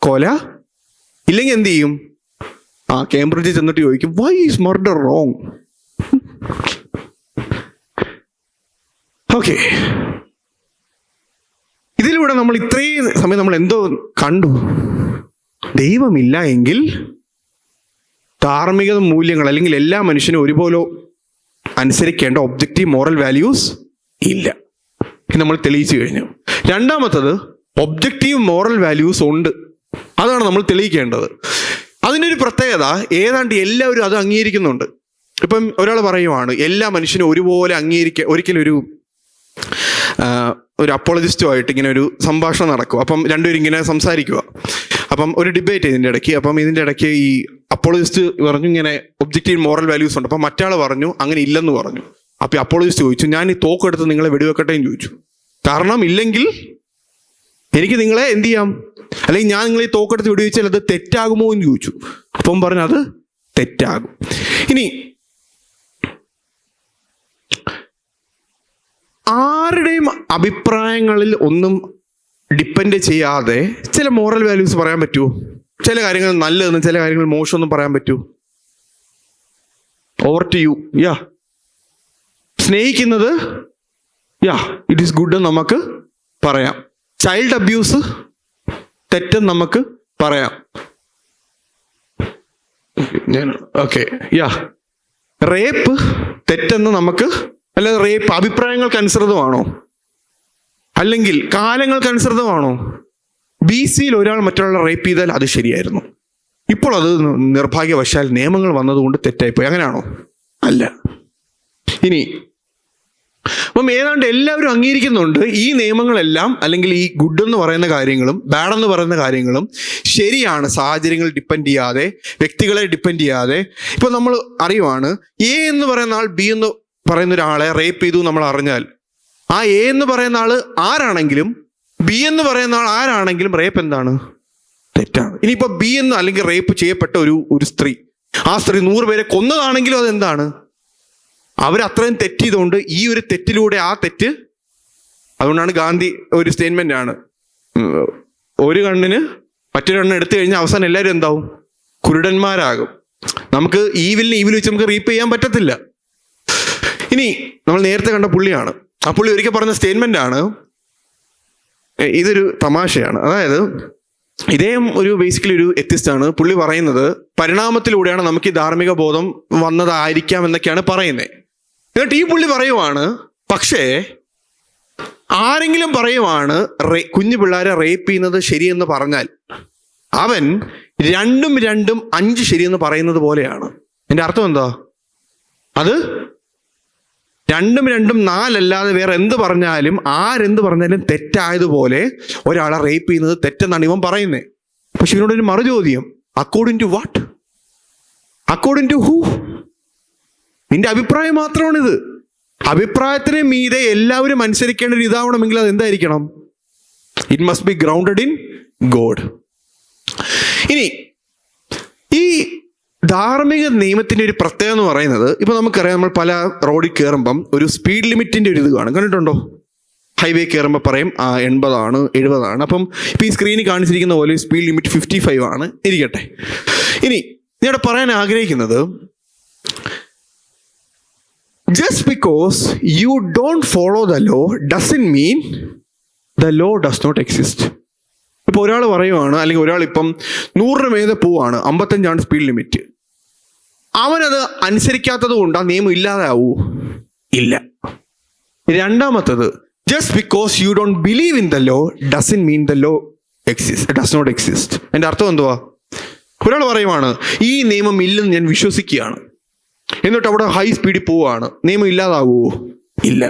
കൊല. ഇല്ലെങ്കിൽ എന്ത് ചെയ്യും? കേംബ്രിഡ്ജിൽ ചെന്നിട്ട് ചോദിക്കും, why is murder wrong? Okay, ഇതിലൂടെ നമ്മൾ ഇത്രയും സമയം നമ്മൾ എന്തോ കണ്ടു? ദൈവമില്ല എങ്കിൽ ധാർമ്മിക മൂല്യങ്ങൾ അല്ലെങ്കിൽ എല്ലാ മനുഷ്യനും ഒരുപോലെ അനുസരിക്കേണ്ട ഒബ്ജക്റ്റീവ് മോറൽ വാല്യൂസ് ഇല്ല. ഇത് നമ്മൾ തെളിയിച്ചു കഴിഞ്ഞു. രണ്ടാമത്തത്, ഒബ്ജക്റ്റീവ് മോറൽ വാല്യൂസ് ഉണ്ട്. അതാണ് നമ്മൾ തെളിയിക്കേണ്ടത്. അതിൻ്റെ ഒരു പ്രത്യേകത, ഏതാണ്ട് എല്ലാവരും അത് അംഗീകരിക്കുന്നുണ്ട്. ഇപ്പം ഒരാൾ പറയുവാണ് എല്ലാ മനുഷ്യനും ഒരുപോലെ ഒരിക്കലും ഒരു അപ്പോളജിസ്റ്റുമായിട്ട് ഇങ്ങനെ ഒരു സംഭാഷണം നടക്കും. അപ്പം രണ്ടുപേരും ഇങ്ങനെ സംസാരിക്കുക. അപ്പം ഒരു ഡിബേറ്റ് ഇതിൻ്റെ ഇടയ്ക്ക്. അപ്പം ഇതിൻ്റെ ഇടയ്ക്ക് ഈ അപ്പോളജിസ്റ്റ് പറഞ്ഞു ഇങ്ങനെ ഒബ്ജക്റ്റീവ് മോറൽ വാല്യൂസ് ഉണ്ട്. അപ്പം മറ്റാൾ പറഞ്ഞു അങ്ങനെ ഇല്ലെന്ന് പറഞ്ഞു. അപ്പം അപ്പോളജിസ്റ്റ് ചോദിച്ചു, ഞാൻ ഈ തോക്കെടുത്ത് നിങ്ങളെ വെടിവെക്കട്ടെ എന്ന് ചോദിച്ചു. കാരണം ഇല്ലെങ്കിൽ എനിക്ക് നിങ്ങളെ എന്ത് ചെയ്യാം, അല്ലെങ്കിൽ ഞാൻ നിങ്ങളെ തോക്കെടുത്ത് വെടിവെച്ചാൽ അത് തെറ്റാകുമോ എന്ന് ചോദിച്ചു. അപ്പം പറഞ്ഞു അത് തെറ്റാകും. ഇനി ആരുടെയും അഭിപ്രായങ്ങളിൽ ഒന്നും ഡിപ്പെൻഡ് ചെയ്യാതെ ചില മോറൽ വാല്യൂസ് പറയാൻ പറ്റുമോ? ചില കാര്യങ്ങൾ നല്ലതെന്നും ചില കാര്യങ്ങൾ മോശമെന്നും പറയാൻ പറ്റുമോ? Over to you. സ്നേഹിക്കുന്നത് ഇറ്റ് ഈസ് ഗുഡ് എന്ന് നമുക്ക് പറയാം. ചൈൽഡ് അബ്യൂസ് തെറ്റെന്ന് നമുക്ക് പറയാം. റേപ്പ് തെറ്റെന്ന് നമുക്ക്, അല്ലാതെ റേപ്പ് അഭിപ്രായങ്ങൾക്ക് അനുസൃതമാണോ? അല്ലെങ്കിൽ കാലങ്ങൾക്ക് അനുസൃതമാണോ? BC ഒരാൾ മറ്റൊരാളെ റേപ്പ് ചെയ്താൽ അത് ശരിയായിരുന്നു. ഇപ്പോൾ അത് നിർഭാഗ്യവശാൽ നിയമങ്ങൾ വന്നതുകൊണ്ട് തെറ്റായിപ്പോയി. അങ്ങനെയാണോ? അല്ല. ഇനി അപ്പം ഏതാണ്ട് എല്ലാവരും അംഗീകരിക്കുന്നുണ്ട് ഈ നിയമങ്ങളെല്ലാം, അല്ലെങ്കിൽ ഈ ഗുഡ് എന്ന് പറയുന്ന കാര്യങ്ങളും ബാഡ് എന്ന് പറയുന്ന കാര്യങ്ങളും ശരിയാണ്, സാഹചര്യങ്ങൾ ഡിപ്പെൻഡ് ചെയ്യാതെ, വ്യക്തികളെ ഡിപ്പെൻഡ് ചെയ്യാതെ. ഇപ്പൊ നമ്മൾ അറിയുവാണ്, A എന്ന് പറയുന്ന ആൾ B എന്ന് പറയുന്ന ഒരാളെ റേപ്പ് ചെയ്തു നമ്മൾ അറിഞ്ഞാൽ, ആ A എന്ന് പറയുന്ന ആള് ആരാണെങ്കിലും B എന്ന് പറയുന്ന ആൾ ആരാണെങ്കിലും റേപ്പ് എന്താണ്? തെറ്റാണ്. ഇനിയിപ്പോ B എന്ന് അല്ലെങ്കിൽ റേപ്പ് ചെയ്യപ്പെട്ട ഒരു സ്ത്രീ, ആ സ്ത്രീ 100 പേരെ കൊന്നതാണെങ്കിലും അതെന്താണ്? അവരത്രയും തെറ്റ് ചെയ്തുകൊണ്ട് ഈ ഒരു തെറ്റിലൂടെ ആ തെറ്റ്, അതുകൊണ്ടാണ് ഗാന്ധി ഒരു സ്റ്റേറ്റ്മെന്റ് ആണ്, ഒരു കണ്ണിന് മറ്റൊരു കണ്ണ് എടുത്തു കഴിഞ്ഞാൽ അവസാനം എല്ലാവരും എന്താവും? കുരുടന്മാരാകും. നമുക്ക് ഈവിലിന് ഈവിൽ വെച്ച് നമുക്ക് റീപ്പ് ചെയ്യാൻ പറ്റത്തില്ല. ഇനി നമ്മൾ നേരത്തെ കണ്ട പുള്ളിയാണ്. ആ പുള്ളി ഒരിക്കൽ പറഞ്ഞ സ്റ്റേറ്റ്മെന്റ് ആണ്, ഇതൊരു തമാശയാണ്. അതായത് ഇദ്ദേഹം ബേസിക്കലി ഒരു എത്തിസ്റ്റാണ്. പുള്ളി പറയുന്നത് പരിണാമത്തിലൂടെയാണ് നമുക്ക് ഈ ധാർമ്മിക ബോധം വന്നതായിരിക്കാം എന്നൊക്കെയാണ് പറയുന്നത്. എന്നിട്ട് ഈ പുള്ളി പറയുവാണ്, പക്ഷേ ആരെങ്കിലും പറയുവാണ് കുഞ്ഞു പിള്ളേരെ റേപ്പ് ചെയ്യുന്നത് ശരിയെന്ന് പറഞ്ഞാൽ അവൻ 2 5 ശരിയെന്ന് പറയുന്നത് പോലെയാണ്. എൻ്റെ അർത്ഥം എന്താ? അത് 2 4 അല്ലാതെ വേറെ എന്ത് പറഞ്ഞാലും ആരെന്ത് പറഞ്ഞാലും തെറ്റായതുപോലെ ഒരാളെ റേപ്പ് ചെയ്യുന്നത് തെറ്റെന്നാണ് ഇവൻ പറയുന്നത്. പക്ഷെ ഇവനോടൊരു മറുചോദ്യം, according to what? According to who? നിന്റെ അഭിപ്രായം മാത്രമാണിത്. അഭിപ്രായത്തിന് മീതെ എല്ലാവരും അനുസരിക്കേണ്ട ഒരു ഇതാവണമെങ്കിൽ അത് എന്തായിരിക്കണം? It must be grounded in God. ഇനി ഈ ധാർമ്മിക നിയമത്തിന്റെ ഒരു പ്രത്യേകത എന്ന് പറയുന്നത്, ഇപ്പൊ നമുക്കറിയാം, നമ്മൾ പല റോഡിൽ കയറുമ്പം ഒരു സ്പീഡ് ലിമിറ്റിന്റെ ഒരു ഇത് കാണും. കണ്ടിട്ടുണ്ടോ? ഹൈവേ കയറുമ്പോൾ പറയും 80 70. അപ്പം ഇപ്പം ഈ സ്ക്രീനിൽ കാണിച്ചിരിക്കുന്ന പോലെ സ്പീഡ് ലിമിറ്റ് 55 ആണ് ഇരിക്കട്ടെ. ഇനി ഞാൻ പറയാൻ ആഗ്രഹിക്കുന്നത്, just because you don't follow the law doesn't mean the law does not exist. ഇപ്പൊ ഒരാൾ പറയുവാണ്, അല്ലെങ്കിൽ ഒരാൾ ഇപ്പം 100 മീതെ പോവാണ്, 55 സ്പീഡ് ലിമിറ്റ്. അവനത് അനുസരിക്കാത്തത് കൊണ്ട് ആ നിയമം ഇല്ലാതാവൂ? ഇല്ല. രണ്ടാമത്തത്, just because you don't believe in the law doesn't mean the law does not exist. എൻ്റെ അർത്ഥം എന്തുവാ? ഒരാൾ പറയുവാണ്, ഈ നിയമം ഇല്ലെന്ന് ഞാൻ വിശ്വസിക്കുകയാണ്, എന്നിട്ട് അവിടെ ഹൈ സ്പീഡിൽ പോവുകയാണ്, നിയമം ഇല്ലാതാവുമോ? ഇല്ല.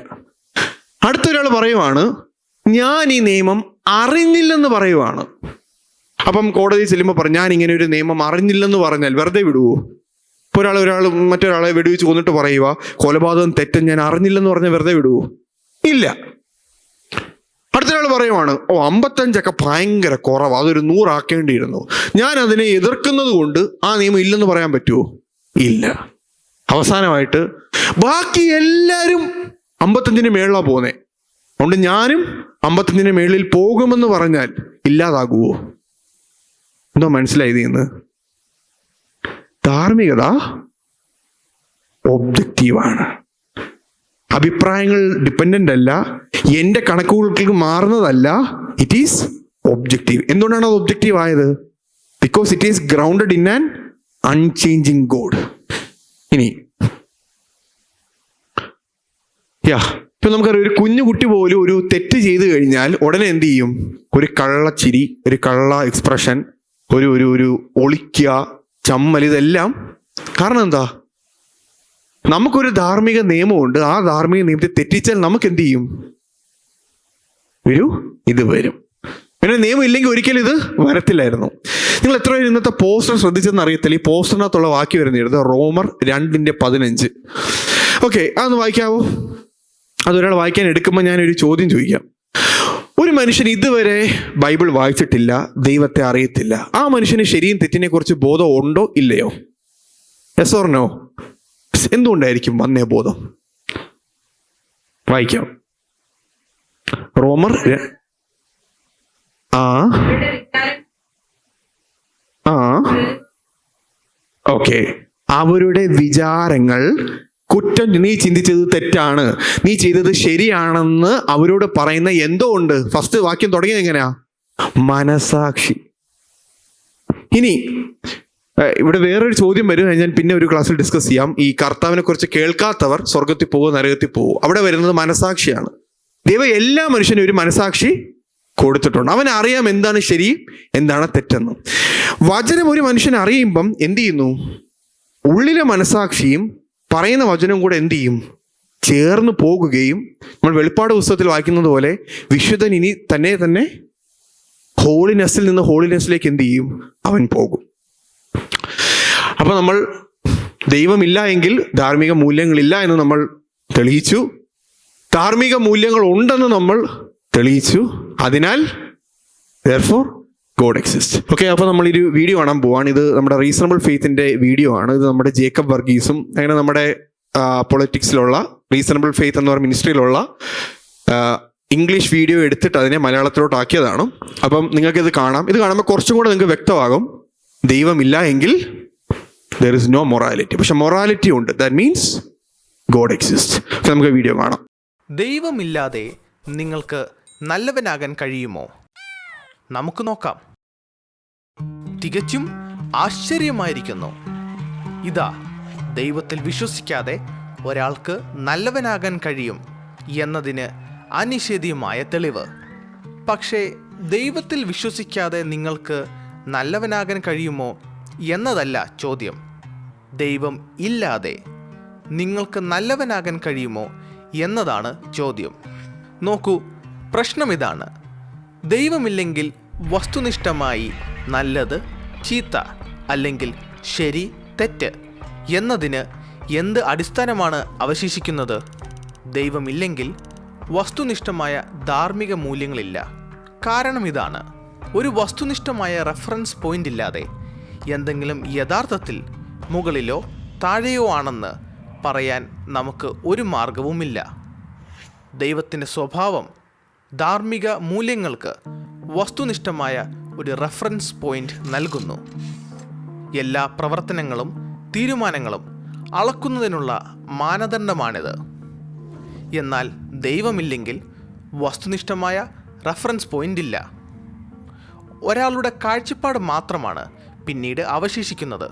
അടുത്തൊരാൾ പറയുവാണ്, ഞാൻ ഈ നിയമം അറിഞ്ഞില്ലെന്ന് പറയുവാണ്. അപ്പം കോടതി ചെല്ലുമ്പോൾ പറഞ്ഞു, ഞാൻ ഇങ്ങനെ ഒരു നിയമം അറിഞ്ഞില്ലെന്ന് പറഞ്ഞാൽ വെറുതെ വിടുവോ? ഇപ്പോൾ ഒരാൾ മറ്റൊരാളെ വെടിവെച്ച് കൊന്നിട്ട് പറയുക, കൊലപാതകം തെറ്റും ഞാൻ അറിഞ്ഞില്ലെന്ന് പറഞ്ഞാൽ വെറുതെ വിടുവോ? ഇല്ല. അടുത്തൊരാൾ പറയുവാണ്, 55 ഭയങ്കര കുറവാണ്, അതൊരു 100 ആക്കേണ്ടിയിരുന്നു, ഞാൻ അതിനെ എതിർക്കുന്നത് കൊണ്ട് ആ നിയമം ഇല്ലെന്ന് പറയാൻ പറ്റുമോ? ഇല്ല. അവസാനമായിട്ട് ബാക്കി എല്ലാവരും 55 മേളിലാണ് പോകുന്നത്, അതുകൊണ്ട് ഞാനും 55 മേളിൽ പോകുമെന്ന് പറഞ്ഞാൽ ഇല്ലാതാകുമോ? എന്തോ മനസ്സിലായത് ഇന്ന്? ധാർമ്മികത ഒബ്ജക്റ്റീവാണ്. അഭിപ്രായങ്ങൾ ഡിപ്പെൻഡൻ്റ് അല്ല, എൻ്റെ കണക്കുകൾക്ക് മാറുന്നതല്ല. It is objective. എന്തുകൊണ്ടാണ് അത് ഒബ്ജക്റ്റീവ് ആയത്? Because it is grounded in an unchanging God. ഇനി ഇപ്പൊ നമുക്കറിയാം, ഒരു കുഞ്ഞു കുട്ടി പോലും ഒരു തെറ്റ് ചെയ്തു കഴിഞ്ഞാൽ ഉടനെ എന്ത് ചെയ്യും? ഒരു കള്ളച്ചിരി, ഒരു കള്ള എക്സ്പ്രഷൻ, ഒരു ഒളിക്കുക, ചമ്മൽ, ഇതെല്ലാം. കാരണം എന്താ? നമുക്കൊരു ധാർമ്മിക നിയമമുണ്ട്. ആ ധാർമ്മിക നിയമത്തെ തെറ്റിച്ചാൽ നമുക്ക് എന്ത് ചെയ്യും? ഇത് വരും. പിന്നെ നിയമം ഇല്ലെങ്കിൽ ഒരിക്കലും ഇത് വരത്തില്ലായിരുന്നു. നിങ്ങൾ എത്ര പേര് ഇന്നത്തെ പോസ്റ്റർ ശ്രദ്ധിച്ചെന്ന് അറിയത്തില്ല. ഈ പോസ്റ്ററിനകത്തുള്ള വാക്യം വരുന്നത് റോമർ 2:15. ഓക്കെ, അതൊന്ന് വായിക്കാവോ? അതൊരാൾ വായിക്കാൻ എടുക്കുമ്പോൾ ഞാനൊരു ചോദ്യം ചോദിക്കാം. ഒരു മനുഷ്യൻ ഇതുവരെ ബൈബിൾ വായിച്ചിട്ടില്ല, ദൈവത്തെ അറിയത്തില്ല, ആ മനുഷ്യന് ശരിയും തെറ്റിനെ കുറിച്ച് ബോധം ഉണ്ടോ ഇല്ലയോ? Yes or no? എന്തുകൊണ്ടായിരിക്കും വന്നേ ബോധം? വായിക്കാം. റോമർ ഓക്കെ. അവരുടെ വിചാരങ്ങൾ കുറ്റം, നീ ചിന്തിച്ചത് തെറ്റാണ്, നീ ചെയ്തത് ശരിയാണെന്ന് അവരോട് പറയുന്ന എന്തോ ഉണ്ട്. ഫസ്റ്റ് വാക്യം തുടങ്ങിയത് എങ്ങനെയാ? മനസാക്ഷി. ഇനി ഇവിടെ വേറൊരു ചോദ്യം വരും, ഞാൻ പിന്നെ ഒരു ക്ലാസ്സിൽ ഡിസ്കസ് ചെയ്യാം. ഈ കർത്താവിനെ കുറിച്ച് കേൾക്കാത്തവർ സ്വർഗത്തിൽ പോകുമോ നരകത്തിൽ പോകുമോ? അവിടെ വരുന്നത് മനസാക്ഷിയാണ്. ദൈവം എല്ലാ മനുഷ്യനും ഒരു മനസാക്ഷി കൊടുത്തിട്ടുണ്ട്. അവൻ അറിയാം എന്താണ് ശരി, എന്താണ് തെറ്റെന്ന്. വചനം ഒരു മനുഷ്യൻ അറിയുമ്പം എന്ത് ചെയ്യുന്നു? ഉള്ളിലെ മനസാക്ഷിയും പറയുന്ന വചനവും കൂടെ എന്ത് ചെയ്യും? ചേർന്ന് പോകുകയും, നമ്മൾ വെളിപ്പാട് പുസ്തകത്തിൽ വായിക്കുന്നത് പോലെ വിശുദ്ധൻ ഇനി തന്നെ ഹോളിനെസ്സിൽ നിന്ന് ഹോളിനെസ്സിലേക്ക് എന്ത് ചെയ്യും? അവൻ പോകും. അപ്പൊ നമ്മൾ ദൈവമില്ല എങ്കിൽ ധാർമ്മിക മൂല്യങ്ങളില്ല എന്ന് നമ്മൾ തെളിയിച്ചു. ധാർമ്മിക മൂല്യങ്ങൾ ഉണ്ടെന്ന് നമ്മൾ തെളിയിച്ചു. അതിനാൽ therefore God exists. ഓക്കെ, അപ്പോൾ നമ്മൾ ഒരു വീഡിയോ കാണാൻ പോവാണ്. ഇത് നമ്മുടെ റീസണബിൾ ഫെയ്ത്തിന്റെ വീഡിയോ ആണ്. ഇത് നമ്മുടെ ജേക്കബ് വർഗീസും അങ്ങനെ നമ്മുടെ പൊളിറ്റിക്സിലുള്ള റീസണബിൾ ഫെയ്ത്ത് എന്ന് പറയുന്ന മിനിസ്ട്രിയിലുള്ള ഇംഗ്ലീഷ് വീഡിയോ എടുത്തിട്ട് അതിനെ മലയാളത്തിലോട്ട് ആക്കിയതാണ്. അപ്പം നിങ്ങൾക്കിത് കാണാം. ഇത് കാണുമ്പോൾ കുറച്ചും കൂടെ നിങ്ങൾക്ക് വ്യക്തമാകും, ദൈവമില്ല എങ്കിൽ there is no morality. പക്ഷെ മൊറാലിറ്റി ഉണ്ട്. That means God exists. നമുക്ക് വീഡിയോ കാണാം. ദൈവമില്ലാതെ നിങ്ങൾക്ക് നല്ലവനാകാൻ കഴിയുമോ? നമുക്ക് നോക്കാം. തികച്ചും ആശ്ചര്യമായിരിക്കുന്നു. ഇതാ, ദൈവത്തിൽ വിശ്വസിക്കാതെ ഒരാൾക്ക് നല്ലവനാകാൻ കഴിയും എന്നതിന് അനിഷേധ്യമായ തെളിവ്. പക്ഷേ ദൈവത്തിൽ വിശ്വസിക്കാതെ നിങ്ങൾക്ക് നല്ലവനാകാൻ കഴിയുമോ എന്നതല്ല ചോദ്യം. ദൈവം ഇല്ലാതെ നിങ്ങൾക്ക് നല്ലവനാകാൻ കഴിയുമോ എന്നതാണ് ചോദ്യം. നോക്കൂ, പ്രശ്നം ഇതാണ്. ദൈവമില്ലെങ്കിൽ വസ്തുനിഷ്ഠമായി നല്ലത്, ചീത്ത, അല്ലെങ്കിൽ ശരി തെറ്റ് എന്നതിന് എന്ത് അടിസ്ഥാനമാണ് അവശേഷിക്കുന്നത്? ദൈവമില്ലെങ്കിൽ വസ്തുനിഷ്ഠമായ ധാർമ്മിക മൂല്യങ്ങളില്ല. കാരണം ഇതാണ്: ഒരു വസ്തുനിഷ്ഠമായ റെഫറൻസ് പോയിന്റ് ഇല്ലാതെ എന്തെങ്കിലും യഥാർത്ഥത്തിൽ മുകളിലോ താഴെയോ ആണെന്ന് പറയാൻ നമുക്ക് ഒരു മാർഗവുമില്ല. ദൈവത്തിൻ്റെ സ്വഭാവം ധാർമ്മിക മൂല്യങ്ങൾക്ക് വസ്തുനിഷ്ഠമായ ഒരു റെഫറൻസ് പോയിന്റ് നൽകുന്നു. എല്ലാ പ്രവർത്തനങ്ങളും തീരുമാനങ്ങളും അളക്കുന്നതിനുള്ള മാനദണ്ഡമാണിത്. എന്നാൽ ദൈവമില്ലെങ്കിൽ വസ്തുനിഷ്ഠമായ റെഫറൻസ് പോയിന്റ് ഇല്ല. ഒരാളുടെ കാഴ്ചപ്പാട് മാത്രമാണ് പിന്നീട് അവശേഷിക്കുന്നത്.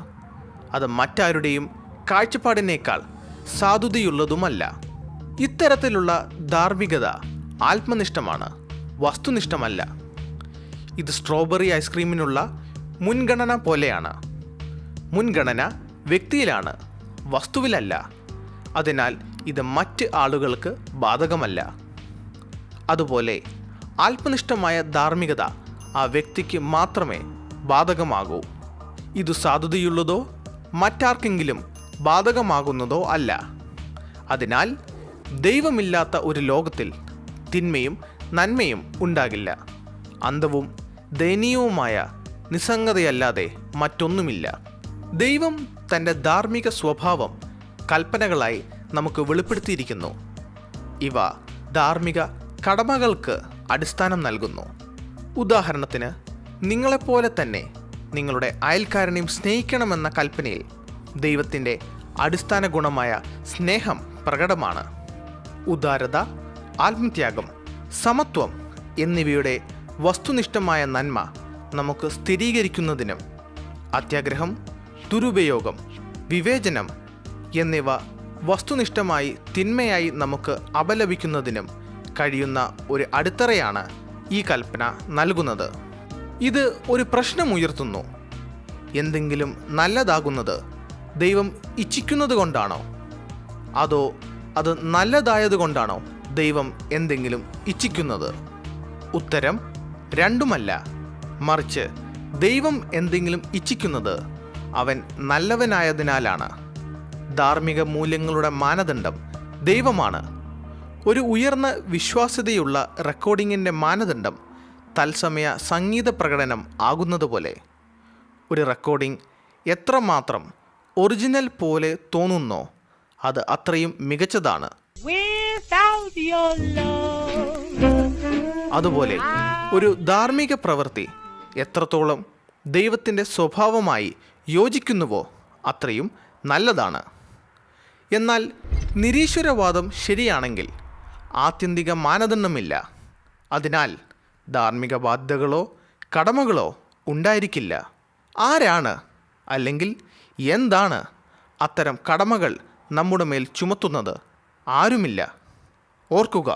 അത് മറ്റാരുടെയും കാഴ്ചപ്പാടിനേക്കാൾ സാധുതയുള്ളതുമല്ല. ഇത്തരത്തിലുള്ള ധാർമ്മികത ആത്മനിഷ്ഠമാണ്, വസ്തുനിഷ്ഠമല്ല. ഇത് സ്ട്രോബെറി ഐസ്ക്രീമിനുള്ള മുൻഗണന പോലെയാണ്. മുൻഗണന വ്യക്തിയിലാണ്, വസ്തുവിലല്ല. അതിനാൽ ഇത് മറ്റ് ആളുകൾക്ക് ബാധകമല്ല. അതുപോലെ ആത്മനിഷ്ഠമായ ധാർമ്മികത ആ വ്യക്തിക്ക് മാത്രമേ ബാധകമാകൂ. ഇത് സാധുതയുള്ളതോ മറ്റാർക്കെങ്കിലും ബാധകമാകുന്നതോ അല്ല. അതിനാൽ ദൈവമില്ലാത്ത ഒരു ലോകത്തിൽ തിന്മയും നന്മയും ഉണ്ടാകില്ല. അന്ധവും ദയനീയവുമായ നിസ്സംഗതയല്ലാതെ മറ്റൊന്നുമില്ല. ദൈവം തൻ്റെ ധാർമ്മിക സ്വഭാവം കൽപ്പനകളായി നമുക്ക് വെളിപ്പെടുത്തിയിരിക്കുന്നു. ഇവ ധാർമ്മിക കടമകൾക്ക് അടിസ്ഥാനം നൽകുന്നു. ഉദാഹരണത്തിന്, നിങ്ങളെപ്പോലെ തന്നെ നിങ്ങളുടെ അയൽക്കാരനെയും സ്നേഹിക്കണമെന്ന കൽപ്പനയിൽ ദൈവത്തിൻ്റെ അടിസ്ഥാന ഗുണമായ സ്നേഹം പ്രകടമാണ്. ഉദാരത, ആത്മത്യാഗം, സമത്വം എന്നിവയുടെ വസ്തുനിഷ്ഠമായ നന്മ നമുക്ക് സ്ഥിരീകരിക്കുന്നതിനും അത്യാഗ്രഹം, ദുരുപയോഗം, വിവേചനം എന്നിവ വസ്തുനിഷ്ഠമായി തിന്മയായി നമുക്ക് അപലപിക്കുന്നതിനും കഴിയുന്ന ഒരു അടിത്തറയാണ് ഈ കൽപ്പന നൽകുന്നത്. ഇത് ഒരു പ്രശ്നമുയർത്തുന്നു: എന്തെങ്കിലും നല്ലതാകുന്നത് ദൈവം ഇച്ഛിക്കുന്നത് കൊണ്ടാണോ? അതോ അത് നല്ലതായതുകൊണ്ടാണോ ദൈവം എന്തെങ്കിലും ഇച്ഛിക്കുന്നത്? ഉത്തരം രണ്ടുമല്ല. മറിച്ച് ദൈവം എന്തെങ്കിലും ഇച്ഛിക്കുന്നത് അവൻ നല്ലവനായതിനാലാണ്. ധാർമ്മിക മൂല്യങ്ങളുടെ മാനദണ്ഡം ദൈവമാണ്. ഒരു ഉയർന്ന വിശ്വാസ്യതയുള്ള റെക്കോർഡിങ്ങിൻ്റെ മാനദണ്ഡം തത്സമയ സംഗീത പ്രകടനം ആകുന്നതുപോലെ ഒരു റെക്കോർഡിംഗ് എത്രമാത്രം ഒറിജിനൽ പോലെ തോന്നുന്നോ അത് അത്രയും മികച്ചതാണ്. അതുപോലെ ഒരു ധാർമ്മിക പ്രവൃത്തി എത്രത്തോളം ദൈവത്തിൻ്റെ സ്വഭാവമായി യോജിക്കുന്നുവോ അത്രയും നല്ലതാണ്. എന്നാൽ നിരീശ്വരവാദം ശരിയാണെങ്കിൽ ആത്യന്തിക മാനദണ്ഡമില്ല. അതിനാൽ ധാർമ്മിക ബാധ്യതകളോ കടമകളോ ഉണ്ടായിരിക്കില്ല. ആരാണ് അല്ലെങ്കിൽ എന്താണ് അത്തരം കടമകൾ നമ്മുടെ മേൽ ചുമത്തുന്നത്? ആരുമില്ല. ഓർക്കുക,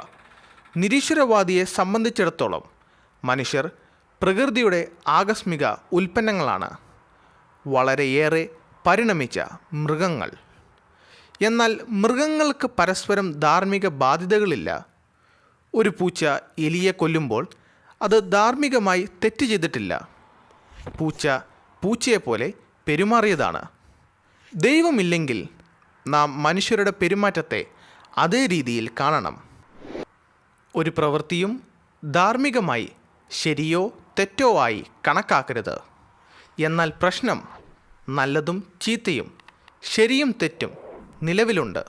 നിരീശ്വരവാദിയെ സംബന്ധിച്ചിടത്തോളം മനുഷ്യർ പ്രകൃതിയുടെ ആകസ്മിക ഉൽപ്പന്നങ്ങളാണ്, വളരെയേറെ പരിണമിച്ച മൃഗങ്ങൾ. എന്നാൽ മൃഗങ്ങൾക്ക് പരസ്പരം ധാർമ്മിക ബാധ്യതകളില്ല. ഒരു പൂച്ച എലിയെ കൊല്ലുമ്പോൾ അത് ധാർമ്മികമായി തെറ്റ് ചെയ്തിട്ടില്ല. പൂച്ച പൂച്ചയെപ്പോലെ പെരുമാറിയതാണ്. ദൈവമില്ലെങ്കിൽ നാം മനുഷ്യരുടെ പെരുമാറ്റത്തെ അതേ രീതിയിൽ കാണണം. ഒരു പ്രവൃത്തിയും ധാർമ്മികമായി ശരിയോ തെറ്റോ ആയി കണക്കാക്കരുത്. എന്നാൽ പ്രശ്നം നല്ലതും ചീത്തയും ശരിയും തെറ്റും നിലവിലുണ്ട്.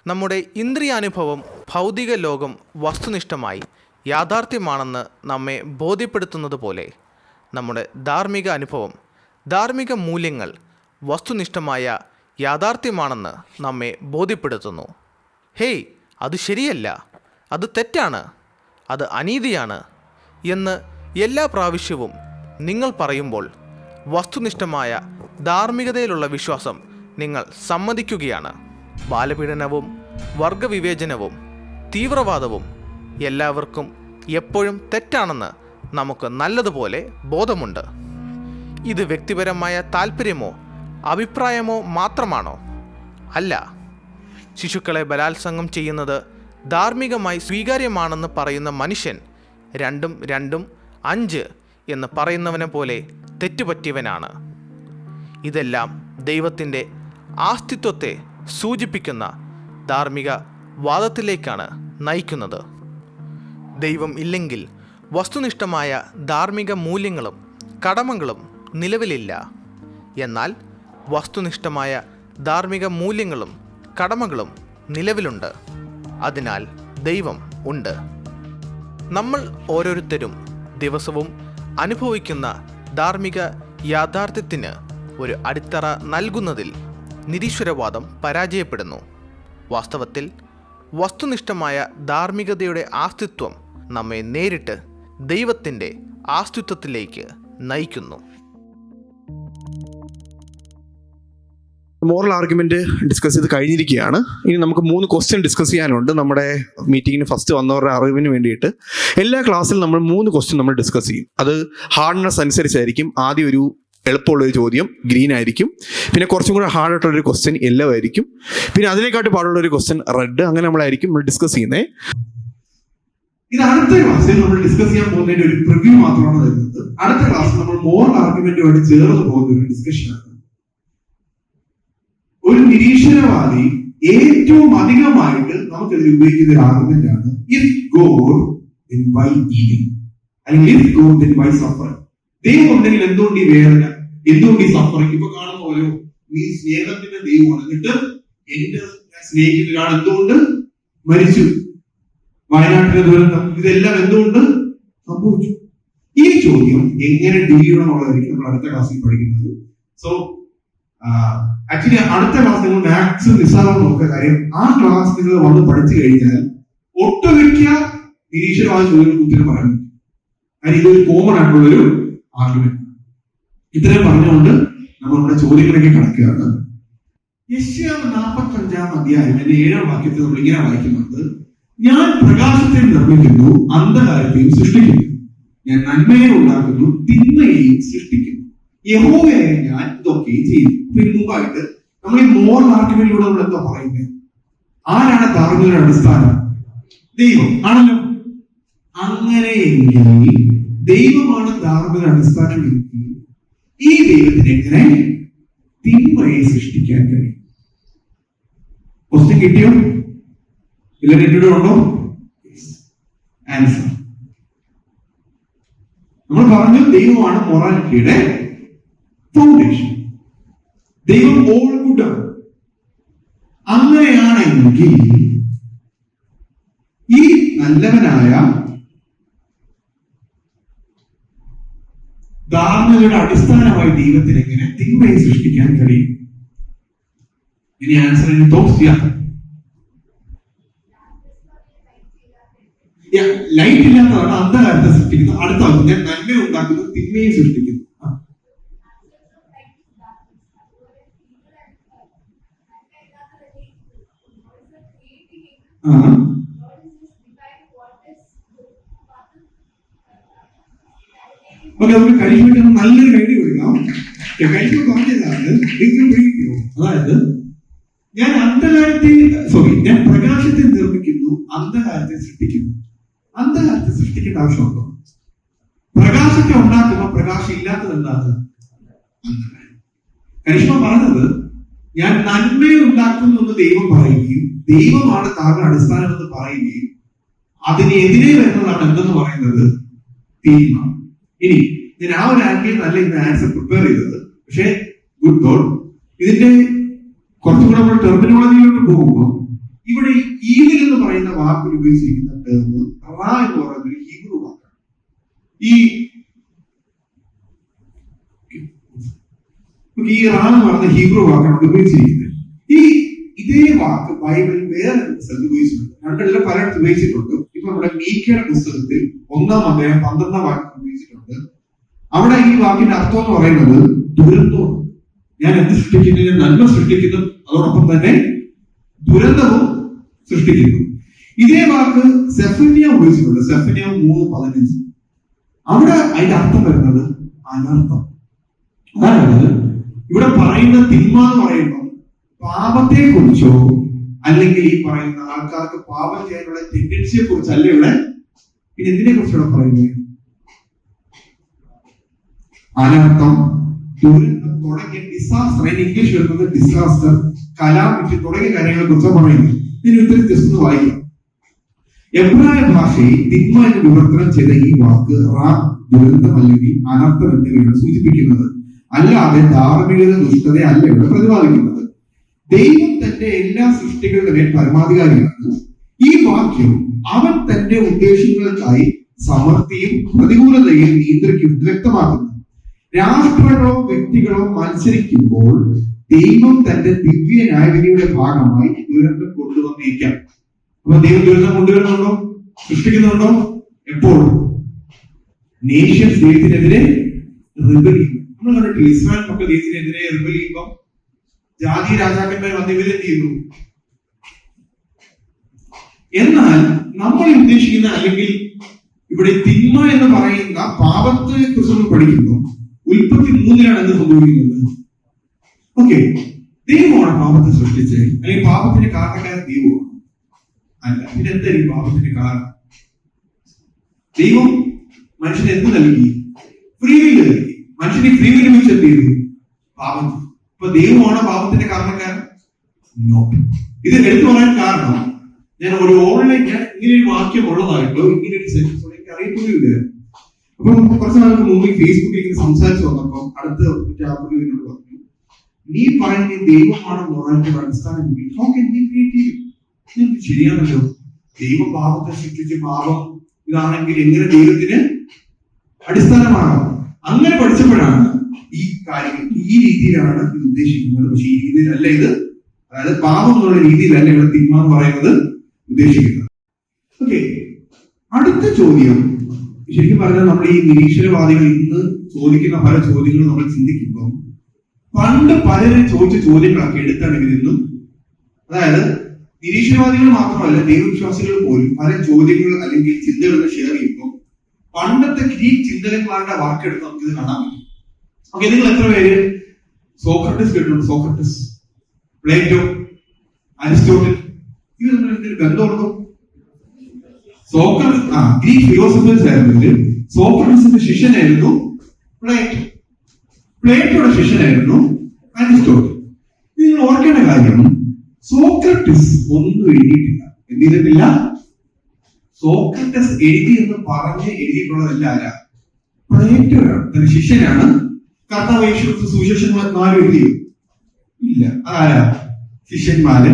നമ്മുടെ ഇന്ദ്രിയാനുഭവം ഭൗതിക ലോകം വസ്തുനിഷ്ഠമായി യാഥാർത്ഥ്യമാണെന്ന് നമ്മെ ബോധ്യപ്പെടുത്തുന്നത് പോലെ നമ്മുടെ ധാർമ്മിക അനുഭവം, ധാർമ്മിക മൂല്യങ്ങൾ വസ്തുനിഷ്ഠമായ യാഥാർത്ഥ്യമാണെന്ന് നമ്മെ ബോധ്യപ്പെടുത്തുന്നു. ഹേയ്, അത് ശരിയല്ല, അത് തെറ്റാണ്, അത് അനീതിയാണ് എന്ന് എല്ലാ പ്രാവശ്യവും നിങ്ങൾ പറയുമ്പോൾ വസ്തുനിഷ്ഠമായ ധാർമ്മികതയിലുള്ള വിശ്വാസം നിങ്ങൾ സമ്മതിക്കുകയാണ്. ബാലപീഡനവും വർഗവിവേചനവും തീവ്രവാദവും എല്ലാവർക്കും എപ്പോഴും തെറ്റാണെന്ന് നമുക്ക് നല്ലതുപോലെ ബോധമുണ്ട്. ഇത് വ്യക്തിപരമായ താല്പര്യമോ അഭിപ്രായമോ മാത്രമാണോ? അല്ല. ശിശുക്കളെ ബലാത്സംഗം ചെയ്യുന്നത് ധാർമ്മികമായി സ്വീകാര്യമാണെന്ന് പറയുന്ന മനുഷ്യൻ 2 2 5 എന്ന് പറയുന്നവനെ പോലെ തെറ്റുപറ്റിയവനാണ്. ഇതെല്ലാം ദൈവത്തിൻ്റെ ആസ്തിത്വത്തെ സൂചിപ്പിക്കുന്ന ധാർമ്മിക വാദത്തിലേക്കാണ് നയിക്കുന്നത്. ദൈവം ഇല്ലെങ്കിൽ വസ്തുനിഷ്ഠമായ ധാർമ്മിക മൂല്യങ്ങളും കടമകളും നിലവിലില്ല. എന്നാൽ വസ്തുനിഷ്ഠമായ ധാർമ്മിക മൂല്യങ്ങളും കടമകളും നിലവിലുണ്ട്. അതിനാൽ ദൈവം ഉണ്ട്. നമ്മൾ ഓരോരുത്തരും ദിവസവും അനുഭവിക്കുന്ന ധാർമ്മിക യാഥാർത്ഥ്യത്തിന് ഒരു അടിത്തറ നൽകുന്നതിൽ നിരീശ്വരവാദം പരാജയപ്പെടുന്നു. വാസ്തവത്തിൽ വസ്തുനിഷ്ഠമായ ധാർമ്മികതയുടെ അസ്തിത്വം നമ്മെ നേരിട്ട് ദൈവത്തിൻ്റെ അസ്തിത്വത്തിലേക്ക് നയിക്കുന്നു. മോറൽ ആർഗ്യുമെന്റ് ഡിസ്കസ് ചെയ്ത് കഴിഞ്ഞിരിക്കുകയാണ്. ഇനി നമുക്ക് 3 ക്വസ്റ്റ്യൻ ഡിസ്കസ് ചെയ്യാനുണ്ട്. നമ്മുടെ മീറ്റിങ്ങിന് ഫസ്റ്റ് വന്നവരുടെ അറിവിന് വേണ്ടിയിട്ട് എല്ലാ ക്ലാസ്സിലും നമ്മൾ 3 ക്വസ്റ്റ്യൻ നമ്മൾ ഡിസ്കസ് ചെയ്യും. അത് ഹാർഡ്നെസ് അനുസരിച്ചായിരിക്കും. ആദ്യം ഒരു എളുപ്പമുള്ളൊരു ചോദ്യം ഗ്രീൻ ആയിരിക്കും, പിന്നെ കുറച്ചും കൂടെ ഹാർഡായിട്ടുള്ളൊരു ക്വസ്റ്റ്യൻ യെല്ലോ ആയിരിക്കും, പിന്നെ അതിനെക്കാട്ട് പാടുള്ളൊരു ക്വസ്റ്റ്യൻ റെഡ്. അങ്ങനെ നമ്മൾ ഡിസ്കസ് ചെയ്യുന്നത്. ഇത് അടുത്ത ക്ലാസ്സിൽ നമ്മൾ ഡിസ്കസ് ചെയ്യാൻ പോകുന്നതിന്റെ ഒരു പ്രിവ്യൂ മാത്രമാണ് തരുന്നത്. അടുത്ത ക്ലാസ്സിൽ നമ്മൾ മോറൽ ആർഗ്യുമെന്റുമായിട്ട് ചേർന്ന് പോകുന്ന ഒരു ഡിസ്കഷനാണ്. ഒരു നിരീശ്വരവാദി ഏറ്റവും അധികമായിട്ട് നമുക്കെതിരെ ഉപയോഗിക്കുന്ന ഒരു ആർഗ്യുമെന്റ് ആണ് if God then why evil, അല്ലെങ്കിൽ if God then why suffering. ദൈവം ഉണ്ടെങ്കിൽ എന്തുകൊണ്ട് ഈ വേദന, എന്തുകൊണ്ട് ഈ സഫറിങ്? ഇപ്പൊ കാണുന്ന പോലെ നീ സ്നേഹത്തിന്റെ ദൈവമാണ്, എന്നിട്ട് എന്റെ സ്നേഹിക്കുന്ന ഒരാൾ എന്തുകൊണ്ട് മരിച്ചു, വയനാട്ടിലെ ദുരന്തം, ഇതെല്ലാം എന്തുകൊണ്ട് സംഭവിച്ചു? ഈ ചോദ്യം എങ്ങനെ ഡീൽ ചെയ്യണം എന്നുള്ളതായിരിക്കും നമ്മൾ അടുത്ത ക്ലാസ്സിൽ പഠിക്കുന്നത്. സോ ആക്ച്വലി അടുത്ത ക്ലാസ് നിങ്ങൾ മാത്സ് നിസ്സാരം നോക്കുക. കാര്യം ആ ക്ലാസ് നിങ്ങൾ വന്ന് പഠിച്ചു കഴിഞ്ഞാൽ ഒട്ടുമിക്ക നിരീശ്വരവാദ ചോദ്യങ്ങൾക്ക് ഉത്തരം പറയാൻ പറ്റും. കാര്യം ഇതൊരു കോമൺ ആയിട്ടുള്ളൊരു ആർഗ്യുമെന്റ്. ഇത്രയും പറഞ്ഞുകൊണ്ട് നമ്മൾ നമ്മുടെ ചോദ്യങ്ങളിലേക്ക് കടക്കുകയാണ്. യെശയ്യാവ് 45-ാം അധ്യായം 7-ാം വാക്യത്തിൽ നമ്മൾ ഇങ്ങനെ വായിക്കുന്നുണ്ട്: ഞാൻ പ്രകാശത്തെ നിർമ്മിക്കുന്നു, അന്ധകാരത്തെയും സൃഷ്ടിക്കുന്നു. ഞാൻ നന്മയെ ഉണ്ടാക്കുന്നു, തിന്മയെയും സൃഷ്ടിക്കുന്നു. യഹോവയായ ഞാൻ ഇതൊക്കെയും ചെയ്യും. അപ്പൊ ഇതിന് മുമ്പായിട്ട് നമ്മൾ ഈ മോറൽ ആർഗ്യുമെന്റിലൂടെ നമ്മൾ എന്താ പറയുന്നത്? ആരാണ് ധാർമ്മികയുടെ അടിസ്ഥാനം? ദൈവം ആണല്ലോ. അങ്ങനെയെങ്കിൽ ദൈവമാണ് ധാർമ്മിക അടിസ്ഥാനം എങ്കിൽ ഈ ദൈവത്തിന് എങ്ങനെ തിന്മയെ സൃഷ്ടിക്കാൻ കഴിയും? ക്വസ്റ്റ്യൻ കിട്ടിയോ? എല്ലാവരും ഉണ്ടോ? ആൻസർ നമ്മൾ പറഞ്ഞു, ദൈവമാണ് മൊറാലിറ്റിയുടെ ഫൗണ്ടേഷൻ. ദൈവം ഓൾ ഗുഡാണ്. അങ്ങനെയാണെങ്കിൽ ഈ നല്ലവനായ ധാർമ്മികയുടെ അടിസ്ഥാനമായി ദൈവത്തിന് എങ്ങനെ തിന്മയെ സൃഷ്ടിക്കാൻ കഴിയും? ഇനി ആൻസറിന് തോക്സ് ലൈറ്റ് ഇല്ലാത്തതാണ് അന്ധകാരത്തെ സൃഷ്ടിക്കുന്നത്. അടുത്ത ഞാൻ നന്മ ഉണ്ടാക്കുന്നു, തിന്മയെ സൃഷ്ടിക്കുന്നു. നമുക്ക് കരിഷ്മയ്ക്ക് നല്ലൊരു ഐഡിയ കൊടുക്കാം. കരിഷ്മ പറഞ്ഞതാണ്, അതായത് ഞാൻ പ്രകാശത്തെ നിർമ്മിക്കുന്നു, അന്ധകാരത്തെ സൃഷ്ടിക്കുന്നു. അന്ധകാരത്തെ സൃഷ്ടിക്കേണ്ട ആവശ്യമുണ്ടോ? പ്രകാശത്തെ ഉണ്ടാക്കുമ്പോൾ പ്രകാശം ഇല്ലാത്തത് എന്താണ്? അന്ധകാരം. കരിഷ്മ പറഞ്ഞത് ഞാൻ നന്മയെ ഉണ്ടാക്കുന്നു എന്ന് ദൈവം പറയുകയും ദൈവമാണ് താങ്കളുടെ അടിസ്ഥാനം എന്ന് പറയുകയും അതിനെതിരെ വരുന്നതാണ് എന്തെന്ന് പറയുന്നത്? തിന്മ. ഇനി ഞാൻ ആ ഒരു ആംഗിളിൽ നല്ല ഇന്ന് ആൻസർ പ്രിപ്പയർ ചെയ്തത്. പക്ഷേ ഗുഡ് തോട്ട്, ഇതിന്റെ കുറച്ചുകൂടെ നമ്മൾ ടെർമിനോളജിയിലോട്ട് പോകുമ്പോൾ ഇവിടെ ഈവിൽ എന്ന് പറയുന്ന വാക്കിൽ ഉപയോഗിച്ചിരിക്കുന്ന ടേം റാ എന്ന് പറയുന്ന ഒരു ഹീബ്രു വാക്കാണ്. ഈ റാ എന്ന് പറയുന്ന ഹീബ്രു വാക്കാണ് ഉപയോഗിച്ചിരിക്കുന്നത്. ഇതേ വാക്ക് ബൈബിളിൽ വേറെ സ്ഥലത്ത് ഉപയോഗിച്ചിട്ടുണ്ട്. രണ്ടെല്ലാം പലയിടത്ത് ഉപയോഗിച്ചിട്ടുണ്ട്. ഇപ്പൊ നമ്മുടെ മീക്കയുടെ പുസ്തകത്തിൽ 1-ാം അധ്യായം 12-ാം വാക്യം ഉപയോഗിച്ചിട്ടുണ്ട്. അവിടെ ഈ വാക്കിന്റെ അർത്ഥം എന്ന് പറയുന്നത് ദുരന്തമാണ്. ഞാൻ എന്ത് സൃഷ്ടിക്കുന്നു? ഞാൻ നന്മ സൃഷ്ടിക്കുന്നു, അതോടൊപ്പം തന്നെ ദുരന്തവും സൃഷ്ടിക്കുന്നു. ഇതേ വാക്ക് സെഫന്യ ഉപയോഗിച്ചിട്ടുണ്ട്. സെഫന്യ 3:15. അവിടെ അതിന്റെ അർത്ഥം വരുന്നത് അനർത്ഥം. അതായത് ഇവിടെ പറയുന്ന തിന്മ എന്ന് പറയുമ്പോൾ പാപത്തെ കുറിച്ചോ അല്ലെങ്കിൽ ഈ പറയുന്ന ആൾക്കാർക്ക് പാപം ചെയ്യാനുള്ള ടെൻഡൻസിയെ കുറിച്ചല്ല ഇവിടെ. പിന്നെ എന്തിനെ കുറിച്ചാണ് പറയുന്നത്? അനർത്ഥം, ദുരന്തം തുടങ്ങിയ അതിന് ഇംഗ്ലീഷ് വരുന്നത് ഡിസാസ്റ്റർ, കലാമിറ്റി തുടങ്ങിയ കാര്യങ്ങളെ കുറിച്ചാണ് പറയുന്നത്. ഇതിന് ഉത്തരം ജസ്റ്റ് ഒന്ന് വായിക്കാം. എബ്രായ ഭാഷയിൽ തിന്മ എന്ന് വിവർത്തനം ചെയ്ത ഈ വാക്ക് ദുരന്തം അല്ലെങ്കിൽ അനർത്ഥം എന്നിവയാണ് സൂചിപ്പിക്കുന്നത്, അല്ലാതെ ധാർമ്മികത ദുഷ്ടത അല്ല ഇവിടെ പ്രതിപാദിക്കുന്നത്. ദൈവം തന്റെ എല്ലാ സൃഷ്ടികളുടെ മേൽ പരമാധികാരിയാണ്. ഈ വാക്യം അവൻ തന്റെ ഉദ്ദേശങ്ങൾക്കായി സമൃദ്ധിയും പ്രതികൂലതയും നിയന്ത്രിക്കുന്നത് വ്യക്തമാക്കുന്നു. രാഷ്ട്രങ്ങളോ വ്യക്തികളോ മത്സരിക്കുമ്പോൾ ദൈവം തന്റെ ദിവ്യ ന്യായവിധിയുടെ ഭാഗമായി ദുരന്തം കൊണ്ടുവന്നിരിക്കാം. അപ്പൊ ദൈവം ദുരന്തം കൊണ്ടുവരുന്നുണ്ടോ? സൃഷ്ടിക്കുന്നുണ്ടോ? എപ്പോഴും നേഷ്യൻസ് ദൈവത്തിനെതിരെ റിബൽ ചെയ്യും. നമ്മൾ കണ്ടിട്ടില്ല, ഇസ്രായേൽ മക്കൾ ദൈവത്തിനെതിരെ റിബൽ ചെയ്യുമ്പോൾ ജാതി രാജാക്കന്മാർ വന്ന് ഇവരെന്ത് ചെയ്യുന്നു? എന്നാൽ നമ്മൾ ഉദ്ദേശിക്കുന്ന അല്ലെങ്കിൽ ഇവിടെ തിന്മ എന്ന് പറയുന്ന പാപത്തെ കുറിച്ച് നമ്മൾ പഠിക്കുമ്പോൾ ഉൽപ്പത്തി 3 എന്ത് സംഭവിക്കുന്നത്? ഓക്കെ, ദൈവമാണ് പാപത്തെ സൃഷ്ടിച്ചത്, അല്ലെങ്കിൽ പാപത്തിന്റെ കാരണക്കാരൻ ദൈവമാണ് അല്ല. പിന്നെ എന്തായിരിക്കും പാപത്തിന്റെ കാരണം? ദൈവം മനുഷ്യന് എന്ത് നൽകി? ഫ്രീ വിൽ നൽകി. മനുഷ്യന് ഫ്രീ വിൽ വെച്ച് എന്ത് ചെയ്തു? പാപം. അപ്പൊ ദൈവമാണ് പാപത്തിന്റെ കാരണക്കാരൻ? നോ. ഇത് എടുത്തു പറയാൻ കാരണം ഞാൻ ഒരു ഓൺലൈൻ ഇങ്ങനെ ഒരു വാക്യം ഉള്ളതായിട്ടോ ഇങ്ങനെ ഒരു സെൻസ് എനിക്ക് അറിയപ്പോലും. അപ്പം കുറച്ച് നാൾക്ക് മുമ്പ് ഫേസ്ബുക്കിൽ ഇങ്ങനെ സംസാരിച്ചു വന്നപ്പം അടുത്ത എന്നോട് പറഞ്ഞു, നീ പറയുന്ന ദൈവമാണ് മൊറാലിറ്റിയുടെ അടിസ്ഥാനം. ശരിയാണല്ലോ, ദൈവം പാപത്തെ സൃഷ്ടിച്ച് പാപം ഇതാണെങ്കിൽ എങ്ങനെ ദൈവത്തിന് അടിസ്ഥാനമാണോ? അങ്ങനെ പഠിച്ചപ്പോഴാണ് ഈ കാര്യങ്ങൾ ഈ രീതിയിലാണ് ഇത് ഉദ്ദേശിക്കുന്നത്. പക്ഷെ ഈ രീതിയിലല്ല ഇത്, അതായത് പാപം എന്നുള്ള രീതിയിലല്ല ഇവിടെ തിന്മ എന്ന് പറയുന്നത് ഉദ്ദേശിക്കുന്നത്. ഓക്കെ, അടുത്ത ചോദ്യം ശരിക്കും പറഞ്ഞാൽ നമ്മൾ ഈ നിരീശ്വരവാദികൾ ഇന്ന് ചോദിക്കുന്ന പല ചോദ്യങ്ങളും നമ്മൾ ചിന്തിക്കുമ്പോൾ പണ്ട് പലരും ചോദിച്ച ചോദ്യങ്ങളൊക്കെ എടുത്താണ് ഇവരിന്നും. അതായത് നിരീശ്വരവാദികൾ മാത്രമല്ല, ദൈവവിശ്വാസികൾ പോലും പല ചോദ്യങ്ങൾ അല്ലെങ്കിൽ ചിന്തകൾ ഷെയർ ചെയ്യുമ്പോൾ പണ്ടത്തെ ഗ്രീക്ക് ചിന്തകന്മാരുടെ വാക്കെടുത്ത് നമുക്കിത് കാണാൻ പറ്റും. ഓക്കെ, നിങ്ങൾ എത്ര പേര് സോക്രട്ടീസ് കേട്ടിട്ടുണ്ട്? സോക്രട്ടീസ്, പ്ലേറ്റോ, അരിസ്റ്റോട്ടിൽ, ഇത് നമ്മൾ എന്തൊരു ബന്ധമുണ്ടോ? ഗ്രീക്ക് ഫിലോസഫേഴ്സ് ആയിരുന്നു. സോക്രട്ടീസിന്റെ ശിഷ്യനായിരുന്നു പ്ലേറ്റോ, പ്ലേറ്റോയുടെ ശിഷ്യനായിരുന്നു അരിസ്റ്റോട്ടിൽ. നിങ്ങൾ ഓർക്കേണ്ട കാര്യം, സോക്രട്ടീസ് ഒന്നും എഴുതിയിട്ടില്ല. എന്ത് ചെയ്തിട്ടില്ല? സോക്രട്ടീസ് എഴുതി എന്ന് പറഞ്ഞ് എഴുതിയിട്ടുള്ളതല്ല. ആരാ? പ്ലേറ്റോയാണ്, തന്റെ ശിഷ്യനാണ്. കർത്താവ് യേശു സുവിശേഷങ്ങൾ 4 എഴുതിയോ? ഇല്ല. അതാരാ? ശിഷ്യന്മാര്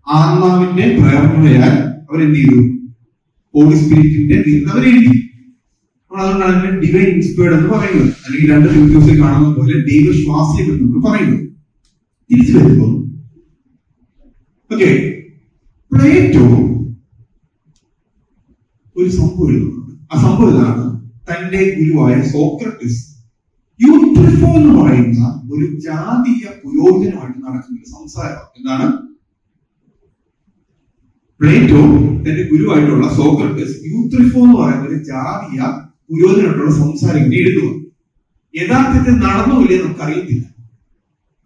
ആത്മാവിന്റെ പ്രേരണയാൽ അവരെന്ത് ചെയ്തു? ഹോളി സ്പിരിറ്റിന്റെ അവരെഴുതി. അതുകൊണ്ടാണ് ഡിവൈൻ ഇൻസ്പയർഡ് എന്ന് പറയുന്നത്, അല്ലെങ്കിൽ 2 തിമോഥെയോസിൽ കാണുന്ന പോലെ ദൈവശ്വാസ്യം എന്ന് നമ്മൾ പറയുന്നത്. തിരിച്ചു വരുമ്പോൾ ഓക്കെ, പ്ലേറ്റോ ഒരു സംഭവം എഴുതുന്നുണ്ട്. ആ സംഭവം ഇതാണ്: തന്റെ ഗുരുവായ സോക്രട്ടീസ് യൂട്രിഫോ എന്ന് പറയുന്ന ഒരു ജാതീയ പുരോഹിതനുമായിട്ട് നടക്കുന്ന ഒരു സംസാരം. എന്താണ്? പ്ലേറ്റോ തന്റെ ഗുരുവായിട്ടുള്ള സോക്രട്ടീസ് യൂട്രിഫോ എന്ന് പറയുന്ന ഒരു ജാതീയ പുരോഹിതനായിട്ടുള്ള സംസാരം എഴുതുക. യഥാർത്ഥത്തിൽ നടന്നുമില്ലേ നമുക്ക് അറിയത്തില്ല,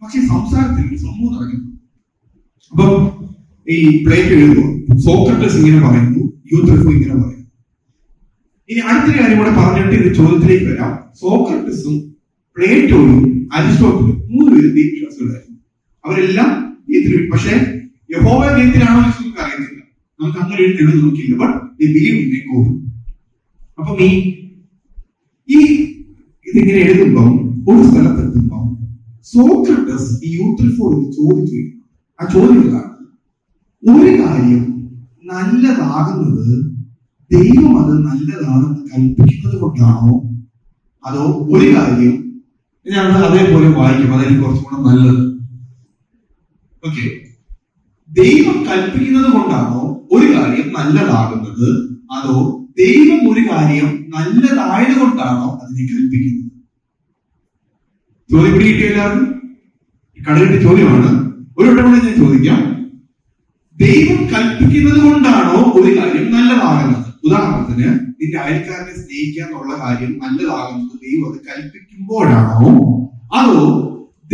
പക്ഷെ സംസാരത്തിൽ ഒരു സംഭവം നടക്കുന്നു. അപ്പം ഈ പ്ലേറ്റോ എഴുതുക, സോക്രട്ടീസ് ഇങ്ങനെ പറയുന്നു, യൂട്രിഫോ ഇങ്ങനെ പറയുന്നു. ഇനി അടുത്തൊരു കാര്യം കൂടെ പറഞ്ഞിട്ട് ഇത് ചോദ്യത്തിലേക്ക് വരാം. സോക്രട്ടീസും പ്ലേറ്റോയും അരിസ്റ്റോട്ടിലും 3 പേരും ദൈവവിശ്വാസികളായിരുന്നു. അവരെല്ലാം ദൈവത്തിൽ, പക്ഷെ യഹോവ ദൈവത്തിലാണോ എന്ന് നമുക്ക് അറിയത്തില്ല, നമുക്ക് അങ്ങനെ ഒരു തെളിവ് നോക്കിയില്ല. But they believe in A God. അപ്പം ഈ ഇതിങ്ങനെ എഴുതുമ്പം ഒരു സ്ഥലത്തെത്തുമ്പം സോക്രട്ടീസ് ഈ യൂട്രിഫോട് ചോദിച്ചു. ആ ചോദ്യം ഇതാണ്: ഒരു കാര്യം നല്ലതാകുന്നത് ദൈവം അത് നല്ലതാണെന്ന് കൽപ്പിക്കുന്നത് കൊണ്ടാണോ, അതോ ഒരു കാര്യം ഞാൻ അതേപോലെ വായിക്കും, അതായിരിക്കും കുറച്ചുകൂടെ നല്ലത്? ഓക്കെ, ദൈവം കൽപ്പിക്കുന്നത് കൊണ്ടാണോ ഒരു കാര്യം നല്ലതാകുന്നത്, അതോ ദൈവം ഒരു കാര്യം നല്ലതായത് കൊണ്ടാണോ അതിനെ കൽപ്പിക്കുന്നത്? ചോദ്യം പിടി കിട്ടിയ എല്ലാവർക്കും? കടലിന്റെ ചോദ്യമാണ്. ഒരു വട്ടം കൂടെ ഞാൻ ചോദിക്കാം: ദൈവം കൽപ്പിക്കുന്നത് കൊണ്ടാണോ ഒരു കാര്യം നല്ലതാകുന്നത്? ഉദാഹരണത്തിന്, നിന്റെ അയൽക്കാരനെ സ്നേഹിക്കുക എന്നുള്ള കാര്യം നല്ലതാകുന്നത് ദൈവം അത് കൽപ്പിക്കുമ്പോഴാണോ, അതോ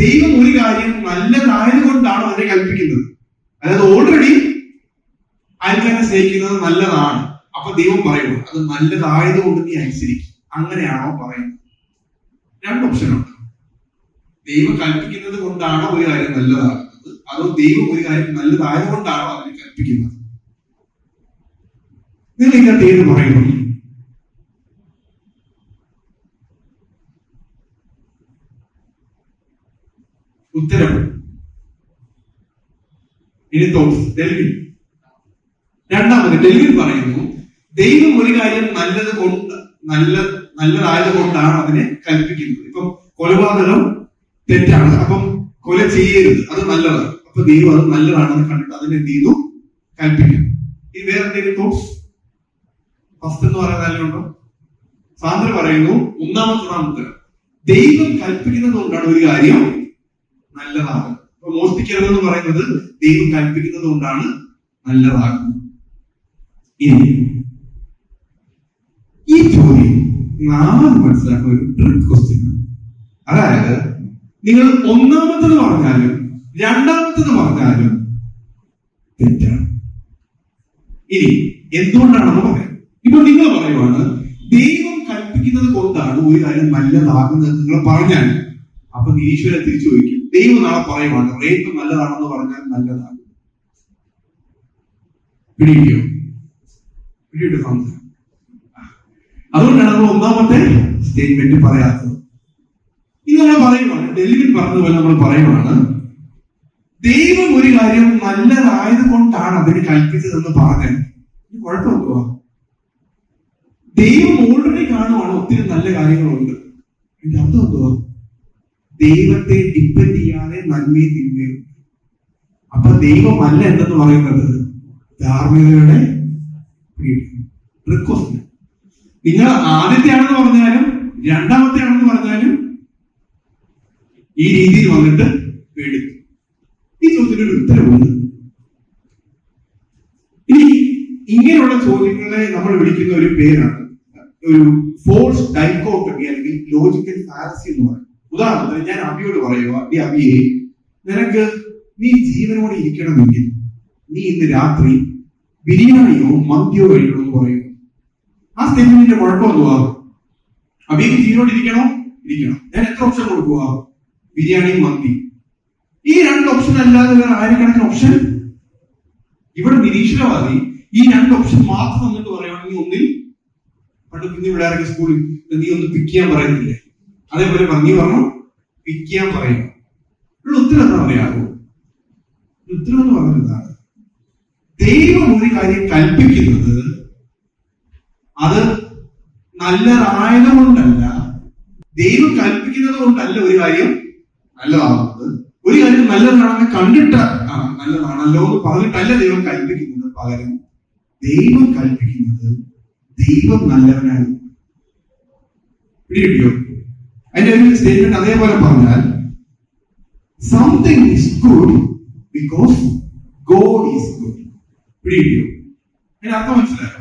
ദൈവം ഒരു കാര്യം നല്ലതായത് കൊണ്ടാണോ അതിനെ കൽപ്പിക്കുന്നത്? അതായത് ഓൾറെഡി അയൽക്കാരനെ സ്നേഹിക്കുന്നത് നല്ലതാണ്, അപ്പൊ ദൈവം പറയുന്നു അത് നല്ലതായത് കൊണ്ട് നീ അനുസരിക്കും, അങ്ങനെയാണോ പറയുന്നത്? 2 ഓപ്ഷൻ ഉണ്ട്. ദൈവം കൽപ്പിക്കുന്നത് കൊണ്ടാണോ ഒരു കാര്യം നല്ലതാകുന്നത്, അതോ ദൈവം ഒരു കാര്യം നല്ലതായതുകൊണ്ടാണോ അതിനെ കൽപ്പിക്കുന്നത്? നിങ്ങൾ ഇതിനകത്ത് ഏത് പറയുന്നു? ഉത്തരം ഇനി തോട്ട്സ്. ഡെൽവിൻ. രണ്ടാമത് ഡെൽവിൻ പറയുന്നു ദൈവം ഒരു കാര്യം നല്ലതായത് കൊണ്ടാണ് അതിനെ കൽപ്പിക്കുന്നത്. ഇപ്പം കൊലപാതകം തെറ്റാണ്, അപ്പം കൊല ചെയ്യരുത്, അത് നല്ലതാണ്. അപ്പൊ ദൈവം അത് നല്ലതാണെന്ന് കണ്ടിട്ട് അതിനെ എന്ത് ചെയ്തു? കൽപ്പിക്കുന്നു. ഇനി വേറെ എന്തെങ്കിലും തോട്ട്സ്? ഫസ്റ്റ് എന്ന് പറയുന്നതല്ലുണ്ടോ? സാന്ദ്ര പറയുന്നു ഒന്നാമത്തതാണ് ഉത്തരം. ദൈവം കൽപ്പിക്കുന്നത് കൊണ്ടാണ് ഒരു കാര്യം നല്ലതാകുന്നത്. ഇപ്പൊ മോഷ്ടിക്കരുതെന്ന് പറയുന്നത് ദൈവം കൽപ്പിക്കുന്നത് കൊണ്ടാണ് നല്ലതാകുന്നത്. ഇനി ഈ ചോദ്യം നാം മനസ്സിലാക്കുന്ന ഒരു ട്രിക്ക് ക്വസ്റ്റ്യൻ ആണ്. അതായത് നിങ്ങൾ ഒന്നാമത്തത് പറഞ്ഞാലും രണ്ടാമത്തത് പറഞ്ഞാലും തെറ്റാണ്. ഇനി എന്തുകൊണ്ടാണെന്ന് പറയാം. ഇപ്പൊ നിങ്ങൾ പറയുവാണ് ദൈവം കൽപ്പിക്കുന്നത് കൊണ്ടാണ് ഒരു കാര്യം നല്ലതാകുന്നത് നിങ്ങൾ പറഞ്ഞാൽ, അപ്പൊ ഈശ്വരൻ തിരിച്ചു ചോദിക്കും, ദൈവം നാളെ പറയുവാണ് റേപ്പ് നല്ലതാണെന്ന് പറഞ്ഞാൽ നല്ലതാണ്. പിടിയോ സംശയം. അതുകൊണ്ടാണ് നമ്മൾ ഒന്നാമത്തെ സ്റ്റേറ്റ്മെന്റ് പറയാത്തത്. ഇത് നമ്മൾ പറയുവാണ്, ഡെൽവിൻ പറഞ്ഞതുപോലെ നമ്മൾ പറയുവാണ് ദൈവം ഒരു കാര്യം നല്ലതായത് കൊണ്ടാണ് അതിന് കൽപ്പിച്ചതെന്ന് പറഞ്ഞാൽ കുഴപ്പമില്ല. ദൈവം ഓൾറെഡി കാണുവാണ് ഒത്തിരി നല്ല കാര്യങ്ങളുണ്ട്. എന്റെ അർത്ഥം എന്തുവാ? ദൈവത്തെ ഡിപ്പെൻഡ് ചെയ്യാതെ നന്മയും തിന്മയും. അപ്പൊ ദൈവമല്ല എന്തെന്ന് പറയുന്നത് ധാർമ്മികതയുടെ റിക്വസ്റ്റ്. നിങ്ങൾ ആദ്യത്തെ ആണെന്ന് പറഞ്ഞാലും രണ്ടാമത്തെ ആണെന്ന് പറഞ്ഞാലും ഈ രീതിയിൽ വന്നിട്ട് പേടിക്കും. ഈ ചോദ്യത്തിനൊരു ഉത്തരവുണ്ട്. ഇനി ഇങ്ങനെയുള്ള ചോദ്യങ്ങളെ നമ്മൾ വിളിക്കുന്ന ഒരു പേരാണ് ഒരു ഫോൾസ് ഡൈക്കോട്ടമി അല്ലെങ്കിൽ ലോജിക്കൽ ഫാലസി എന്ന് പറയും. ഉദാഹരണത്തിന് ഞാൻ അബിയോട് പറയുക, ഈ അബിയെ നിനക്ക് നീ ജീവനോടെ ഇരിക്കണമെങ്കിൽ നീ ഇന്ന് രാത്രി ബിരിയാണിയോ മന്തിയോ കഴിക്കണമെന്ന് പറയുന്നു. ആ സ്റ്റേറ്റ്മെന്റിന്റെ കുഴപ്പം എന്തുവാ? അബിക്ക് ജീവനോട് ഇരിക്കണം. ഞാൻ എത്ര ഓപ്ഷൻ കൊടുക്കുക? ബിരിയാണി, മന്തി. ഈ രണ്ട് ഓപ്ഷൻ അല്ലാതെ വേറെ ആയിരക്കണക്കിന് ഓപ്ഷൻ. ഇവിടെ നിരീശ്വരവാദി ഈ രണ്ട് ഓപ്ഷൻ മാത്രം എന്നിട്ട് പറയുകയാണെങ്കിൽ ഒന്നിൽ പണ്ട് കുഞ്ഞു പിള്ളേരൊക്കെ സ്കൂളിൽ നീ ഒന്ന് പിക്ക് ചെയ്യാൻ പറയുന്നില്ലേ, അതേപോലെ നീ പറഞ്ഞു പിക്ക് ചെയ്യാൻ പറയുന്നു. ഇവിടെ ഉത്തരം എന്താ പറയാമോ? ഉത്തരം എന്ന് പറഞ്ഞതാണ് ദൈവം ഒരു കാര്യം കൽപ്പിക്കുന്നത് അത് നല്ലതായതുകൊണ്ടല്ല, ദൈവം കൽപ്പിക്കുന്നത് കൊണ്ടല്ല ഒരു കാര്യം നല്ലതാകുന്നത്. ഒരു കാര്യം നല്ലതാണെന്ന് കണ്ടിട്ട് നല്ലതാണല്ലോ എന്ന് പറഞ്ഞിട്ടല്ല ദൈവം കൽപ്പിക്കുന്നത്. പകരം ദൈവം കൽപ്പിക്കുന്നത് ദൈവം നല്ലവനാണ്. പിടികിട്ടിയോ? അതിന്റെ ഒരു സ്റ്റേറ്റ്മെന്റ് അതേപോലെ പറഞ്ഞാൽ something is good because God is good. പിടികിട്ടിയോ? അതിന്റെ അർത്ഥം മനസ്സിലായോ?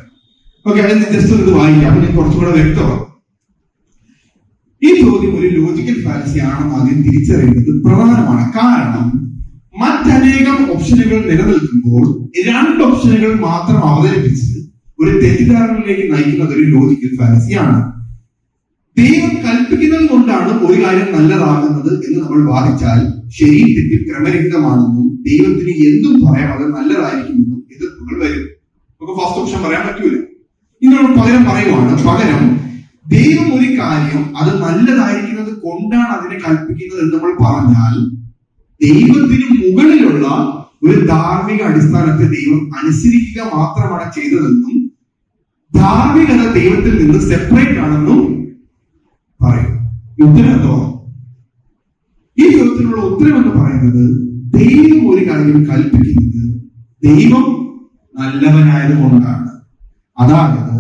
ഓക്കെ, അതിന് ജസ്റ്റ് ഇത് വായിക്കാം, അപ്പൊ ഞാൻ കുറച്ചുകൂടെ വ്യക്തമാണ്. ഈ ചോദ്യം ഒരു ലോജിക്കൽ ഫാലസി ആണെന്ന് ആദ്യം തിരിച്ചറിയുന്നത് പ്രധാനമാണ്. കാരണം മറ്റനേകം ഓപ്ഷനുകൾ നിലനിൽക്കുമ്പോൾ രണ്ട് ഓപ്ഷനുകൾ മാത്രം അവതരിപ്പിച്ച് ഒരു തെറ്റിദ്ധാരണയിലേക്ക് നയിക്കുന്നത് ഒരു ലോജിക്കൽ ഫാലസിയാണ്. ദൈവം കൽപ്പിക്കുന്നത് കൊണ്ടാണ് ഒരു കാര്യം നല്ലതാകുന്നത് എന്ന് നമ്മൾ വാദിച്ചാൽ ശരിയും തെറ്റും ക്രമരഹിതമാണെന്നും ദൈവത്തിന് എന്തും പറയാം അത് നല്ലതായിരിക്കുമെന്നും എതിർപ്പുകൾ വരും. നമുക്ക് ഫസ്റ്റ് ഓപ്ഷൻ പറയാൻ പറ്റൂല. ഇങ്ങനെ പകരം പറയുവാണ് ദൈവം ഒരു കാര്യം അത് നല്ലതായിരിക്കുന്നത് കൊണ്ടാണ് അതിനെ കൽപ്പിക്കുന്നത് എന്ന് നമ്മൾ പറഞ്ഞാൽ ദൈവത്തിന് മുകളിലുള്ള ഒരു ധാർമ്മിക അടിസ്ഥാനത്തെ ദൈവം അനുസരിക്കുക മാത്രമാണ് ചെയ്തതെന്നും ധാർമ്മികത ദൈവത്തിൽ നിന്ന് സെപ്പറേറ്റ് ആണെന്നും പറയും. ഉത്തരം എന്തോ? ഈ ചോദ്യത്തിനുള്ള ഉത്തരം എന്ന് പറയുന്നത് ദൈവം ഒരു കാര്യം കൽപ്പിക്കുന്നത് ദൈവം നല്ലവനായത് കൊണ്ടാണ്. അതായത്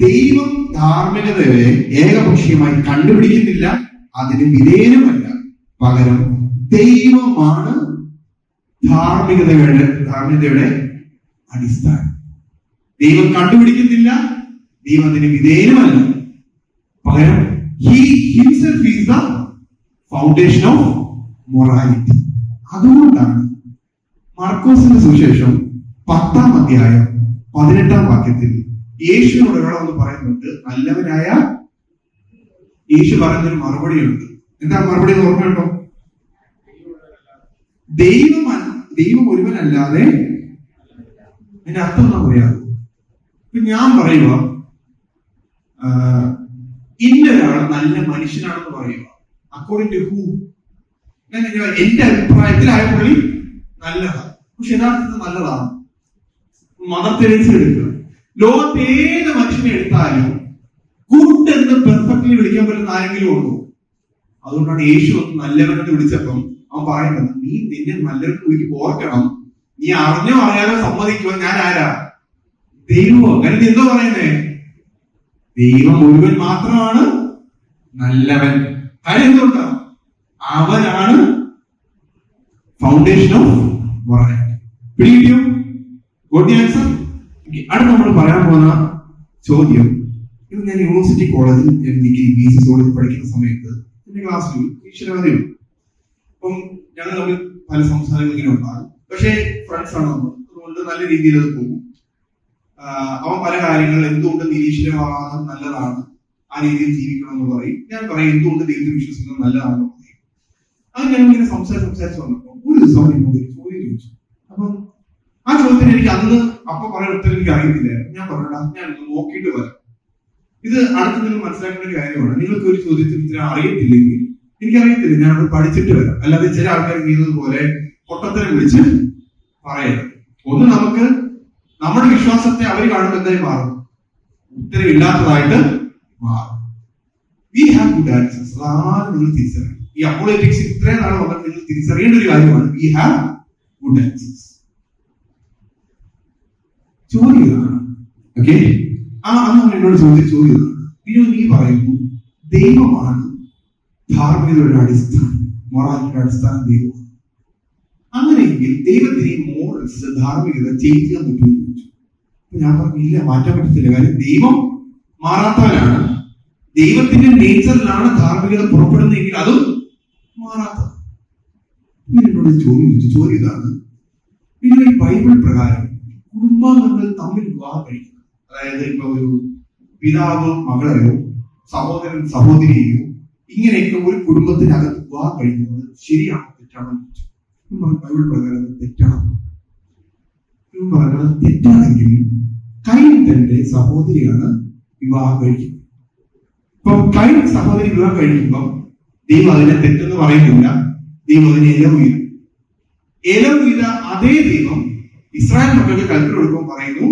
ദൈവം ധാർമ്മികതയെ ഏകപക്ഷീയമായി കണ്ടുപിടിക്കുന്നില്ല, അതിന് വിധേയനുമല്ല. പകരം ദൈവമാണ് ധാർമ്മികതയുടെ അടിസ്ഥാനം. ദൈവം കണ്ടുപിടിക്കുന്നില്ല, ദൈവത്തിന് വിധേയനുമല്ല. പകരം he himself is the foundation of morality. അതുകൊണ്ടാണ് മാർക്കോസിന്റെ സുവിശേഷം 10-ാം അധ്യായം 18-ാം വാക്യത്തിൽ യേശുവിനോട് ഒരാളെന്ന് പറയുന്നുണ്ട് നല്ലവനായ യേശു പറയുന്നൊരു മറുപടിയുണ്ട്. എന്താ മറുപടി ഓർമ്മയുണ്ടോ? ദൈവം ഒരുവനല്ലാതെ അതിന്റെ അർത്ഥം എന്താ പറയാ? ഇപ്പൊ ഞാൻ പറയുക ഇന്ന ഒരാൾ നല്ല മനുഷ്യനാണെന്ന് പറയുക, അക്കോർഡിംഗ് ടു ഹൂ? എന്റെ അഭിപ്രായത്തിൽ ആ പുള്ളി നല്ലതാണ്. പക്ഷെ യഥാർത്ഥത്തിൽ നല്ലതാണ്. മദർ തെരേസ എടുക്കുക, ലോകത്ത് ഏത് മനുഷ്യനെ എടുത്താലും ഗുഡ് എന്ന് പെർഫെക്റ്റ്ലി വിളിക്കാൻ പറ്റുന്ന ആരെങ്കിലും ഉള്ളൂ. അതുകൊണ്ടാണ് യേശു ഒന്ന് നല്ലവരെന്ന് വിളിച്ചപ്പം അവൻ പറയുന്നത്, നീ നിന്നെ നല്ലവരെന്ന് വിളിക്ക് ഓർക്കണം, നീ അറിഞ്ഞോ അറിയാതെ സമ്മതിക്കുക ഞാൻ ആരാ? ദൈവം. കാരണം എന്താ പറയുന്നേ? ദൈവം ഒരുവൻ മാത്രമാണ് നല്ലവൻ. കാര്യം എന്തുകൊണ്ടാ? അവനാണ് ഫൗണ്ടേഷൻ ഓഫ് മൊറാലിറ്റി. പിടികിട്ടിയോ? God answer. അടുത്ത നമ്മൾ പറയാൻ പോകുന്ന ചോദ്യം, ഇത് ഞാൻ യൂണിവേഴ്സിറ്റി കോളേജിൽ ഡിഗ്രി BCS കോളേജിൽ പഠിക്കുന്ന സമയത്ത് എന്റെ ക്ലാസ്സിൽ ഈശ്വരവാദിയുണ്ട്. അപ്പം ഞങ്ങൾ തമ്മിൽ പല സംസാരങ്ങൾ ഇങ്ങനെ ഉണ്ടാകും. പക്ഷേ ഫ്രണ്ട്സ് ആണ് നമ്മൾ, അതുകൊണ്ട് നല്ല രീതിയിൽ അത് പോകും. അവൻ പല കാര്യങ്ങൾ എന്തുകൊണ്ട് നിരീശ്വരവാദം നല്ലതാണ്, ആ രീതിയിൽ ജീവിക്കണം എന്ന് പറയും. ഞാൻ പറയും എന്തുകൊണ്ട് ദൈവത്തിൽ വിശ്വസിക്കുന്നത് നല്ലതാണെന്ന് പറയും. അത് ഞങ്ങൾ ഇങ്ങനെ സംസാരിച്ച് വന്നപ്പോൾ ഒരു ദിവസം എന്നോട് ഒരു ചോദ്യം ചോദിച്ചു. അപ്പം ആ ചോദ്യത്തിന് എനിക്ക് അപ്പൊ പറയാൻ ഉത്തരം എനിക്ക് അറിയത്തില്ലായിരുന്നു. ഞാൻ പറഞ്ഞാ ഞാൻ നോക്കിയിട്ട് വരാം. ഇത് അടുത്ത് നിങ്ങൾ മനസ്സിലാക്കേണ്ട ഒരു കാര്യമാണ്. നിങ്ങൾക്ക് ഒരു ചോദ്യത്തിന് ഉത്തരം അറിയത്തില്ലെങ്കിൽ എനിക്കറിയത്തില്ല, ഞാൻ അത് പഠിച്ചിട്ട് വരാം. അല്ലാതെ ചില ആൾക്കാർ ചെയ്യുന്നത് പോലെ പൊട്ടത്തരം വിളിച്ച് പറയരുത്. ഒന്ന്, നമുക്ക് നമ്മുടെ വിശ്വാസത്തെ അവർ കാണുമ്പോൾ എന്തായി മാറും? ഉത്തരവില്ലാത്തതായിട്ട് മാറും. We have good answers. അതാണ് നിങ്ങൾ തിരിച്ചറിയണം. ഈ അപ്പോളറ്റിക്സ് ഇത്രയും നാളെ വന്നിട്ട് നിങ്ങൾ തിരിച്ചറിയേണ്ട ഒരു കാര്യമാണ്. We have good answers. ചോദ്യം ഇതാണ്. ഓക്കെ, അന്ന് എന്നോട് ചോദ്യം ഇതാണ്. പിന്നെ നീ പറയുന്നു ദൈവമാണ് ധാർമ്മികതയുടെ അടിസ്ഥാനം, മൊറാലിറ്റിയുടെ അടിസ്ഥാനം ദൈവമാണ്. അങ്ങനെയെങ്കിൽ ദൈവത്തിന് മോറൽസ്, ധാർമ്മികത ചേഞ്ച് ചെയ്യാൻ പറ്റുമെന്ന് ചോദിച്ചു. ഞാൻ പറഞ്ഞില്ല, മാറ്റാൻ പറ്റത്തില്ല. കാര്യം ദൈവം മാറാത്തവനാണ്. ദൈവത്തിന്റെ നേച്ചറിലാണ് ധാർമ്മികത പുറപ്പെടുന്നതെങ്കിൽ അതും മാറാത്തത്. എന്നോട് ചോദ്യം ഇതാണ്. പിന്നെ ഈ ബൈബിൾ പ്രകാരം കുടുംബാംഗങ്ങൾ തമ്മിൽ വിവാഹം കഴിക്കുന്നത്, അതായത് ഇപ്പൊ ഒരു പിതാവ് മകളെയോ സഹോദരൻ സഹോദരിയെയോ ഇങ്ങനെയൊക്കെ ഒരു കുടുംബത്തിനകത്ത് വിവാഹം കഴിക്കുന്നത് ശരിയാണോ തെറ്റാണോ ചോദിച്ചു. ബൈബിൾ പ്രകാരം തെറ്റാണ്. പറഞ്ഞത് തെറ്റാണെങ്കിൽ കൈൻ തന്റെ സഹോദരിയാണ് വിവാഹം കഴിക്കുന്നത്. ഇപ്പം കൈൻ സഹോദരി വിവാഹം കഴിക്കുമ്പം ദൈവം അതിനെ തെറ്റെന്ന് പറയുന്നില്ല. ദൈവം അതിനെ എലവ് ചെയ്ത അതേ ദൈവം ഇസ്രായേൽ മക്കൾക്ക് കൽപ്പന കൊടുക്കുമ്പോൾ പറയുന്നു,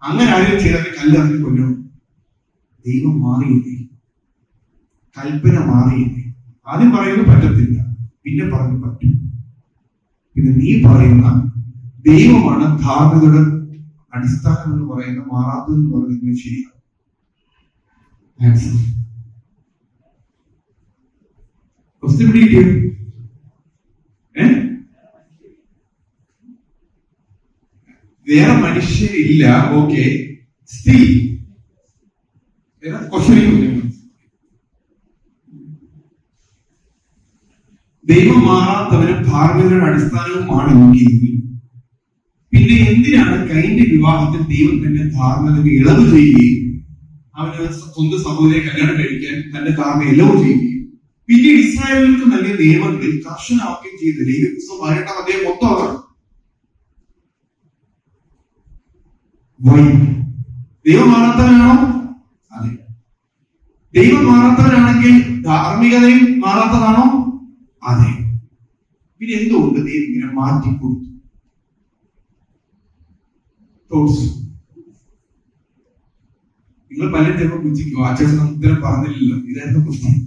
അങ്ങനെ ആരും ചെയ്താൽ കല്ലെറിഞ്ഞ് കൊല്ലണം. ദൈവം മാറിയില്ലേ? കൽപ്പന മാറിയില്ലേ? ആദ്യം പറയുന്നത് പറ്റത്തില്ല, പിന്നെ പറഞ്ഞു പറ്റും. പിന്നെ നീ പറയുന്ന ദൈവമാണ് ധാർമ്മികതയുടെ അടിസ്ഥാനം എന്ന് പറയുന്ന മാറാത്തതെന്ന് പറയുന്നത് ശരിയാണ്. വേറെ മനുഷ്യരില്ല. ഓക്കെ, സ്റ്റിൽ ദൈവം മാറാത്തവനും ധാർമ്മികതയുടെ അടിസ്ഥാനവുമാണെങ്കിൽ പിന്നെ എന്തിനാണ് കൈന്റെ വിവാഹത്തിൽ ദൈവം തന്നെ ധാർമ്മികതയ്ക്ക് ഇളവ് ചെയ്യുകയും അവന് സ്വന്തം സഹോദരിയെ കല്യാണം കഴിക്കാൻ തന്റെ ധാർമ്മിക ഇളവ് ചെയ്യുകയും പിന്നീട് ഇസ്രായേലിലേക്ക് നൽകിയ നിയമങ്ങളിൽ കർശനമാക്കുകയും ചെയ്ത് ലേവ്യപുസ്തകം 18-ാം അധ്യായം മൊത്തം അതാണ്. ദൈവം മാറാത്തവനാണോ? അതെ. ദൈവം മാറാത്തവനാണെങ്കിൽ ധാർമ്മികതയും മാറാത്തതാണോ? അതെ. പിന്നെ എന്തുകൊണ്ട് ദൈവം ഇങ്ങനെ മാറ്റിക്കൊടുത്തു? നിങ്ങൾ പലരും ചിലപ്പോൾ പുച്ഛിക്കും, അച്ഛൻ ഉത്തരം പറഞ്ഞില്ലല്ലോ, ഇതായിരുന്നു പ്രശ്നം.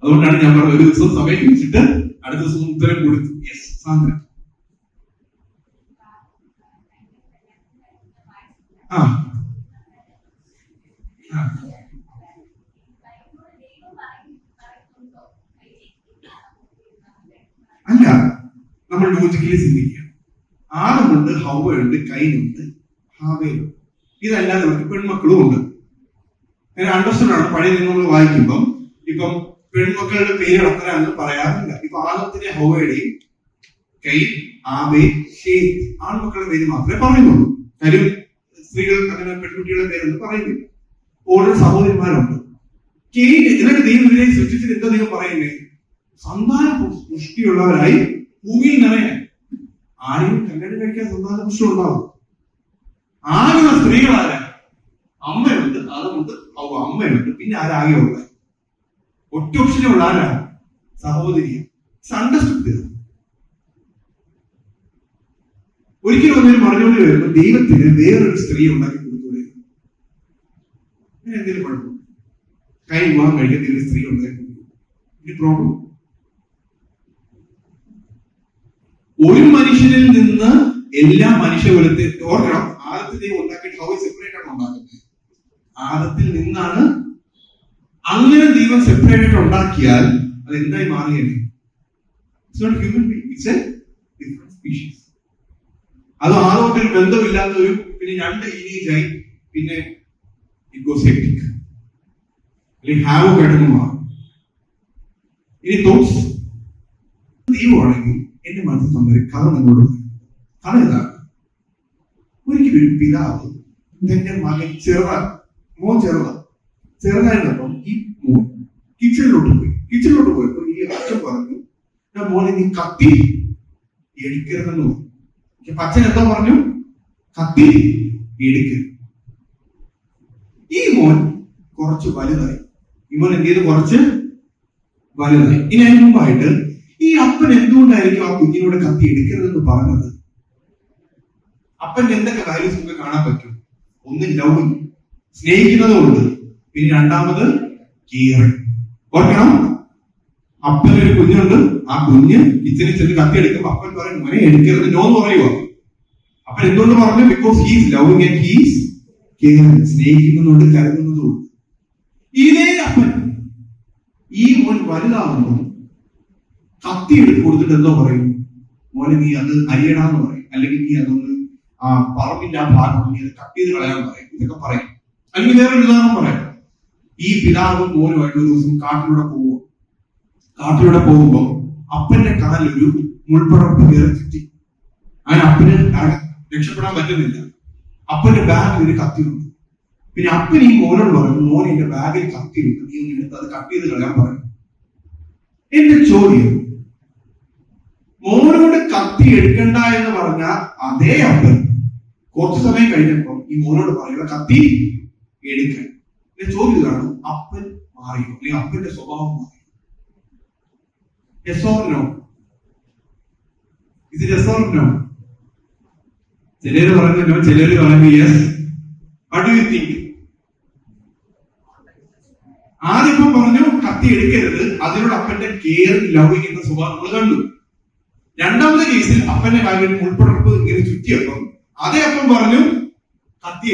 അതുകൊണ്ടാണ് ഞാൻ പറഞ്ഞത് ഒരു ദിവസം സമയം ചോദിച്ചിട്ട് അടുത്ത ദിവസം ഉത്തരം കൊടുത്തു. യെസ് സാന്ദ്ര. അല്ല, നമ്മൾ ലോജിക്കലി ചിന്തിക്കുക. ആളുമുണ്ട്, ഹവ്വയുണ്ട്, കൈനുണ്ട്, ഹാവയുണ്ട്. ഇതല്ലാതെ നമുക്ക് പെൺമക്കളും ഉണ്ട്. അണ്ടർസ്റ്റാൻഡ് ആണ്. പഴയ നിങ്ങൾ വായിക്കുമ്പം ഇപ്പം പെൺമക്കളുടെ പേര് അത്രയാണെന്ന് പറയാറില്ല. ഇപ്പൊ ആദത്തിനെ ഹവ്വയുടെയും കൈൻ, ആബേൽ, ഷേത്ത് ആൺമക്കളുടെ പേര് മാത്രമേ പറയുന്നുള്ളൂ. കാര്യം സ്ത്രീകൾ അങ്ങനെ പെൺകുട്ടികളുടെ പേരൊന്നും പറയുന്നില്ല. ഓരോ സഹോദരിമാരുണ്ട്. എന്നിട്ട് ദൈവം ഇതിനെ സൃഷ്ടിച്ചിട്ട് എന്താ ദൈവം പറയുന്നേ? സന്താന പുഷ്ടിയുള്ളവരായി ഭൂമിയിൽ നിറയാൻ. ആരും കല്യാണം കഴിക്കാൻ സന്താന പുഷ്ടി ഉണ്ടാവും. ആകെ സ്ത്രീകളാരാ? അമ്മയുണ്ട്, അതുകൊണ്ട് അമ്മയുണ്ട്, പിന്നെ ആരാകെ ഉള്ള ഒറ്റ ഓപ്ഷനുള്ള ആരാ? സഹോദരിയ. അണ്ടർസ്റ്റുഡ്. ഒരിക്കലും ഒന്നൊരു മറുപടി വരുമ്പോൾ ദൈവത്തിന് വേറൊരു സ്ത്രീ ഉണ്ടാക്കി കൊടുത്തൂടെ? അങ്ങനെ എന്തെങ്കിലും കുഴപ്പം? വിവാഹം കഴിക്കുന്ന ഒരു സ്ത്രീ ഉണ്ടാക്കി കൊടുക്കും. പ്രോബ്ലം. ഒരു മനുഷ്യനിൽ നിന്ന് എല്ലാ മനുഷ്യകുലത്തെ ഓർക്കണം. ആദത്തെ ദൈവം ഉണ്ടാക്കിയിട്ട് ഹൗ സെപ്പറേറ്റ് ആണ് ഉണ്ടാക്കുന്നത്. ആദത്തിൽ നിന്നാണ്. അങ്ങനെ ദൈവം സെപ്പറേറ്റ് ആയിട്ട് ഉണ്ടാക്കിയാൽ അത് എന്തായി മാറുകയാണ്? It's not human being, it's a different species. അത് ആദവുമായിട്ട് ബന്ധമില്ലാത്ത ഒരു പിന്നെ 2 ഇനീജായി പിന്നെ ഇറ്റ് ഗോസ് ഹെക്ടിക് അല്ലെങ്കിൽ ഹാവ് കിടന്നു മാറും. ഇനി തോട്ട്സ്. ദൈവമാണെങ്കിൽ എന്റെ മനസ്സിൽ തന്നൊരു കഥ നിങ്ങളോട് പറയും. കഥ എന്താണ്? ഒരിക്കലും ഒരു പിതാവ് തന്റെ മകൻ മോൻ ചെറുതായിരുന്നപ്പം ഈ മോൻ കിച്ചണിലോട്ട് പോയപ്പോ ഈ അച്ഛൻ പറഞ്ഞു, മോനെ നീ കത്തി എടുക്കരുതെന്ന് പറഞ്ഞു. അച്ഛൻ എന്തോ പറഞ്ഞു? കത്തി എടുക്കരുത്. ഈ മോൻ കുറച്ച് വലുതായി. ഈ മോൻ എന്ത് ചെയ്ത്? കുറച്ച് വലുതായി. ഇനി അതിന് മുമ്പായിട്ട് ഈ അപ്പൻ എന്തുകൊണ്ടായിരിക്കും ആ കുഞ്ഞിനോട് കത്തി എടുക്കരുതെന്ന് പറഞ്ഞത്? അപ്പന്റെ എന്തൊക്കെ വാല്യൂസ് നമുക്ക് കാണാൻ പറ്റും? ഒന്ന് ലവ്, സ്നേഹിക്കുന്നതുകൊണ്ട്. പിന്നെ രണ്ടാമത് കെയർ. ഓർക്കണം, അപ്പനൊരു കുഞ്ഞുണ്ട്. ആ കുഞ്ഞ് കിച്ചണിൽ ചെന്ന് കത്തി എടുക്കുമ്പോ അപ്പൻ പറയും, മോനെ എടുക്കരുത്, നോ എന്ന് പറയുക. അപ്പൻ എന്തുകൊണ്ട് പറഞ്ഞു? Because he's loving and he's caring. സ്നേഹിക്കുന്നതുകൊണ്ട്, കരുതുന്നതുകൊണ്ട്. ഇതേ അപ്പൻ ഈ മോൻ വലുതാവുമ്പോൾ കത്തി എടുത്ത് കൊടുത്തിട്ട് എന്തോ പറയും? മോനെ നീ അത് അരിയടാന്ന് പറയും, അല്ലെങ്കിൽ നീ അതൊന്ന് ആ പറമ്പിന്റെ ആ ഭാഗം നീ അത് കട്ട് ചെയ്ത് കളയാൻ പറയും. ഇതൊക്കെ പറയും. അല്ലെങ്കിൽ വേറൊരു ഉദാഹരണം പറയാം. ഈ പിതാവും മോനുമായിട്ട് ഒരു ദിവസം കാട്ടിലൂടെ പോകുമ്പോ അപ്പന്റെ കാലൊരു മുൾപ്പടർപ്പ് കയറി ചുറ്റി. അങ്ങനെ അപ്പന് രക്ഷപ്പെടാൻ പറ്റുന്നില്ല. അപ്പന്റെ ബാഗിൽ ഒരു കത്തിയുണ്ട്. പിന്നെ അപ്പൻ ഈ മോനോട് പറഞ്ഞു, മോനെ എന്റെ ബാഗിൽ കത്തിയുണ്ട്, നീ ഒന്ന് എടുത്ത് അത് കട്ട് ചെയ്ത് കളയാൻ പറയും. എന്റെ ചോദ്യം, മോനോട് കത്തി എടുക്കണ്ട എന്ന് പറഞ്ഞ അതേ അപ്പൻ കുറച്ചു സമയം കഴിഞ്ഞപ്പോ ഈ മോനോട് പറയുക കത്തി എടുക്കാൻ. എന്റെ ചോദ്യം ഇതാണ്, അപ്പൻ മാറിയോ? അല്ലെങ്കിൽ അപ്പന്റെ സ്വഭാവം മാറിയോ? Yes or no? Is it yes or no? ചിലര് പറഞ്ഞു no, ചിലര് പറഞ്ഞു yes. What do you think? ആദ്യം പറഞ്ഞു കത്തി എടുക്കരുത്, അതിനോട് അപ്പന്റെ കെയർ, ലവിങ് എന്ന സ്വഭാവം നമ്മൾ കണ്ടു. രണ്ടാമത്തെ കേസിൽ അപ്പന്റെ കാര്യം ഉൾപ്പടർപ്പ് ഇങ്ങനെ ചുറ്റിയപ്പം അതേ അപ്പം പറഞ്ഞു കത്തി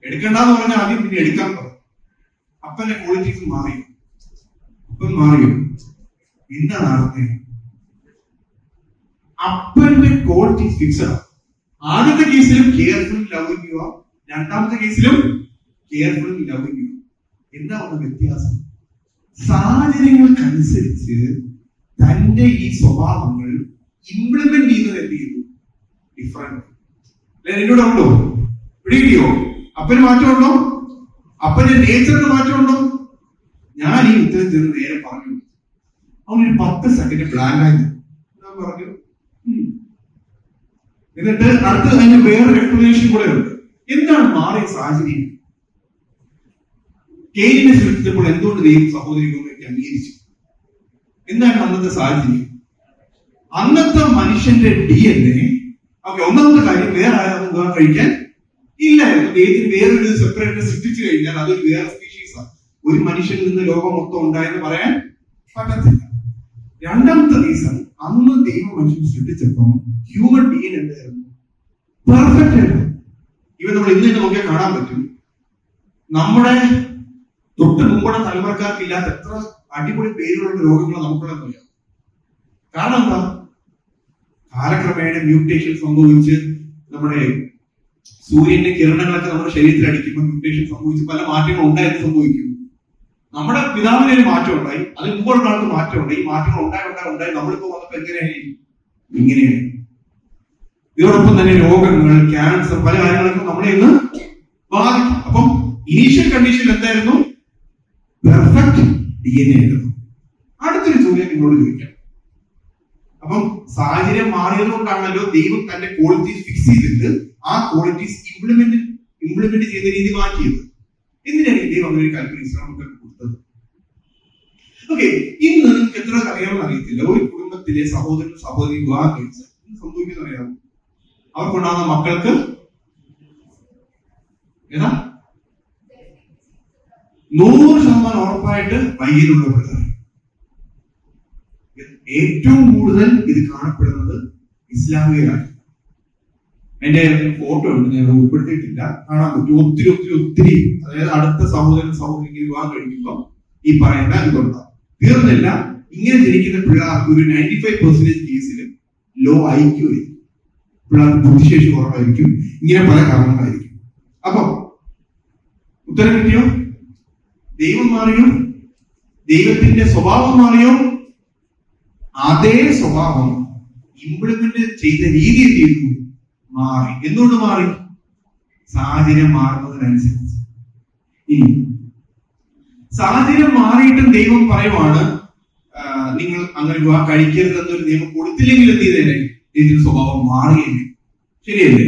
എടുക്കണ്ടെന്ന് പറഞ്ഞാൽ ആദ്യം പിന്നെ എടുക്കാൻ പറഞ്ഞു. അപ്പന്റെ ക്വാളിറ്റീസ് മാറിയോ? അപ്പൻ മാറിയോ? എന്താണ് നടന്നത്? അപ്പന്റെ ക്വാളിറ്റി ഫിക്സഡ് ആണ്. ആദ്യത്തെ കേസിലും കെയർഫുൾ ലവിങ് യു, രണ്ടാമത്തെ കേസിലും കെയർഫുൾ ലവിങ് യു. എന്താണ് വ്യത്യാസം? സാഹചര്യങ്ങൾക്കനുസരിച്ച് തന്റെ ഈ സ്വഭാവങ്ങൾ ഇംപ്ലിമെന്റ് ചെയ്യുന്നത് എന്ത് ചെയ്തു? ഡിഫറെന്റ്. എന്നോട് ഉണ്ടോ? പിടിയോ? അപ്പന് മാറ്റമുണ്ടോ? അപ്പന്റെ നേച്ചറിന് മാറ്റമുണ്ടോ? ഞാൻ ഈ ഉത്തരം ചെന്ന് നേരെ പറഞ്ഞു. അവനൊരു 10 സെക്കൻഡ് പ്ലാൻ ആയി. ഞാൻ പറഞ്ഞു എന്നിട്ട് അടുത്ത് അതിന് വേറൊരു എക്സ്പ്ലനേഷൻ കൂടെ ഉണ്ട്. എന്താണ് മാറിയ സാഹചര്യം? കെയിനെ സൃഷ്ടിച്ചപ്പോൾ എന്തുകൊണ്ട് ദൈവം സഹോദരികളൊക്കെ അംഗീകരിച്ചു? എന്താണ് അന്നത്തെ സാഹചര്യം? അന്നത്തെ മനുഷ്യന്റെ DNA. ഓക്കെ, ഒന്നാമത്തെ കാര്യം, വേറെ ആരും വിവാഹം കഴിക്കാൻ ഇല്ലായിരുന്നു. ദൈവത്തിന് വേറൊരു സെപ്പറേറ്റ് സൃഷ്ടിച്ചു കഴിഞ്ഞാൽ അതൊരു വേറെ സ്പീഷീസാണ്. ഒരു മനുഷ്യനിൽ നിന്ന് ലോകം മൊത്തം ഉണ്ടായെന്ന് പറയാൻ പറ്റത്തില്ല. രണ്ടാമത്തെ റീസൺ, അന്ന് ദൈവം മനുഷ്യൻ സൃഷ്ടിച്ചപ്പം ഹ്യൂമൻ ബീയിങ് എന്തായിരുന്നു? പെർഫെക്റ്റ് ആയിരുന്നു. ഇവ നമ്മൾ ഇന്ന് തന്നെ നോക്കിയാൽ കാണാൻ പറ്റും. നമ്മുടെ തൊട്ട് മുമ്പുള്ള തലമുറക്കാർക്ക് ഇല്ലാത്ത എത്ര അടിപൊളി പേരുകളുടെ രോഗങ്ങൾ നമുക്കുള്ളതെന്ന് അറിയാം. കാരണം എന്താ? കാലക്രമേണ മ്യൂട്ടേഷൻ സംഭവിച്ച് നമ്മുടെ സൂര്യന്റെ കിരണങ്ങളൊക്കെ നമ്മുടെ ശരീരത്തിൽ അടിക്കുമ്പോൾ മ്യൂട്ടേഷൻ സംഭവിച്ച് പല മാറ്റങ്ങളും ഉണ്ടായിട്ട് സംഭവിക്കും. നമ്മുടെ പിതാവിന് ഒരു മാറ്റം ഉണ്ടായി, അതിന് മുമ്പുള്ള ആൾക്ക് മാറ്റം ഉണ്ടായി. ഈ മാറ്റങ്ങൾ ഉണ്ടായി നമ്മളിപ്പോ വന്നപ്പോ എങ്ങനെയായി? ഇങ്ങനെയായി. ഇതോടൊപ്പം തന്നെ രോഗങ്ങൾ, ക്യാൻസർ, പല കാര്യങ്ങളൊക്കെ നമ്മളെ ഇന്ന് ബാധിക്കും. അപ്പം ഇനീഷ്യൽ കണ്ടീഷൻ എന്തായിരുന്നു? പെർഫെക്റ്റ് DNA ആയിരുന്നു. അടുത്തൊരു ചോദ്യം നിങ്ങളോട് ചോദിക്കാം. അപ്പം സാഹചര്യം മാറിയത് കൊണ്ടാണല്ലോ ദൈവം തന്റെ ക്വാളിറ്റീസ് ഫിക്സ് ചെയ്തിട്ട് ആ ക്വാളിറ്റീസ് ഇംപ്ലിമെന്റ് ചെയ്യുന്ന രീതി മാറ്റിയത്. എന്തിനാണ് ദൈവം അങ്ങനെ ഒരു കൽപ്പന ഇസ്ലാമൊക്കെ കൊടുത്തത്? ഓക്കെ, ഇന്ന് നിങ്ങൾക്ക് എത്ര അറിയാമെന്ന് അറിയത്തില്ല, ഒരു കുടുംബത്തിലെ സഹോദരൻ സഹോദരി വിവാഹം കഴിച്ച് സംഭവിക്കുന്ന അറിയാമോ? അവർക്കുണ്ടാകുന്ന മക്കൾക്ക് ഏതാ 100% ഉറപ്പായിട്ട് വൈകല്യമുള്ള പിള്ളേർ. ഏറ്റവും കൂടുതൽ ഇത് കാണപ്പെടുന്നത് ഇസ്ലാമിക രാജ്യം. എന്റെ ഫോട്ടോ ഉണ്ട്, ഞാൻ ഉൾപ്പെടുത്തിയിട്ടില്ല, കാണാൻ പറ്റും. ഒത്തിരി ഒത്തിരി ഒത്തിരി, അതായത് അടുത്ത സഹോദരൻ സഹോദരിക്ക് വിവാഹം കഴിക്കുമ്പോൾ ഈ പറയുന്ന ഇതുണ്ടാവും. തീർന്നില്ല, ഇങ്ങനെ ജനിക്കുന്ന പിള്ളേർക്ക് ഒരു 95% കേസിലും ലോ IQ ആയിരിക്കും, പിള്ളേർക്ക് ബുദ്ധിശേഷി കുറവായിരിക്കും. ഇങ്ങനെ പല കാരണങ്ങളായിരിക്കും. അപ്പൊ ഉത്തരം കിട്ടിയോ? ദൈവം മാറിയോ? ദൈവത്തിന്റെ സ്വഭാവം മാറിയോ? അതേ സ്വഭാവം ഇംപ്ലിമെന്റ് ചെയ്ത രീതി എന്ത് ചെയ്തു? മാറി. എന്തുകൊണ്ട് മാറി? സാഹചര്യം മാറുന്നതിനനുസരിച്ച്. ഇനി സാഹചര്യം മാറിയിട്ടും ദൈവം പറയുവാണ് നിങ്ങൾ അങ്ങനെ വിവാഹം കഴിക്കരുത് എന്നൊരു നിയമം കൊടുത്തില്ലെങ്കിൽ എന്ത് ചെയ്തേനെ? ഇതിന്റെ സ്വഭാവം മാറിയല്ലേ? ശരിയല്ലേ?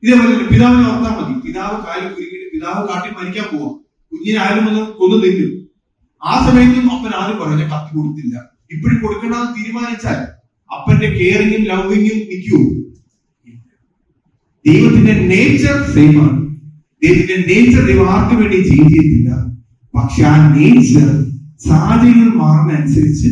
ഇതേപോലെ തന്നെ പിതാവിനെ ഓർത്താൽ മതി. പിതാവ് കാലിൽ കുരുങ്ങിയിട്ട് പിതാവ് കാട്ടിൽ മരിക്കാൻ പോവാം, കുഞ്ഞിനെ ആരും ഒന്ന് കൊന്നു തിന്നും. ആ സമയത്തും അപ്പൻ ആരും പറഞ്ഞ കത്തി കൊടുത്തില്ല. ഇപ്പോഴും കൊടുക്കണമെന്ന് തീരുമാനിച്ചാൽ അപ്പന്റെ കെയറിങ്ങും ലവിങ്ങും നിൽക്കുമോ? ദൈവത്തിന്റെ നേച്ചർ സെയിം ആണ്. ദൈവത്തിന്റെ നേച്ചർ ദൈവം ആർക്കും വേണ്ടി ചേഞ്ച് ചെയ്തില്ല. പക്ഷെ ആ നേച്ചർ സാഹചര്യങ്ങൾ മാറുന്നതനുസരിച്ച്